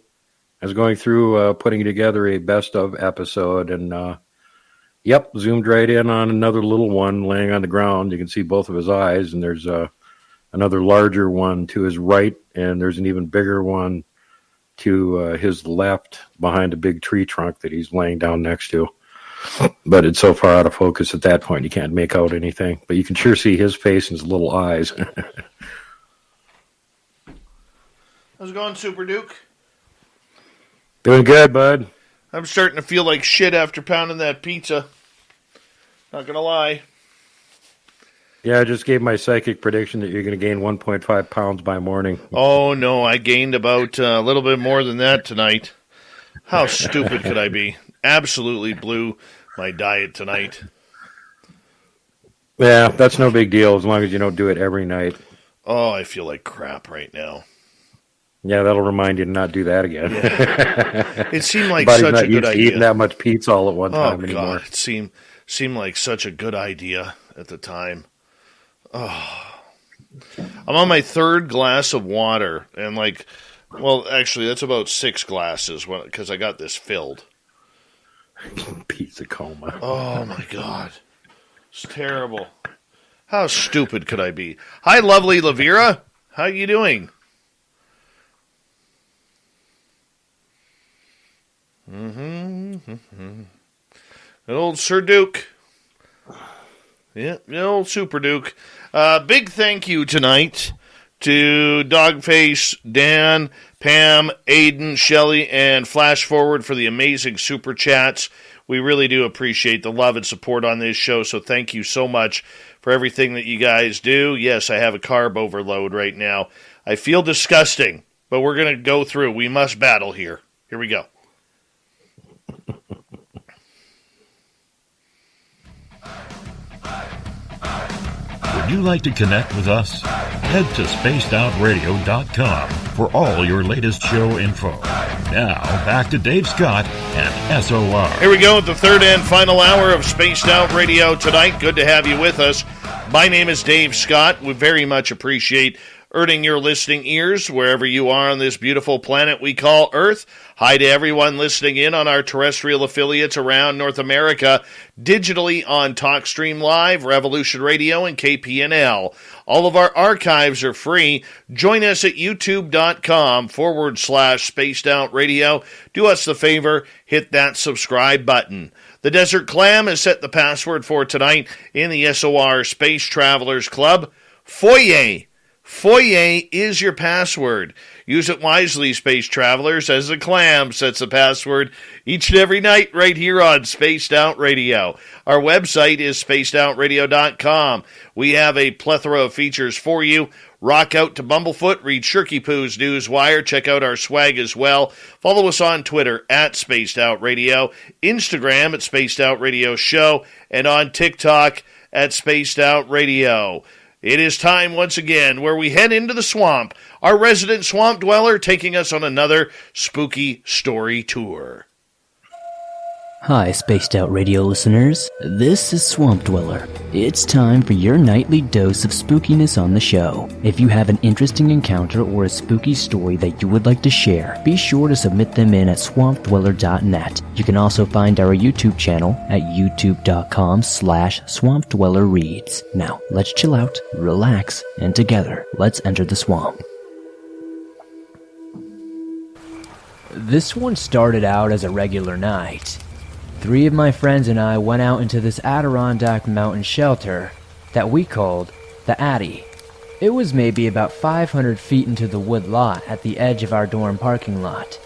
I was going through putting together a best of episode, and yep, zoomed right in on another little one laying on the ground. You can see both of his eyes, and there's another larger one to his right, and there's an even bigger one to his left behind a big tree trunk that he's laying down next to. But it's so far out of focus at that point, you can't make out anything. But you can sure see his face and his little eyes. How's it going, Super Duke? Doing good, bud. I'm starting to feel like shit after pounding that pizza. Not gonna lie. Yeah, I just gave my psychic prediction that you're going to gain 1.5 pounds by morning. Oh, no, I gained about a little bit more than that tonight. How stupid could I be? Absolutely blew my diet tonight. Yeah, that's no big deal as long as you don't do it every night. Oh, I feel like crap right now. Yeah, that'll remind you to not do that again. Yeah. It seemed like such a good idea. Eating that much pizza all at one time anymore. God, it seemed like such a good idea at the time. Oh. I'm on my third glass of water, and actually, that's about 6 glasses because I got this filled. Pizza coma. Oh, my God. It's terrible. How stupid could I be? Hi, lovely Lavira. How you doing? Good old Sir Duke. Yeah, the old Super Duke. Big thank you tonight to Dogface, Dan, Pam, Aiden, Shelley, and Flash Forward for the amazing super chats. We really do appreciate the love and support on this show, so thank you so much for everything that you guys do. Yes, I have a carb overload right now. I feel disgusting, but we're going to go through. We must battle here. Here we go. Would you like to connect with us? Head to spacedoutradio.com for all your latest show info. Now, back to Dave Scott and SOR. Here we go with the third and final hour of Spaced Out Radio tonight. Good to have you with us. My name is Dave Scott. We very much appreciate earning your listening ears wherever you are on this beautiful planet we call Earth. Hi to everyone listening in on our terrestrial affiliates around North America, digitally on TalkStream Live, Revolution Radio, and KPNL. All of our archives are free. Join us at youtube.com/Spaced Out Radio. Do us the favor, hit that subscribe button. The Desert Clam has set the password for tonight in the SOR Space Travelers Club. Foyer. Foyer is your password. Use it wisely, space travelers, as the Clam sets the password each and every night right here on Spaced Out Radio. Our website is spacedoutradio.com. We have a plethora of features for you. Rock out to Bumblefoot, read Shirky Poo's Newswire, check out our swag as well. Follow us on Twitter at Spaced Out Radio, Instagram at Spaced Out Radio Show, and on TikTok at Spaced Out Radio. It is time once again where we head into the swamp. Our resident swamp dweller taking us on another spooky story tour. Hi, Spaced Out Radio listeners. This is Swamp Dweller. It's time for your nightly dose of spookiness on the show. If you have an interesting encounter or a spooky story that you would like to share, be sure to submit them in at swampdweller.net. You can also find our YouTube channel at youtube.com/swampdwellerreads. Now, let's chill out, relax, and together, let's enter the swamp. This one started out as a regular night. 3 of my friends and I went out into this Adirondack mountain shelter that we called the Addy. It was maybe about 500 feet into the wood lot at the edge of our dorm parking lot.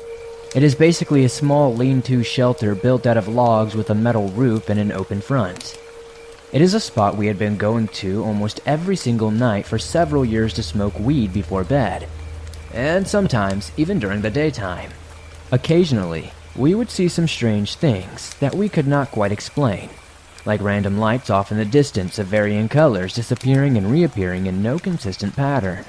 It is basically a small lean-to shelter built out of logs with a metal roof and an open front. It is a spot we had been going to almost every single night for several years to smoke weed before bed, and sometimes even during the daytime. Occasionally, we would see some strange things that we could not quite explain, like random lights off in the distance of varying colors disappearing and reappearing in no consistent pattern.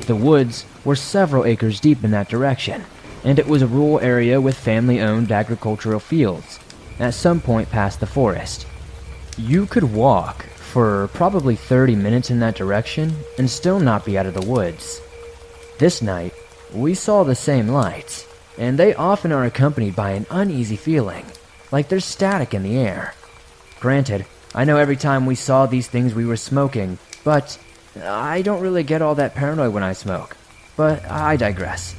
The woods were several acres deep in that direction, and it was a rural area with family-owned agricultural fields, at some point past the forest. You could walk for probably 30 minutes in that direction and still not be out of the woods. This night, we saw the same lights, and they often are accompanied by an uneasy feeling, like there's static in the air. Granted, I know every time we saw these things we were smoking, but I don't really get all that paranoid when I smoke. But I digress.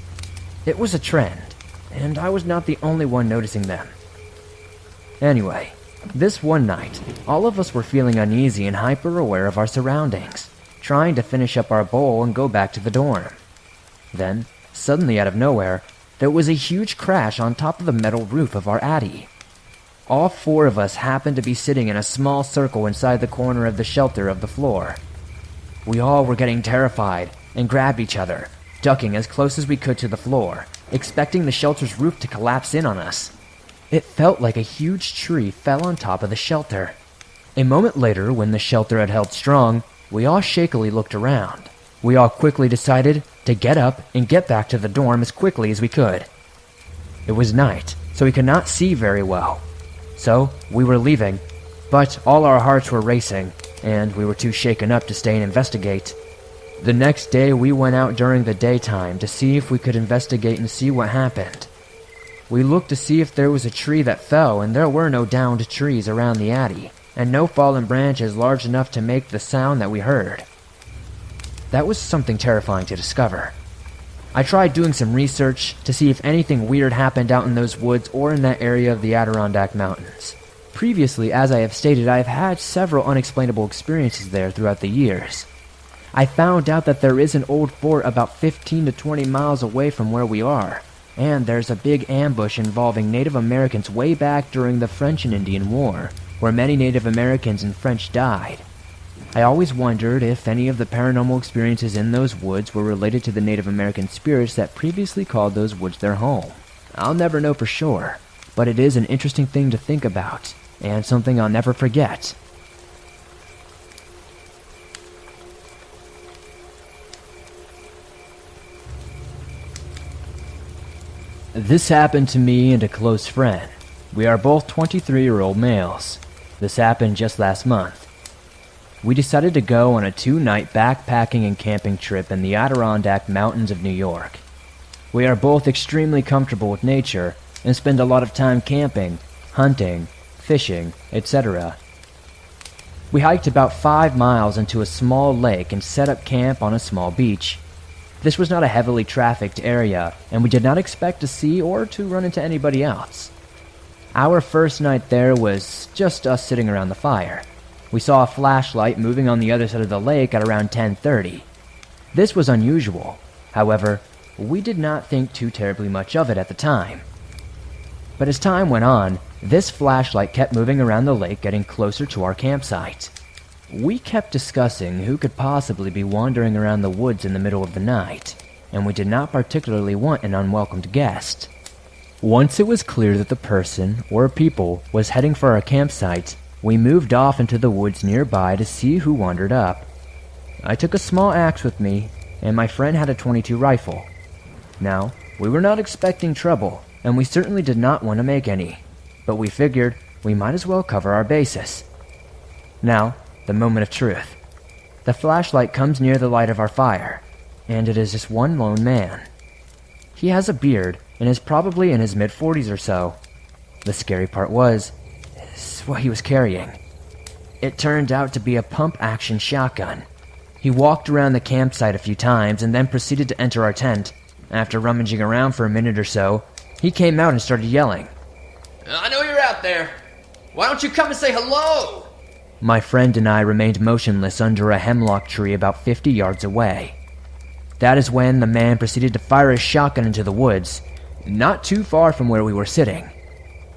It was a trend, and I was not the only one noticing them. Anyway, this one night, all of us were feeling uneasy and hyper-aware of our surroundings, trying to finish up our bowl and go back to the dorm. Then, suddenly out of nowhere, there was a huge crash on top of the metal roof of our Addy. All 4 of us happened to be sitting in a small circle inside the corner of the shelter of the floor. We all were getting terrified and grabbed each other, ducking as close as we could to the floor, expecting the shelter's roof to collapse in on us. It felt like a huge tree fell on top of the shelter. A moment later, when the shelter had held strong, we all shakily looked around. We all quickly decided to get up and get back to the dorm as quickly as we could. It was night, so we could not see very well. So, we were leaving, but all our hearts were racing, and we were too shaken up to stay and investigate. The next day, we went out during the daytime to see if we could investigate and see what happened. We looked to see if there was a tree that fell, and there were no downed trees around the Addy, and no fallen branches large enough to make the sound that we heard. That was something terrifying to discover. I tried doing some research to see if anything weird happened out in those woods or in that area of the Adirondack Mountains. Previously, as I have stated, I have had several unexplainable experiences there throughout the years. I found out that there is an old fort about 15 to 20 miles away from where we are, and there's a big ambush involving Native Americans way back during the French and Indian War, where many Native Americans and French died. I always wondered if any of the paranormal experiences in those woods were related to the Native American spirits that previously called those woods their home. I'll never know for sure, but it is an interesting thing to think about, and something I'll never forget. This happened to me and a close friend. We are both 23-year-old males. This happened just last month. We decided to go on a 2-night backpacking and camping trip in the Adirondack Mountains of New York. We are both extremely comfortable with nature and spend a lot of time camping, hunting, fishing, etc. We hiked about 5 miles into a small lake and set up camp on a small beach. This was not a heavily trafficked area, and we did not expect to see or to run into anybody else. Our first night there was just us sitting around the fire. We saw a flashlight moving on the other side of the lake at around 10:30. This was unusual. However, we did not think too terribly much of it at the time. But as time went on, this flashlight kept moving around the lake, getting closer to our campsite. We kept discussing who could possibly be wandering around the woods in the middle of the night, and we did not particularly want an unwelcomed guest. Once it was clear that the person, or people, was heading for our campsite, we moved off into the woods nearby to see who wandered up. I took a small axe with me, and my friend had a .22 rifle. Now, we were not expecting trouble, and we certainly did not want to make any. but we figured we might as well cover our bases. Now, the moment of truth. The flashlight comes near the light of our fire, and it is just one lone man. He has a beard and is probably in his mid-40s or so. The scary part is what he was carrying. It turned out to be a pump-action shotgun. He walked around the campsite a few times and then proceeded to enter our tent. After rummaging around for a minute or so, he came out and started yelling. I know you're out there. Why don't you come and say hello? My friend and I remained motionless under a hemlock tree about 50 yards away. That is when the man proceeded to fire his shotgun into the woods, not too far from where we were sitting.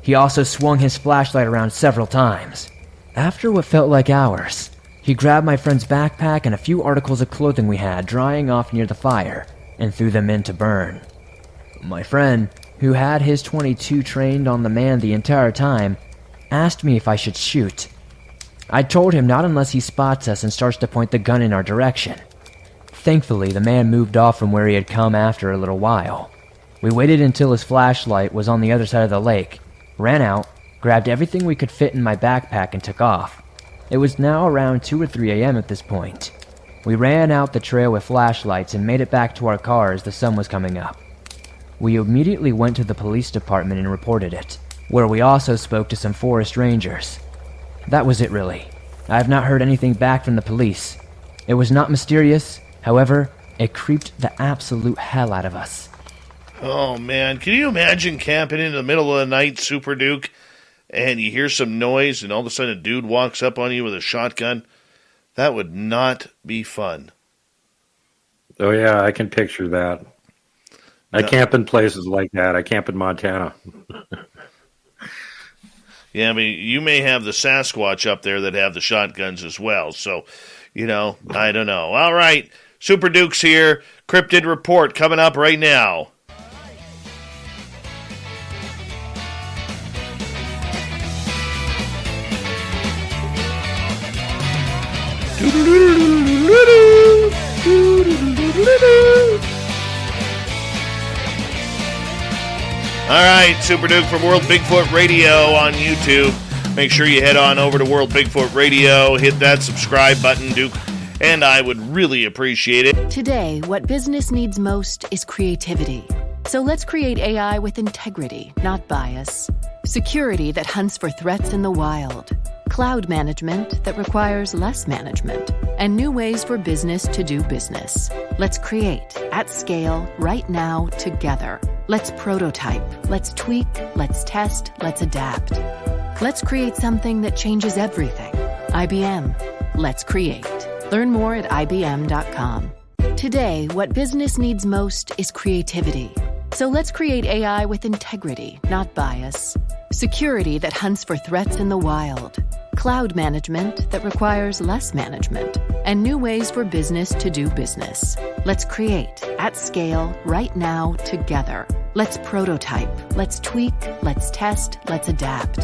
He also swung his flashlight around several times. After what felt like hours, he grabbed my friend's backpack and a few articles of clothing we had drying off near the fire and threw them in to burn. My friend, who had his .22 trained on the man the entire time, asked me if I should shoot. I told him not unless he spots us and starts to point the gun in our direction. Thankfully, the man moved off from where he had come after a little while. We waited until his flashlight was on the other side of the lake, ran out, grabbed everything we could fit in my backpack and took off. It was now around 2 or 3 a.m. at this point. We ran out the trail with flashlights and made it back to our car as the sun was coming up. We immediately went to the police department and reported it, where we also spoke to some forest rangers. That was it really. I have not heard anything back from the police. It was not mysterious, however, it creeped the absolute hell out of us. Oh, man. Can you imagine camping in the middle of the night, Super Duke, and you hear some noise, and all of a sudden a dude walks up on you with a shotgun? That would not be fun. Oh, yeah, I can picture that. I camp in places like that. I camp in Montana. Yeah, I mean, you may have the Sasquatch up there that have the shotguns as well. So, I don't know. All right, Super Duke's here. Cryptid Report coming up right now. All right, Super Duke from World Bigfoot Radio on YouTube. Make sure you head on over to World Bigfoot Radio, hit that subscribe button, Duke, and I would really appreciate it. Today, what business needs most is creativity. So let's create AI with integrity, not bias. Security that hunts for threats in the wild. Cloud management that requires less management. And new ways for business to do business. Let's create, at scale, right now, together. Let's prototype, let's tweak, let's test, let's adapt. Let's create something that changes everything. IBM. Let's create. Learn more at IBM.com. Today, what business needs most is creativity. So let's create AI with integrity, not bias. Security that hunts for threats in the wild. Cloud management that requires less management. And new ways for business to do business. Let's create, at scale, right now, together. Let's prototype, let's tweak, let's test, let's adapt.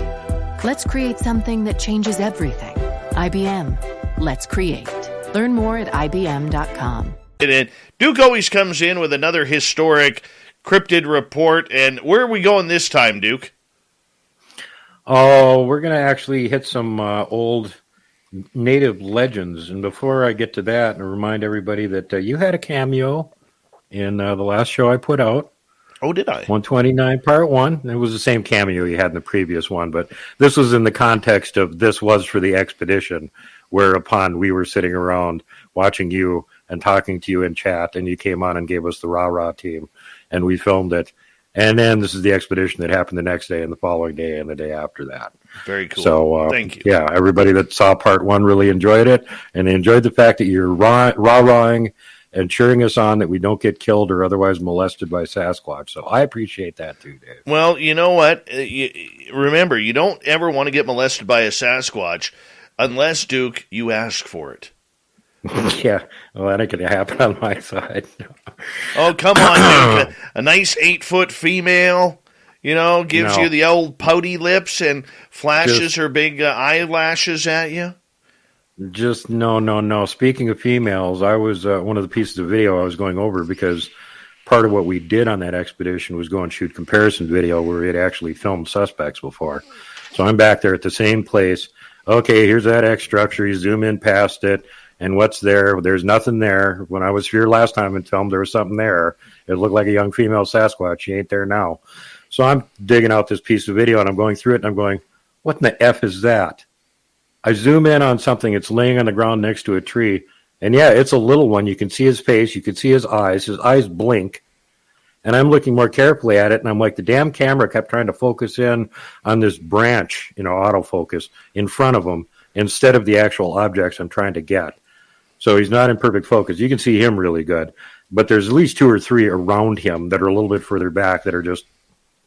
Let's create something that changes everything. IBM. Let's create. Learn more at IBM.com. And Duke always comes in with another historic cryptid report. And where are we going this time, Duke? Oh, we're going to actually hit some old native legends. And before I get to that, I remind everybody that you had a cameo in the last show I put out. Oh, did I? 129 Part 1. It was the same cameo you had in the previous one, but this was in the context of this was for the expedition, whereupon we were sitting around watching you and talking to you in chat, and you came on and gave us the rah-rah team, and we filmed it. And then this is the expedition that happened the next day and the following day and the day after that. Very cool. So, thank you. Yeah, everybody that saw Part 1 really enjoyed it, and they enjoyed the fact that you're rah-rahing and cheering us on that we don't get killed or otherwise molested by Sasquatch. So I appreciate that too, Dave. Well, you know what? Remember, you don't ever want to get molested by a Sasquatch unless, Duke, you ask for it. Yeah, well, that ain't going to happen on my side. Oh, come on, Duke. A nice 8-foot female, gives you the old pouty lips and flashes her big eyelashes at you. Just no. Speaking of females, I was one of the pieces of video I was going over because part of what we did on that expedition was go and shoot comparison video where we had actually filmed suspects before. So I'm back there at the same place. Okay, here's that X structure. You zoom in past it, and what's there? There's nothing there. When I was here last time and filmed, there was something there. It looked like a young female Sasquatch. She ain't there now. So I'm digging out this piece of video, and I'm going through it, and I'm going, what in the F is that? I zoom in on something. It's laying on the ground next to a tree. And yeah, it's a little one. You can see his face. You can see his eyes. His eyes blink. And I'm looking more carefully at it, and I'm like, the damn camera kept trying to focus in on this branch, autofocus in front of him instead of the actual objects I'm trying to get. So he's not in perfect focus. You can see him really good. But there's at least 2 or 3 around him that are a little bit further back that are just,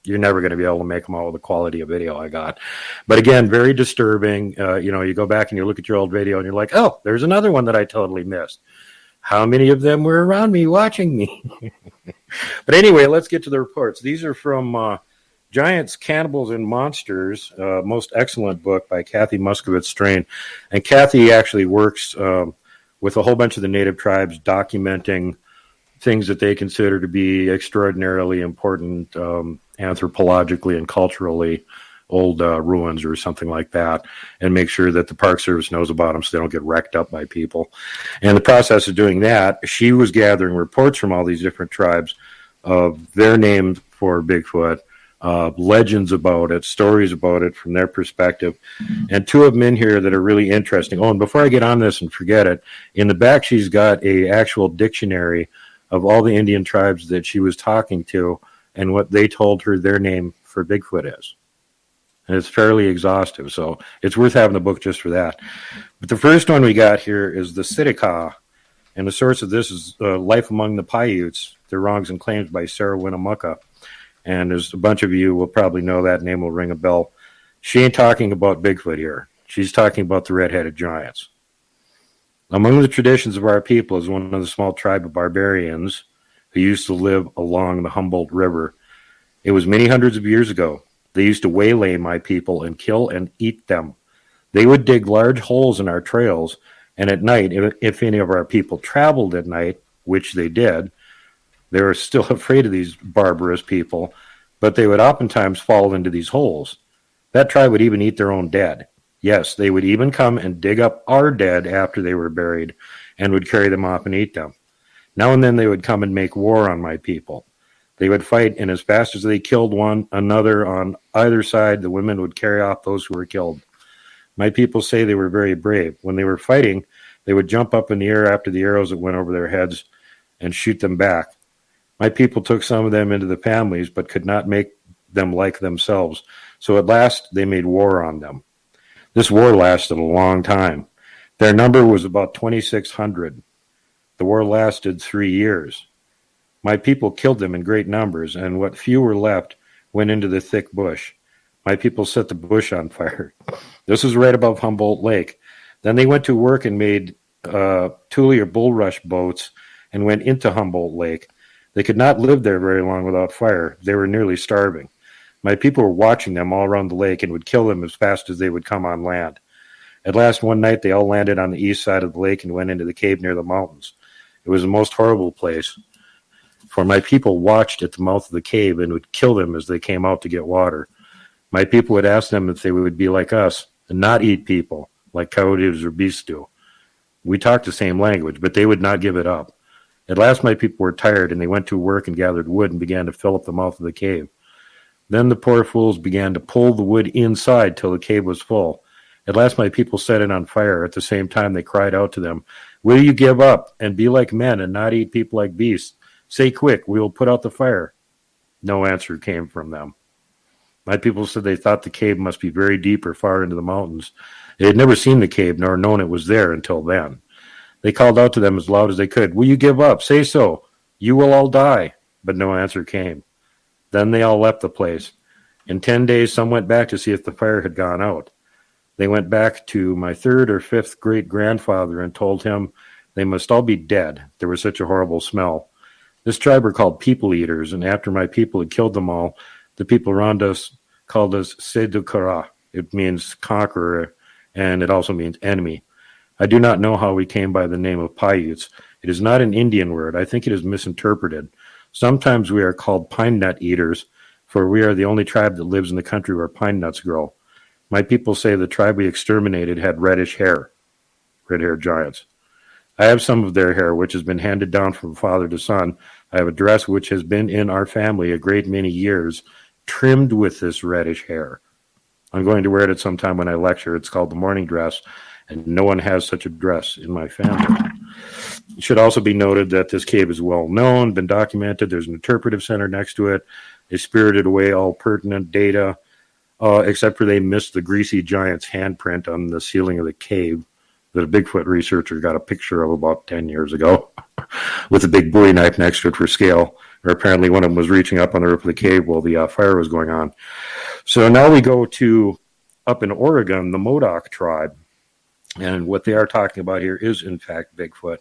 you're never going to be able to make them all with the quality of video I got. But again, very disturbing. You go back and you look at your old video and you're like, oh, there's another one that I totally missed. How many of them were around me watching me? But anyway, let's get to the reports. These are from Giants, Cannibals, and Monsters, most excellent book by Kathy Muskowitz-Strain. And Kathy actually works with a whole bunch of the native tribes documenting things that they consider to be extraordinarily important anthropologically and culturally, old ruins or something like that, and make sure that the Park Service knows about them so they don't get wrecked up by people. And in the process of doing that, she was gathering reports from all these different tribes of their names for Bigfoot, legends about it, stories about it from their perspective, and 2 of them in here that are really interesting. Oh, and before I get on this and forget it, in the back she's got a actual dictionary of all the Indian tribes that she was talking to and what they told her their name for Bigfoot is. And it's fairly exhaustive, so it's worth having the book just for that. But the first one we got here is the Sitka, and the source of this is Life Among the Paiutes, Their Wrongs and Claims by Sarah Winnemucca. And there's a bunch of you will probably know that name will ring a bell. She ain't talking about Bigfoot here. She's talking about the red-headed giants. Among the traditions of our people is one of the small tribe of barbarians who used to live along the Humboldt River. It was many hundreds of years ago. They used to waylay my people and kill and eat them. They would dig large holes in our trails, and at night, if any of our people traveled at night, which they did, they were still afraid of these barbarous people, but they would oftentimes fall into these holes. That tribe would even eat their own dead. Yes, they would even come and dig up our dead after they were buried and would carry them off and eat them. Now and then they would come and make war on my people. They would fight, and as fast as they killed one another on either side, the women would carry off those who were killed. My people say they were very brave. When they were fighting, they would jump up in the air after the arrows that went over their heads and shoot them back. My people took some of them into the families, but could not make them like themselves. So at last, they made war on them. This war lasted a long time. Their number was about 2,600. The war lasted 3 years. My people killed them in great numbers, and what few were left went into the thick bush. My people set the bush on fire. This was right above Humboldt Lake. Then they went to work and made tule or bulrush boats and went into Humboldt Lake. They could not live there very long without fire. They were nearly starving. My people were watching them all around the lake and would kill them as fast as they would come on land. At last, one night, they all landed on the east side of the lake and went into the cave near the mountains. It was the most horrible place, for my people watched at the mouth of the cave and would kill them as they came out to get water. My people would ask them if they would be like us and not eat people like coyotes or beasts do. We talked the same language, but they would not give it up. At last, my people were tired, and they went to work and gathered wood and began to fill up the mouth of the cave. Then the poor fools began to pull the wood inside till the cave was full. At last, my people set it on fire. At the same time, they cried out to them, "Will you give up and be like men and not eat people like beasts? Say quick, we will put out the fire." No answer came from them. My people said they thought the cave must be very deep or far into the mountains. They had never seen the cave nor known it was there until then. They called out to them as loud as they could, "Will you give up? Say so. You will all die." But no answer came. Then they all left the place. In 10 days, some went back to see if the fire had gone out. They went back to my third or fifth great-grandfather and told him they must all be dead. There was such a horrible smell. This tribe were called people eaters, and after my people had killed them all, the people around us called us Sedukara. It means conqueror, and it also means enemy. I do not know how we came by the name of Paiutes. It is not an Indian word. I think it is misinterpreted. Sometimes we are called pine nut eaters, for we are the only tribe that lives in the country where pine nuts grow. My people say the tribe we exterminated had reddish hair, red-haired giants. I have some of their hair, which has been handed down from father to son. I have a dress which has been in our family a great many years, trimmed with this reddish hair. I'm going to wear it at some time when I lecture. It's called the morning dress, and no one has such a dress in my family. It should also be noted that this cave is well known, been documented. There's an interpretive center next to it. They spirited away all pertinent data, except for they missed the greasy giant's handprint on the ceiling of the cave that a Bigfoot researcher got a picture of about 10 years ago with a big Bowie knife next to it for scale. Or apparently one of them was reaching up on the roof of the cave while the fire was going on. So now we go to up in Oregon, the Modoc tribe. And what they are talking about here is, in fact, Bigfoot.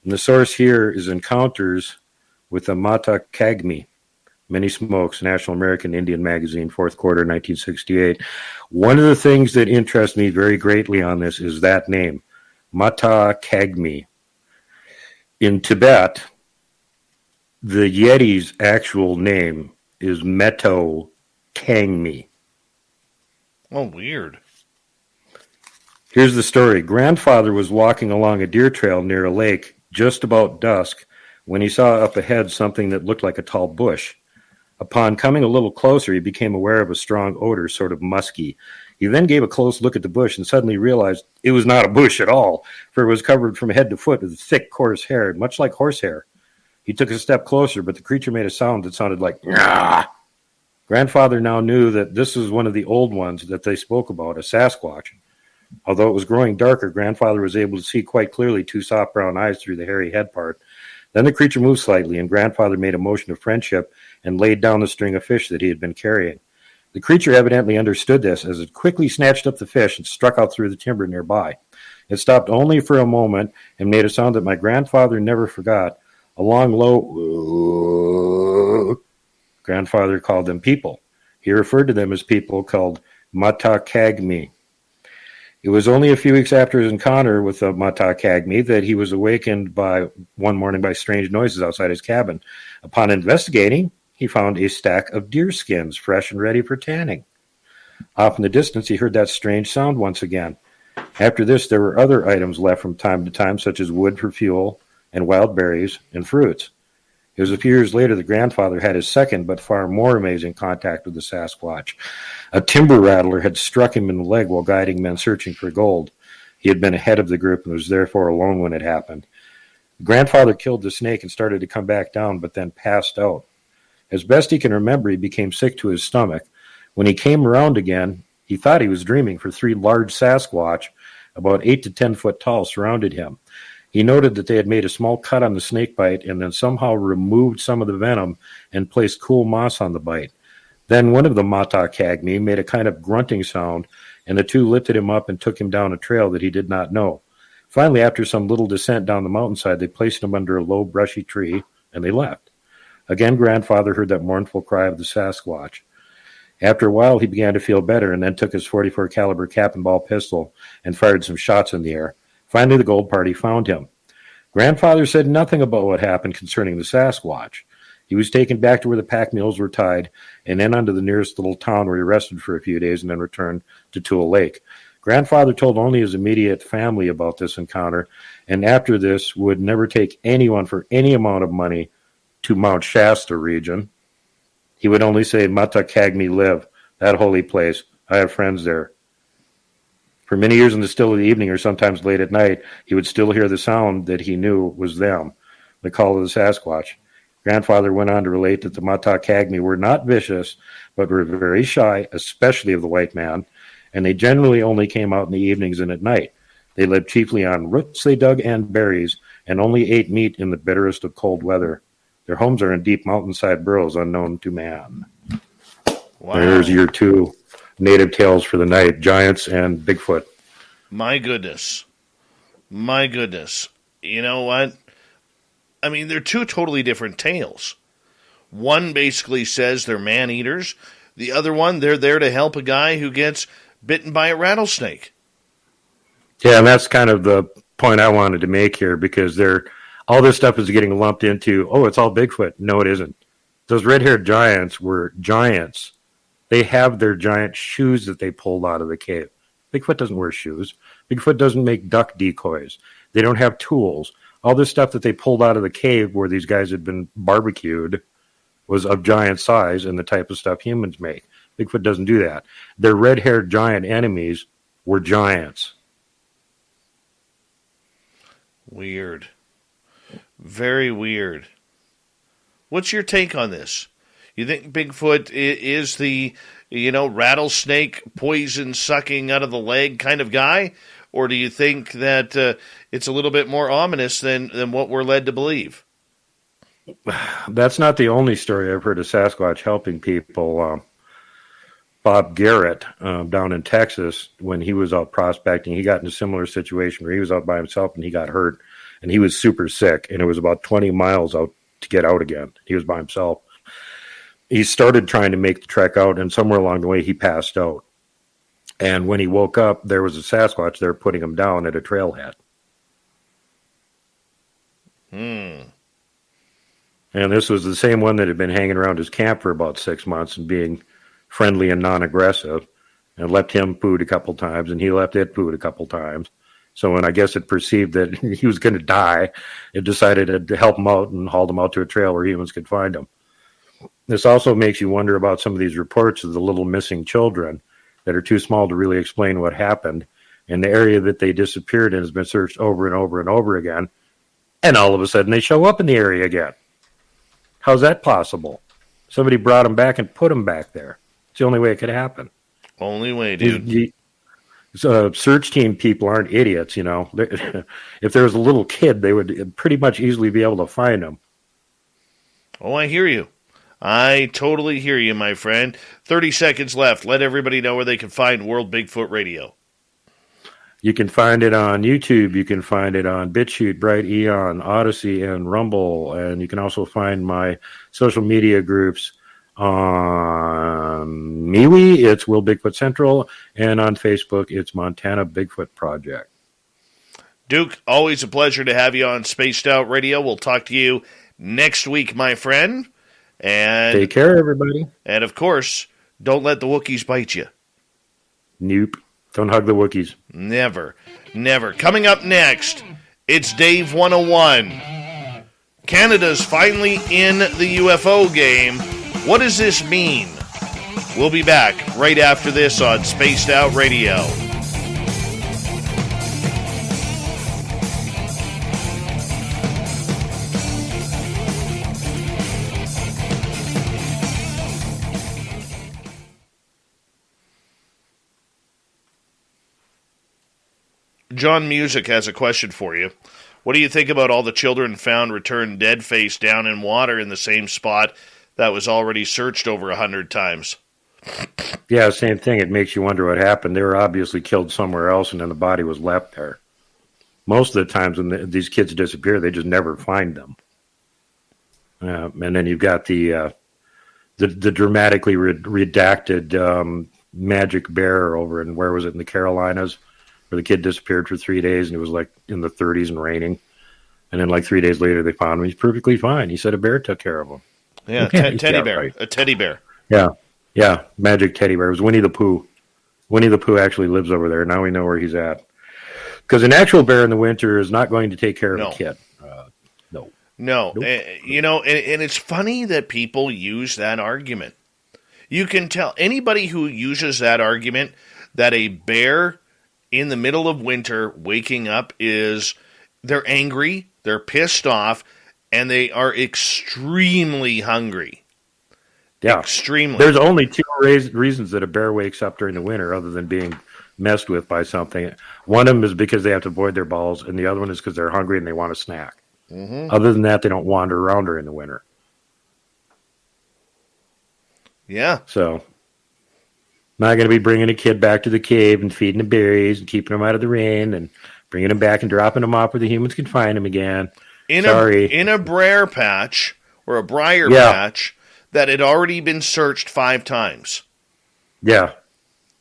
And the source here is encounters with the Matakagmi. Many Smokes, National American Indian Magazine, fourth quarter, 1968. One of the things that interests me very greatly on this is that name, Matakagmi. In Tibet, the Yeti's actual name is Meto Kangmi. Oh, weird. Here's the story. Grandfather was walking along a deer trail near a lake just about dusk when he saw up ahead something that looked like a tall bush. Upon coming a little closer, he became aware of a strong odor, sort of musky. He then gave a close look at the bush and suddenly realized it was not a bush at all, for it was covered from head to foot with thick, coarse hair, much like horsehair. He took a step closer, but the creature made a sound that sounded like, "Nyah!" Grandfather now knew that this was one of the old ones that they spoke about, a Sasquatch. Although it was growing darker, Grandfather was able to see quite clearly two soft brown eyes through the hairy head part. Then the creature moved slightly, and Grandfather made a motion of friendship and laid down the string of fish that he had been carrying. The creature evidently understood this, as it quickly snatched up the fish and struck out through the timber nearby. It stopped only for a moment and made a sound that my grandfather never forgot, a long, low. Grandfather called them people. He referred to them as people called Matakagmi. It was only a few weeks after his encounter with the Matakagmi that he was awakened one morning by strange noises outside his cabin. Upon investigating, he found a stack of deer skins, fresh and ready for tanning. Off in the distance, he heard that strange sound once again. After this, there were other items left from time to time, such as wood for fuel and wild berries and fruits. It was a few years later that Grandfather had his second but far more amazing contact with the Sasquatch. A timber rattler had struck him in the leg while guiding men searching for gold. He had been ahead of the group and was therefore alone when it happened. Grandfather killed the snake and started to come back down, but then passed out. As best he can remember, he became sick to his stomach. When he came around again, he thought he was dreaming, for 3 large Sasquatch, about 8 to 10 foot tall, surrounded him. He noted that they had made a small cut on the snake bite and then somehow removed some of the venom and placed cool moss on the bite. Then one of the Matakagmi made a kind of grunting sound, and the two lifted him up and took him down a trail that he did not know. Finally, after some little descent down the mountainside, they placed him under a low, brushy tree, and they left. Again, Grandfather heard that mournful cry of the Sasquatch. After a while, he began to feel better and then took his .44 caliber cap and ball pistol and fired some shots in the air. Finally, the gold party found him. Grandfather said nothing about what happened concerning the Sasquatch. He was taken back to where the pack mules were tied and then onto the nearest little town where he rested for a few days and then returned to Tule Lake. Grandfather told only his immediate family about this encounter, and after this would never take anyone for any amount of money to Mount Shasta region. He would only say, "Matakagmi live, that holy place. I have friends there." For many years in the still of the evening or sometimes late at night, he would still hear the sound that he knew was them, the call of the Sasquatch. Grandfather went on to relate that the Matakagmi were not vicious, but were very shy, especially of the white man, and they generally only came out in the evenings and at night. They lived chiefly on roots they dug and berries, and only ate meat in the bitterest of cold weather. Their homes are in deep mountainside burrows unknown to man. Wow. There's your 2 native tales for the night, giants and Bigfoot. My goodness. My goodness. You know what? I mean, they're 2 totally different tales. One basically says they're man-eaters. The other one, they're there to help a guy who gets bitten by a rattlesnake. Yeah, and that's kind of the point I wanted to make here, because they're all this stuff is getting lumped into, oh, it's all Bigfoot. No, it isn't. Those red-haired giants were giants. They have their giant shoes that they pulled out of the cave. Bigfoot doesn't wear shoes. Bigfoot doesn't make duck decoys. They don't have tools. All this stuff that they pulled out of the cave where these guys had been barbecued was of giant size and the type of stuff humans make. Bigfoot doesn't do that. Their red-haired giant enemies were giants. Weird. Very weird. What's your take on this? You think Bigfoot is the, rattlesnake poison sucking out of the leg kind of guy? Or do you think that it's a little bit more ominous than what we're led to believe? That's not the only story I've heard of Sasquatch helping people. Bob Garrett down in Texas, when he was out prospecting, he got in a similar situation where he was out by himself and he got hurt. And he was super sick, and it was about 20 miles out to get out again. He was by himself. He started trying to make the trek out, and somewhere along the way, he passed out. And when he woke up, there was a Sasquatch there putting him down at a trailhead. And this was the same one that had been hanging around his camp for about 6 months and being friendly and non-aggressive, and left him food a couple times, and he left it food a couple times. So when I guess it perceived that he was going to die, it decided to help him out and hauled him out to a trail where humans could find him. This also makes you wonder about some of these reports of the little missing children that are too small to really explain what happened. And the area that they disappeared in has been searched over and over and over again. And all of a sudden they show up in the area again. How's that possible? Somebody brought them back and put them back there. It's the only way it could happen. Only way, dude. Search team people aren't idiots, If there was a little kid, they would pretty much easily be able to find them. Oh, I hear you. I totally hear you, my friend. 30 seconds left. Let everybody know where they can find World Bigfoot Radio. You can find it on YouTube. You can find it on BitChute, Bright Eon, Odyssey, and Rumble. And you can also find my social media groups on MeWe, it's World Bigfoot Central, and on Facebook, it's Montana Bigfoot Project. Duke, always a pleasure to have you on Spaced Out Radio. We'll talk to you next week, my friend. And take care, everybody. And of course, don't let the Wookiees bite you. Nope. Don't hug the Wookiees. Never. Never. Coming up next, it's Dave 101. Canada's finally in the UFO game. What does this mean? We'll be back right after this on Spaced Out Radio. John Music has a question for you. What do you think about all the children found returned dead face down in water in the same spot that was already searched over 100 times? Yeah, same thing. It makes you wonder what happened. They were obviously killed somewhere else, and then the body was left there. Most of the times when these kids disappear, they just never find them. And then you've got the dramatically redacted magic bear over in, where was it, in the Carolinas, where the kid disappeared for 3 days, and it was like in the 30s and raining. And then like 3 days later, they found him. He's perfectly fine. He said a bear took care of him. Yeah, teddy bear. Right. A teddy bear. Yeah, magic teddy bear. It was Winnie the Pooh. Winnie the Pooh actually lives over there. Now we know where he's at. Because an actual bear in the winter is not going to take care of a kid. No. Nope. And it's funny that people use that argument. You can tell anybody who uses that argument that a bear in the middle of winter waking up they're angry, they're pissed off, and they are extremely hungry. Yeah. Extremely. There's only two reasons that a bear wakes up during the winter other than being messed with by something. One of them is because they have to void their balls, and the other one is because they're hungry and they want a snack. Mm-hmm. Other than that, they don't wander around during the winter. Yeah. So, not going to be bringing a kid back to the cave and feeding him berries and keeping him out of the rain and bringing him back and dropping him off where the humans can find him again. Sorry. In a briar patch or a briar patch that had already been searched 5 times. Yeah.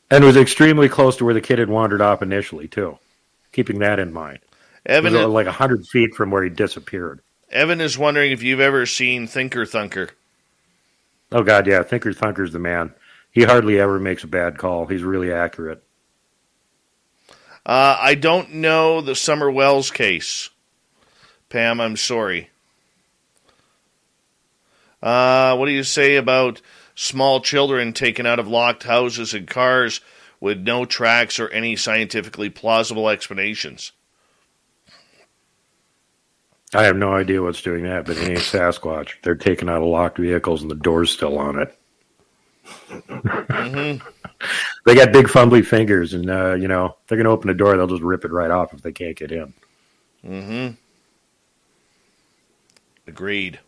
And it was extremely close to where the kid had wandered off initially, too. Keeping that in mind. Evan, it was like 100 feet from where he disappeared. Evan is wondering if you've ever seen Thinker Thunker. Oh, God, yeah. Thinker Thunker's the man. He hardly ever makes a bad call. He's really accurate. I don't know the Summer Wells case. Pam, I'm sorry. What do you say about small children taken out of locked houses and cars with no tracks or any scientifically plausible explanations? I have no idea what's doing that, but it ain't Sasquatch. They're taking out of locked vehicles and the door's still on it. Mm-hmm. They got big fumbly fingers, and, they're going to open the door, they'll just rip it right off if they can't get in. Mm-hmm. Agreed.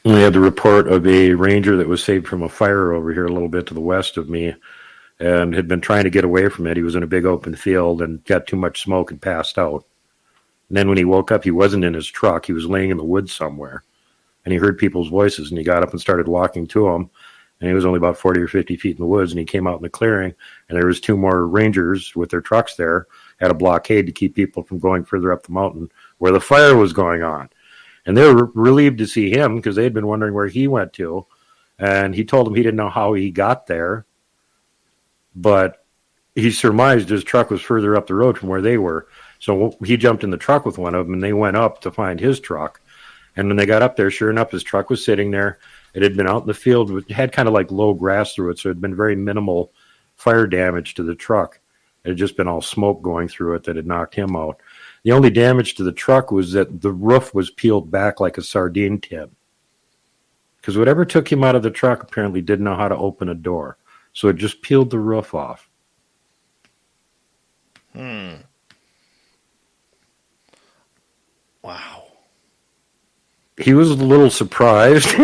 We had the report of a ranger that was saved from a fire over here a little bit to the west of me and had been trying to get away from it. He was in a big open field and got too much smoke and passed out. And then when he woke up, he wasn't in his truck. He was laying in the woods somewhere. And he heard people's voices, and he got up and started walking to them. And he was only about 40 or 50 feet in the woods, and he came out in the clearing, and there was two more rangers with their trucks there, had a blockade to keep people from going further up the mountain where the fire was going on. And they were relieved to see him because they had been wondering where he went to. And he told them he didn't know how he got there, but he surmised his truck was further up the road from where they were. So he jumped in the truck with one of them, and they went up to find his truck. And when they got up there, sure enough, his truck was sitting there. It had been out in the field. It had kind of like low grass through it, so it had been very minimal fire damage to the truck. It had just been all smoke going through it that had knocked him out. The only damage to the truck was that the roof was peeled back like a sardine tin. Because whatever took him out of the truck apparently didn't know how to open a door. So it just peeled the roof off. Wow. He was a little surprised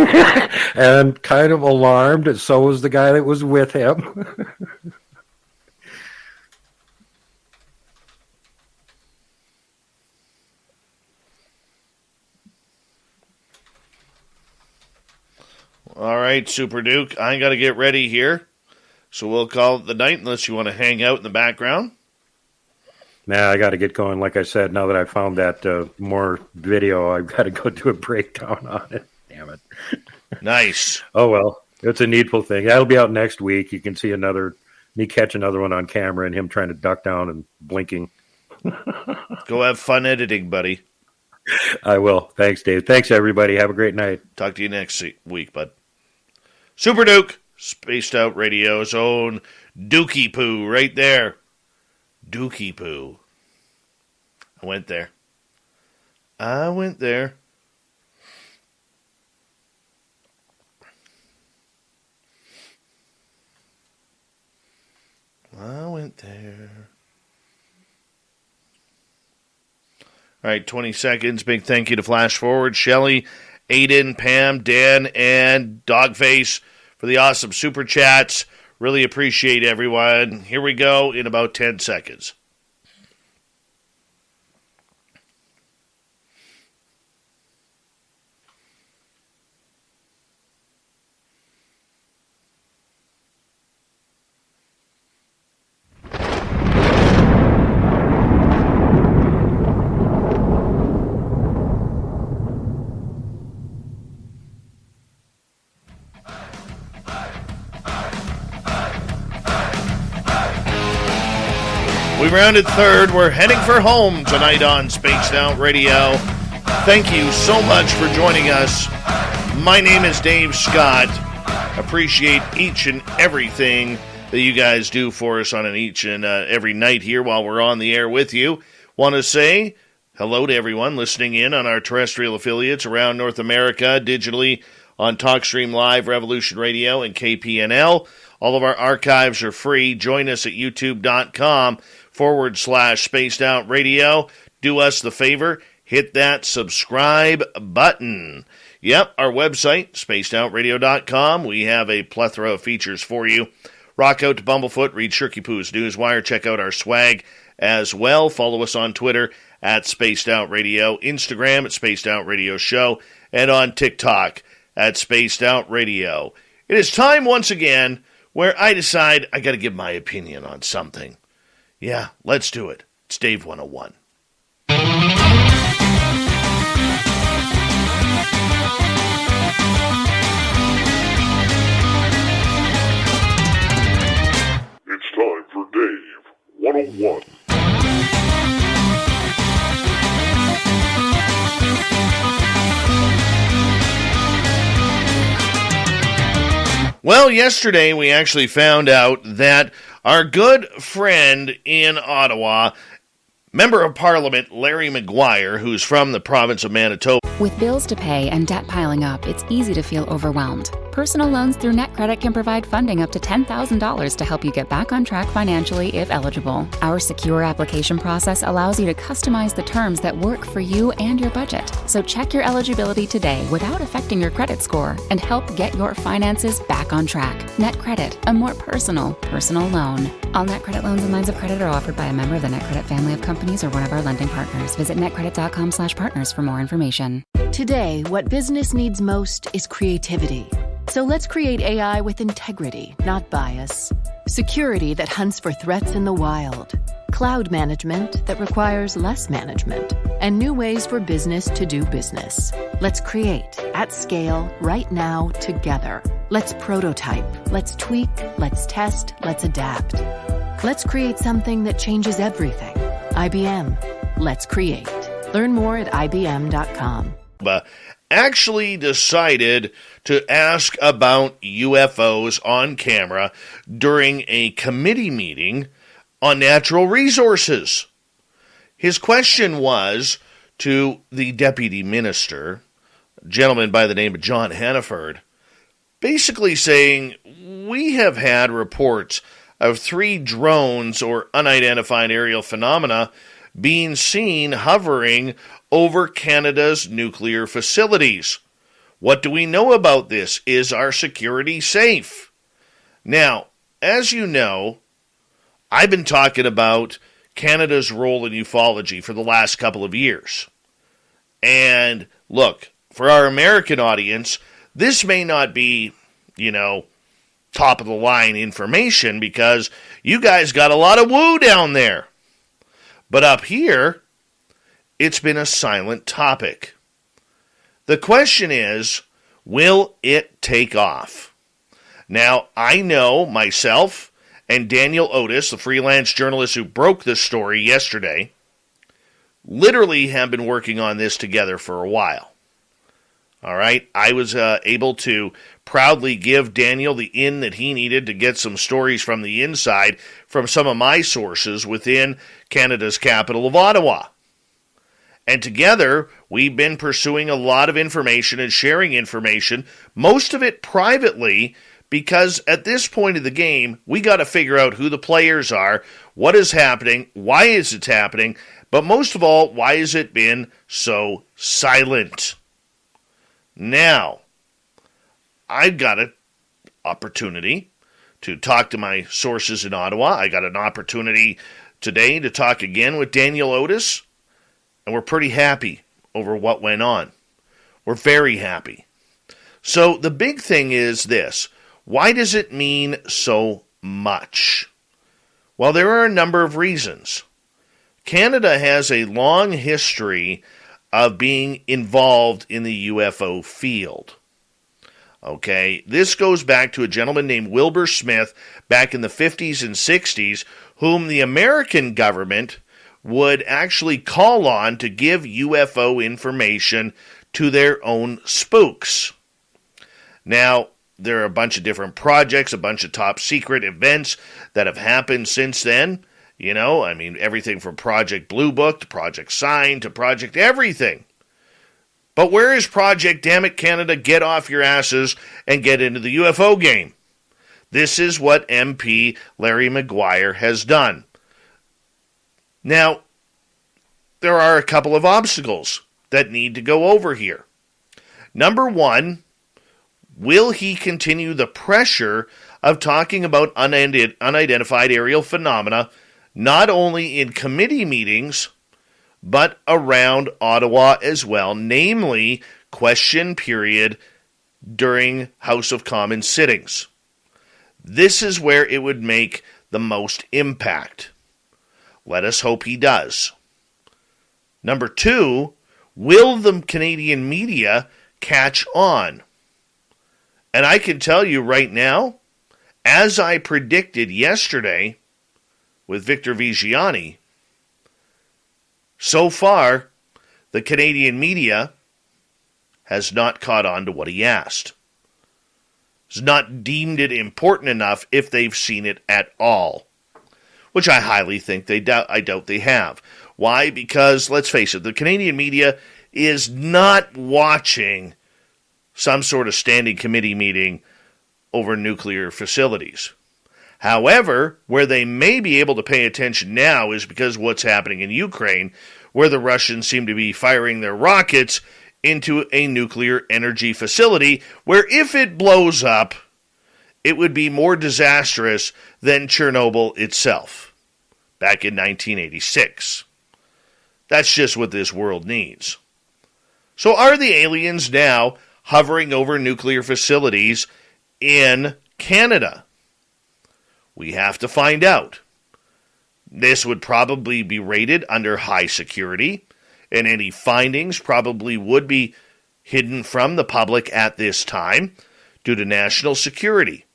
and kind of alarmed, and so was the guy that was with him. All right, Super Duke, I got to get ready here. So we'll call it the night unless you want to hang out in the background. Nah, I got to get going. Like I said, now that I found that more video, I've got to go do a breakdown on it. Damn it. Nice. Oh, well, it's a needful thing. That'll be out next week. You can see me catch another one on camera and him trying to duck down and blinking. Go have fun editing, buddy. I will. Thanks, Dave. Thanks, everybody. Have a great night. Talk to you next week, bud. Super Duke, Spaced Out Radio's own Dookie Poo right there. Dookie Poo. I went there. I went there. All right, 20 seconds. Big thank you to Flash Forward, Shelly, Aiden, Pam, Dan, and Dogface for the awesome super chats. Really appreciate everyone. Here we go in about 10 seconds. We rounded third. We're heading for home tonight on Spaced Out Radio. Thank you so much for joining us. My name is Dave Scott. Appreciate each and everything that you guys do for us on each and every night here while we're on the air with you. Want to say hello to everyone listening in on our terrestrial affiliates around North America, digitally on TalkStream Live, Revolution Radio, and KPNL. All of our archives are free. Join us at youtube.com/Spaced Out Radio. Do us the favor, hit that subscribe button. Yep, our website, spacedoutradio.com. We have a plethora of features for you. Rock out to Bumblefoot, read Shirky Poo's Newswire, check out our swag as well. Follow us on Twitter at Spaced Out Radio, Instagram at Spaced Out Radio Show, and on TikTok at Spaced Out Radio. It is time once again where I decide I got to give my opinion on something. Yeah, let's do it. It's Dave 101. It's time for Dave 101. Well, yesterday we actually found out that our good friend in Ottawa, Member of Parliament Larry Maguire, who's from the province of Manitoba. With bills to pay and debt piling up, it's easy to feel overwhelmed. Personal loans through NetCredit can provide funding up to $10,000 to help you get back on track financially if eligible. Our secure application process allows you to customize the terms that work for you and your budget. So check your eligibility today without affecting your credit score and help get your finances back on track. NetCredit, a more personal loan. All NetCredit loans and lines of credit are offered by a member of the NetCredit family of companies or one of our lending partners. Visit netcredit.com/partners for more information. Today, what business needs most is creativity. So let's create AI with integrity, not bias. Security that hunts for threats in the wild. Cloud management that requires less management. And new ways for business to do business. Let's create, at scale, right now, together. Let's prototype. Let's tweak. Let's test. Let's adapt. Let's create something that changes everything. IBM. Let's create. Learn more at IBM.com. Actually decided to ask about UFOs on camera during a committee meeting on natural resources. His question was to the deputy minister, a gentleman by the name of John Hannaford, basically saying, we have had reports of 3 drones or unidentified aerial phenomena being seen hovering over Canada's nuclear facilities. What do we know about this? Is our security safe? Now, as you know, I've been talking about Canada's role in ufology for the last couple of years. And look, for our American audience, this may not be, top of the line information because you guys got a lot of woo down there. But up here, it's been a silent topic. The question is, will it take off? Now, I know myself and Daniel Otis, the freelance journalist who broke this story yesterday, literally have been working on this together for a while. All right, I was able to proudly give Daniel the in that he needed to get some stories from the inside from some of my sources within Canada's capital of Ottawa. And together, we've been pursuing a lot of information and sharing information, most of it privately, because at this point of the game, we got to figure out who the players are, what is happening, why is it happening, but most of all, why has it been so silent? Now, I've got an opportunity to talk to my sources in Ottawa. I got an opportunity today to talk again with Daniel Otis, and we're pretty happy over what went on. We're very happy. So the big thing is this. Why does it mean so much? Well, there are a number of reasons. Canada has a long history of being involved in the UFO field. Okay, this goes back to a gentleman named Wilbur Smith back in the 50s and 60s, whom the American government would actually call on to give UFO information to their own spooks. Now, there are a bunch of different projects, a bunch of top secret events that have happened since then. Everything from Project Blue Book to Project Sign to Project everything. But where is Project Dammit Canada Get Off Your Asses and Get Into the UFO Game? This is what MP Larry Maguire has done. Now, there are a couple of obstacles that need to go over here. Number one, will he continue the pressure of talking about unidentified aerial phenomena not only in committee meetings, but around Ottawa as well, namely question period during House of Commons sittings? This is where it would make the most impact. Let us hope he does. Number 2, will the Canadian media catch on? And I can tell you right now, as I predicted yesterday with Victor Vigiani, so far, the Canadian media has not caught on to what he asked. Has not deemed it important enough if they've seen it at all, which I highly think I doubt they have. Why? Because, let's face it, the Canadian media is not watching some sort of standing committee meeting over nuclear facilities. However, where they may be able to pay attention now is because of what's happening in Ukraine, where the Russians seem to be firing their rockets into a nuclear energy facility, where if it blows up, it would be more disastrous than Chernobyl itself back in 1986. That's just what this world needs. So are the aliens now hovering over nuclear facilities in Canada? We have to find out. This would probably be rated under high security, and any findings probably would be hidden from the public at this time due to national security.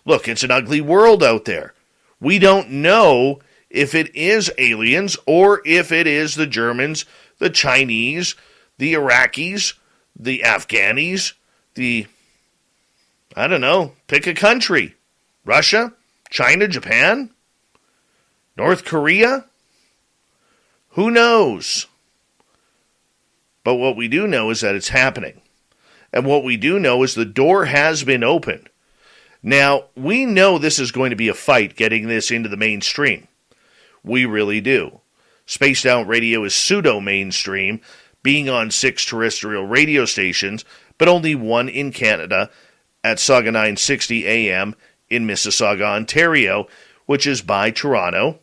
Look, it's an ugly world out there. We don't know if it is aliens or if it is the Germans, the Chinese, the Iraqis, the Afghanis, I don't know, pick a country. Russia, China, Japan, North Korea? Who knows? But what we do know is that it's happening. And what we do know is the door has been opened. Now, we know this is going to be a fight getting this into the mainstream. We really do. Spaced Out Radio is pseudo-mainstream, being on 6 terrestrial radio stations, but only 1 in Canada at Saga 960 AM in Mississauga, Ontario, which is by Toronto,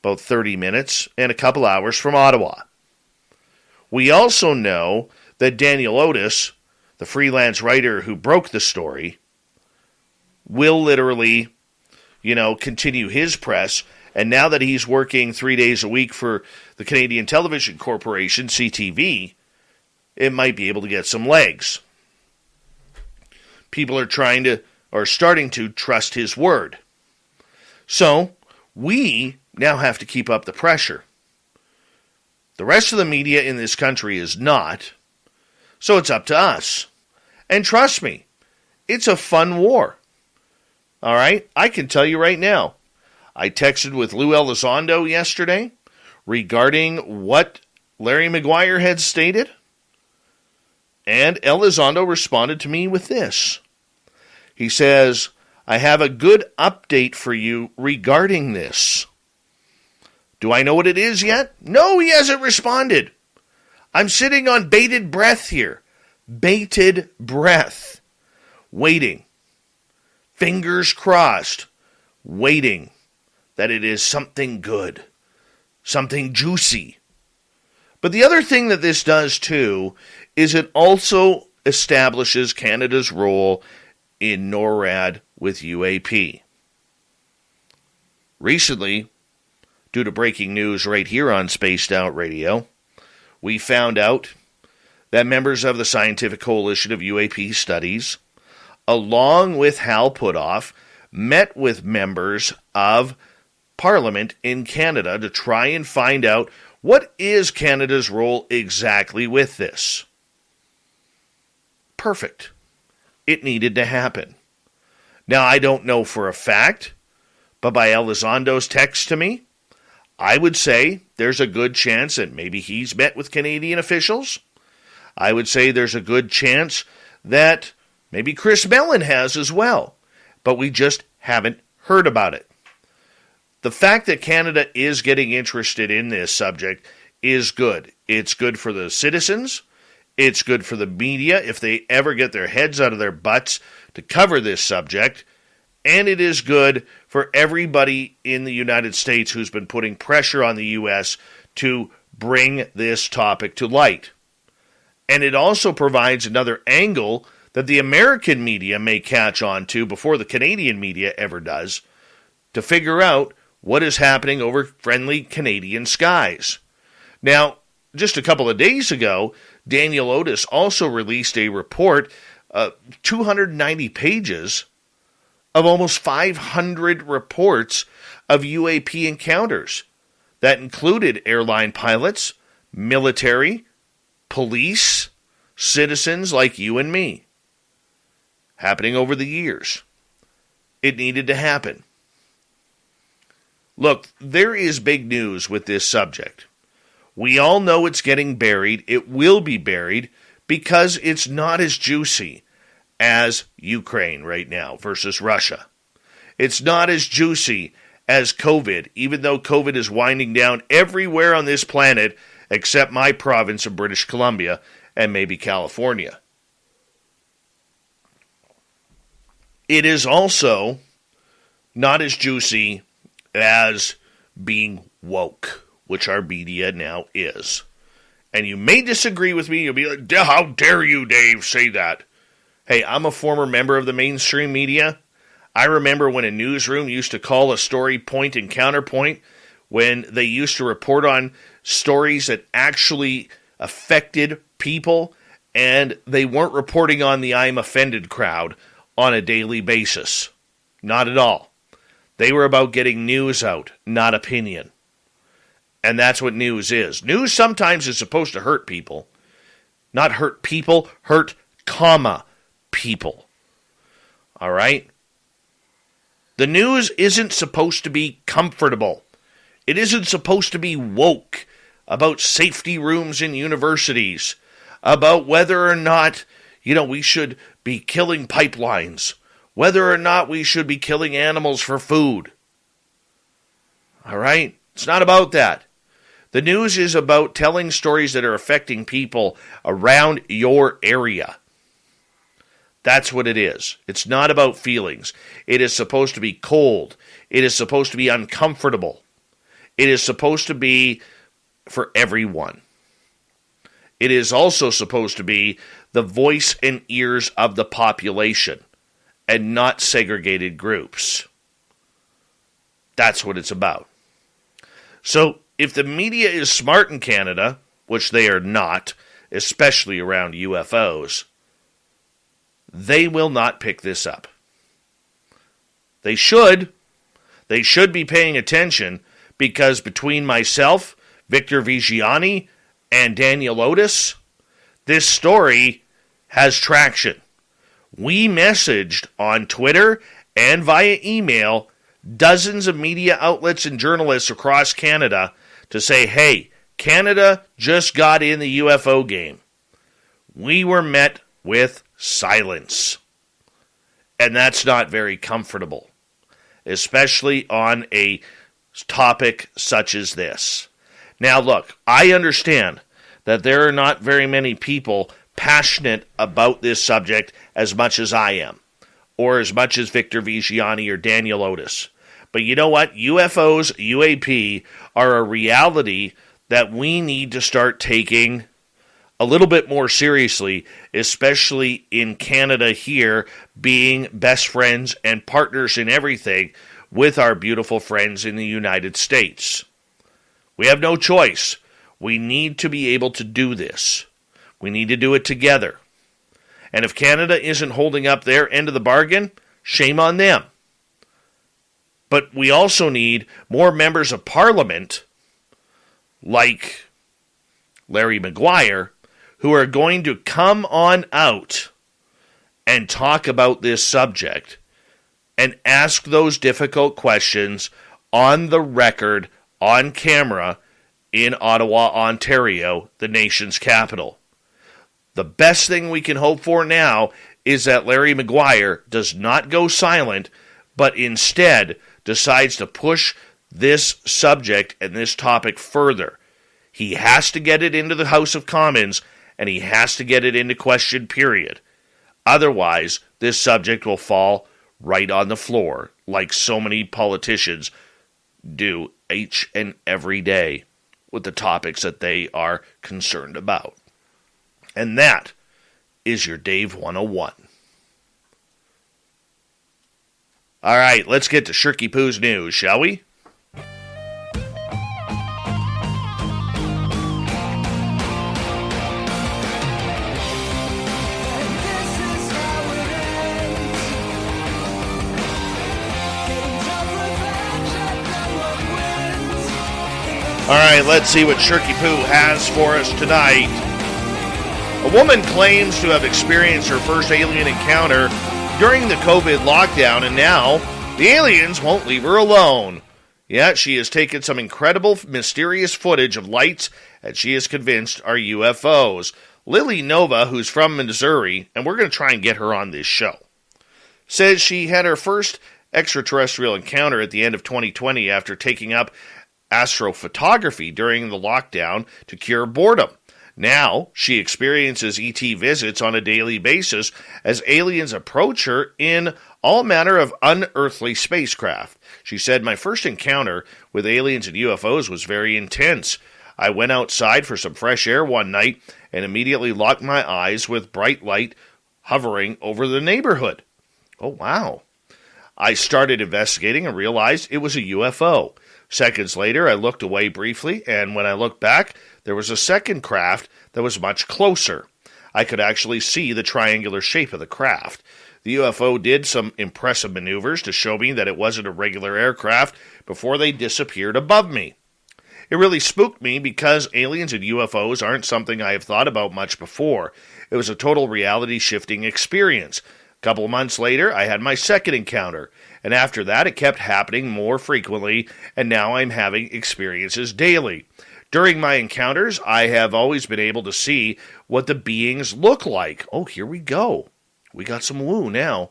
about 30 minutes and a couple hours from Ottawa. We also know that Daniel Otis, the freelance writer who broke the story, will literally, continue his press. And now that he's working 3 days a week for the Canadian Television Corporation, CTV, it might be able to get some legs. People are starting to trust his word. So, we now have to keep up the pressure. The rest of the media in this country is not, so it's up to us. And trust me, it's a fun war. All right? I can tell you right now, I texted with Lou Elizondo yesterday regarding what Larry Maguire had stated, and Elizondo responded to me with this. He says, I have a good update for you regarding this. Do I know what it is yet? No, he hasn't responded. I'm sitting on bated breath here. Bated breath. Waiting. Fingers crossed. Waiting that it is something good. Something juicy. But the other thing that this does too is it also establishes Canada's role in NORAD with UAP. Recently, due to breaking news right here on Spaced Out Radio, we found out that members of the Scientific Coalition of UAP Studies, along with Hal Puthoff, met with members of Parliament in Canada to try and find out what is Canada's role exactly with this. Perfect. It needed to happen. Now, I don't know for a fact, but by Elizondo's text to me, I would say there's a good chance that maybe he's met with Canadian officials. I would say there's a good chance that maybe Chris Mellon has as well, but we just haven't heard about it. The fact that Canada is getting interested in this subject is good. It's good for the citizens. It's good for the media if they ever get their heads out of their butts to cover this subject. And it is good for everybody in the United States who's been putting pressure on the U.S. to bring this topic to light. And it also provides another angle that the American media may catch on to before the Canadian media ever does, to figure out what is happening over friendly Canadian skies. Now, just a couple of days ago, Daniel Otis also released a report, 290 pages of almost 500 reports of UAP encounters that included airline pilots, military, police, citizens like you and me. Happening over the years. It needed to happen. Look, there is big news with this subject. We all know it's getting buried. It will be buried because it's not as juicy as Ukraine right now versus Russia. It's not as juicy as COVID, even though COVID is winding down everywhere on this planet except my province of British Columbia and maybe California. It is also not as juicy as being woke, which our media now is. And you may disagree with me. You'll be like, how dare you, Dave, say that? Hey, I'm a former member of the mainstream media. I remember when a newsroom used to call a story point and counterpoint when they used to report on stories that actually affected people, and they weren't reporting on the I'm offended crowd on a daily basis. Not at all. They were about getting news out, not opinion. And that's what news is. News sometimes is supposed to hurt people. Not hurt people, hurt, people. All right? The news isn't supposed to be comfortable. It isn't supposed to be woke about safety rooms in universities, about whether or not, we should be killing pipelines, whether or not we should be killing animals for food. All right? It's not about that. The news is about telling stories that are affecting people around your area. That's what it is. It's not about feelings. It is supposed to be cold. It is supposed to be uncomfortable. It is supposed to be for everyone. It is also supposed to be the voice and ears of the population and not segregated groups. That's what it's about. So, if the media is smart in Canada, which they are not, especially around UFOs, they will not pick this up. They should. They should be paying attention because between myself, Victor Vigiani, and Daniel Otis, this story has traction. We messaged on Twitter and via email dozens of media outlets and journalists across Canada to say, hey, Canada just got in the UFO game. We were met with silence. And that's not very comfortable, especially on a topic such as this. Now, look, I understand that there are not very many people passionate about this subject as much as I am, or as much as Victor Vigiani or Daniel Otis. But you know what? UFOs, UAP, are a reality that we need to start taking a little bit more seriously, especially in Canada here, being best friends and partners in everything with our beautiful friends in the United States. We have no choice. We need to be able to do this. We need to do it together. And if Canada isn't holding up their end of the bargain, shame on them. But we also need more members of Parliament, like Larry Maguire, who are going to come on out and talk about this subject and ask those difficult questions on the record, on camera, in Ottawa, Ontario, the nation's capital. The best thing we can hope for now is that Larry Maguire does not go silent, but instead decides to push this subject and this topic further. He has to get it into the House of Commons, and he has to get it into question, period. Otherwise, this subject will fall right on the floor, like so many politicians do each and every day with the topics that they are concerned about. And that is your Dave 101. All right, let's get to Shirky Poo's news, shall we? All right, let's see what Shirky Poo has for us tonight. A woman claims to have experienced her first alien encounter during the COVID lockdown, and now the aliens won't leave her alone. Yet she has taken some incredible, mysterious footage of lights that she is convinced are UFOs. Lily Nova, who's from Missouri, and we're going to try and get her on this show, says she had her first extraterrestrial encounter at the end of 2020 after taking up astrophotography during the lockdown to cure boredom. Now, she experiences ET visits on a daily basis as aliens approach her in all manner of unearthly spacecraft. She said, "My first encounter with aliens and UFOs was very intense. I went outside for some fresh air one night and immediately locked my eyes with bright light hovering over the neighborhood. Oh, wow. I started investigating and realized it was a UFO. Seconds later, I looked away briefly, and when I looked back, there was a second craft that was much closer. I could actually see the triangular shape of the craft. The UFO did some impressive maneuvers to show me that it wasn't a regular aircraft before they disappeared above me. It really spooked me because aliens and UFOs aren't something I have thought about much before. It was a total reality-shifting experience. A couple of months later, I had my second encounter, and after that it kept happening more frequently, and now I'm having experiences daily. During my encounters, I have always been able to see what the beings look like." Oh, here we go. We got some woo now.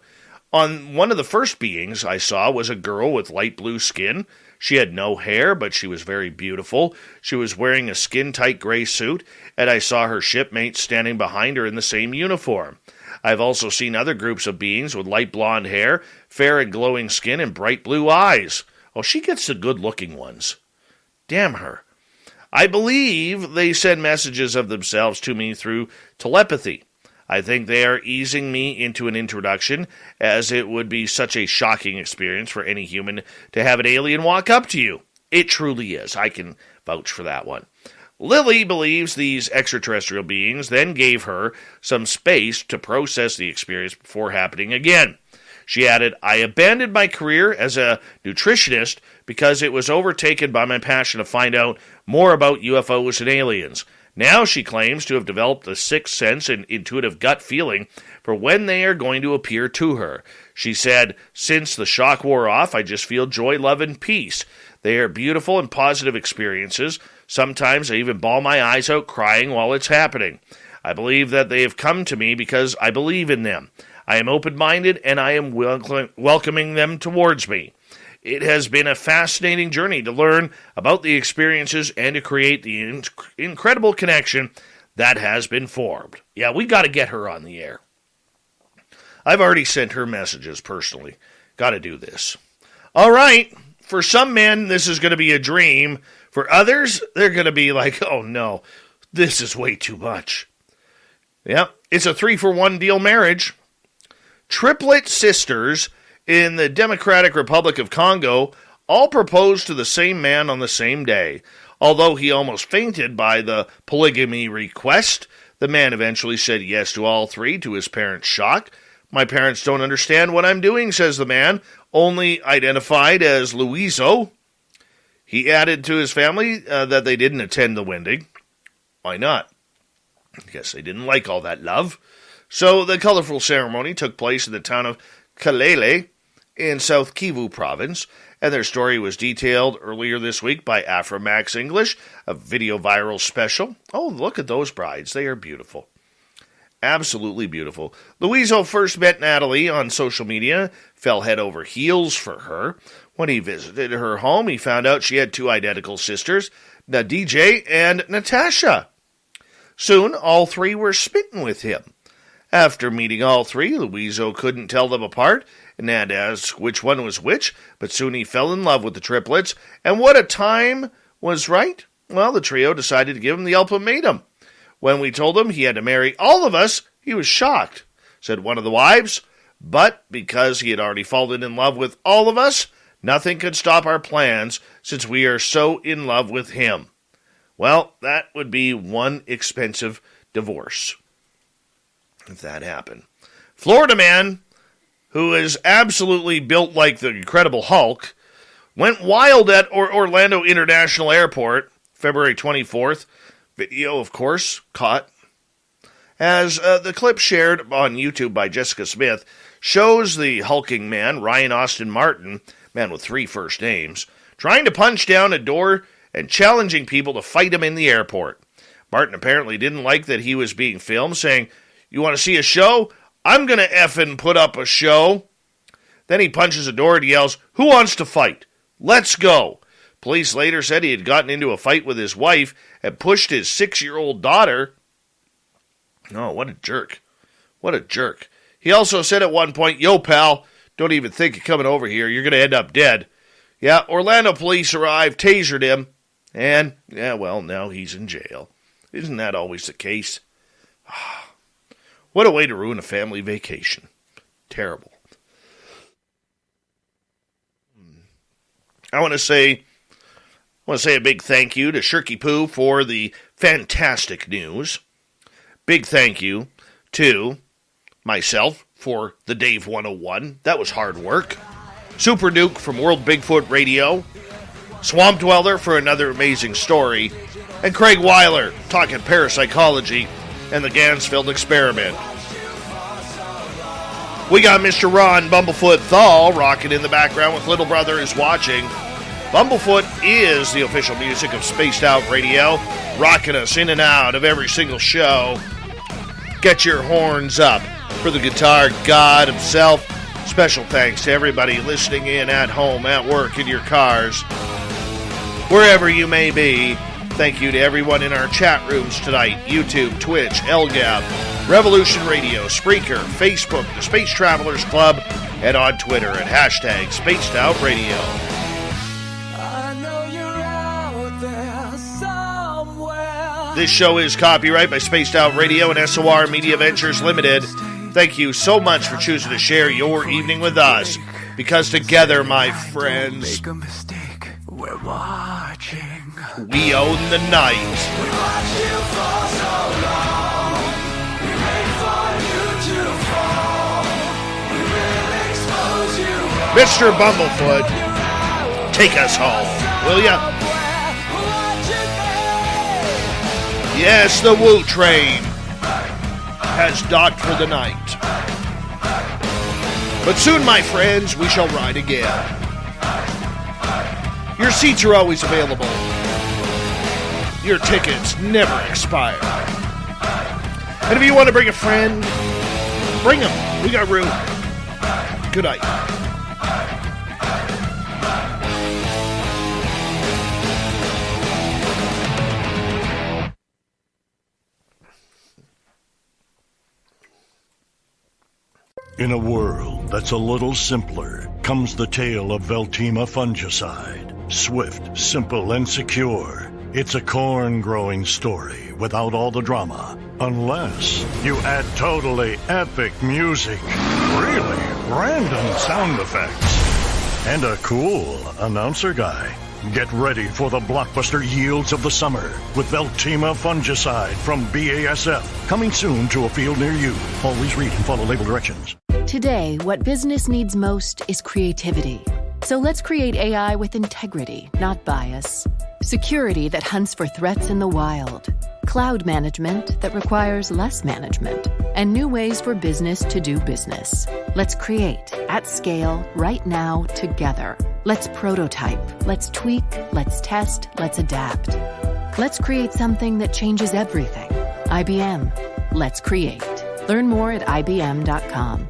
On one of the first beings I saw was a girl with light blue skin. She had no hair, but she was very beautiful. She was wearing a skin-tight gray suit, and I saw her shipmates standing behind her in the same uniform. I've also seen other groups of beings with light blonde hair, fair and glowing skin, and bright blue eyes. Oh, she gets the good-looking ones. Damn her. I believe they send messages of themselves to me through telepathy. I think they are easing me into an introduction, as it would be such a shocking experience for any human to have an alien walk up to you. It truly is. I can vouch for that one. Lily believes these extraterrestrial beings then gave her some space to process the experience before happening again. She added, "I abandoned my career as a nutritionist because it was overtaken by my passion to find out more about UFOs and aliens. Now she claims to have developed a sixth sense and intuitive gut feeling for when they are going to appear to her. She said, "Since the shock wore off, I just feel joy, love, and peace. They are beautiful and positive experiences. Sometimes I even bawl my eyes out crying while it's happening. I believe that they have come to me because I believe in them. I am open-minded and I am welcoming them towards me. It has been a fascinating journey to learn about the experiences and to create the incredible connection that has been formed." Yeah, we got to get her on the air. I've already sent her messages personally. Got to do this. All right. For some men, this is going to be a dream. For others, they're going to be like, "Oh no, this is way too much." Yep, it's a 3-for-1 deal marriage. Triplet sisters in the Democratic Republic of Congo all proposed to the same man on the same day. Although he almost fainted by the polygamy request, the man eventually said yes to all three, to his parents' shock. "My parents don't understand what I'm doing," says the man, only identified as Luizo. He added to his family that they didn't attend the wedding. Why not? I guess they didn't like all that love. So the colorful ceremony took place in the town of Kalele in South Kivu province, and their story was detailed earlier this week by Afromax English, a video viral special. Oh, look at those brides. They are beautiful. Absolutely beautiful. Luizo first met Natalie on social media, fell head over heels for her. When he visited her home, he found out she had two identical sisters, Nadije and Natasha. Soon, all three were smitten with him. After meeting all three, Luizo couldn't tell them apart and had asked which one was which, but soon he fell in love with the triplets, and what a time was right. Well, the trio decided to give him the ultimatum. "When we told him he had to marry all of us, he was shocked," said one of the wives, "but because he had already fallen in love with all of us, nothing could stop our plans since we are so in love with him." Well, that would be one expensive divorce if that happened. Florida man, who is absolutely built like the Incredible Hulk, went wild at Orlando International Airport February 24th. Video, of course, caught. As the clip shared on YouTube by Jessica Smith shows the hulking man, Ryan Austin Martin, man with 3 first names, trying to punch down a door and challenging people to fight him in the airport. Martin apparently didn't like that he was being filmed, saying, "You want to see a show? I'm going to effing put up a show." Then he punches a door and yells, "Who wants to fight? Let's go." Police later said he had gotten into a fight with his wife and pushed his 6-year-old daughter. Oh, what a jerk. What a jerk. He also said at one point, "Yo, pal, don't even think of coming over here. You're going to end up dead." Yeah, Orlando police arrived, tasered him, and, now he's in jail. Isn't that always the case? What a way to ruin a family vacation. Terrible. I want to say a big thank you to Shirky Poo for the fantastic news. Big thank you to myself for the Dave 101. That was hard work. Super Duke from World Bigfoot Radio. Swamp Dweller for another amazing story. And Craig Weiler talking parapsychology and the Ganzfeld experiment. We got Mr. Ron Bumblefoot Thal rocking in the background with Little Brother is Watching. Bumblefoot is the official music of Spaced Out Radio, rocking us in and out of every single show. Get your horns up for the guitar god himself. Special thanks to everybody listening in at home, at work, in your cars, wherever you may be. Thank you to everyone in our chat rooms tonight. YouTube, Twitch, LGAB, Revolution Radio, Spreaker, Facebook, the Space Travelers Club, and on Twitter at hashtag Spaced Out Radio. This show is copyright by Spaced Out Radio and SOR Media Ventures Limited. Thank you so much for choosing to share your evening with us. Because together, my friends, make a mistake, we're watching. We own the night. We watched you for so long. We wait for you to fall. We will expose you. Mr. Bumblefoot, take us home, will ya? Yes, the Woo Train has docked for the night. But soon, my friends, we shall ride again. Your seats are always available. Your tickets never expire. And if you want to bring a friend, bring them. We got room. Good night. In a world that's a little simpler comes the tale of Veltima fungicide. Swift, simple, and secure. It's a corn-growing story without all the drama. Unless you add totally epic music, really random sound effects, and a cool announcer guy. Get ready for the blockbuster yields of the summer with Veltima fungicide from BASF. Coming soon to a field near you. Always read and follow label directions. Today, what business needs most is creativity. So let's create AI with integrity, not bias. Security that hunts for threats in the wild. Cloud management that requires less management. And new ways for business to do business. Let's create, at scale, right now, together. Let's prototype, let's tweak, let's test, let's adapt. Let's create something that changes everything. IBM. Let's create. Learn more at IBM.com.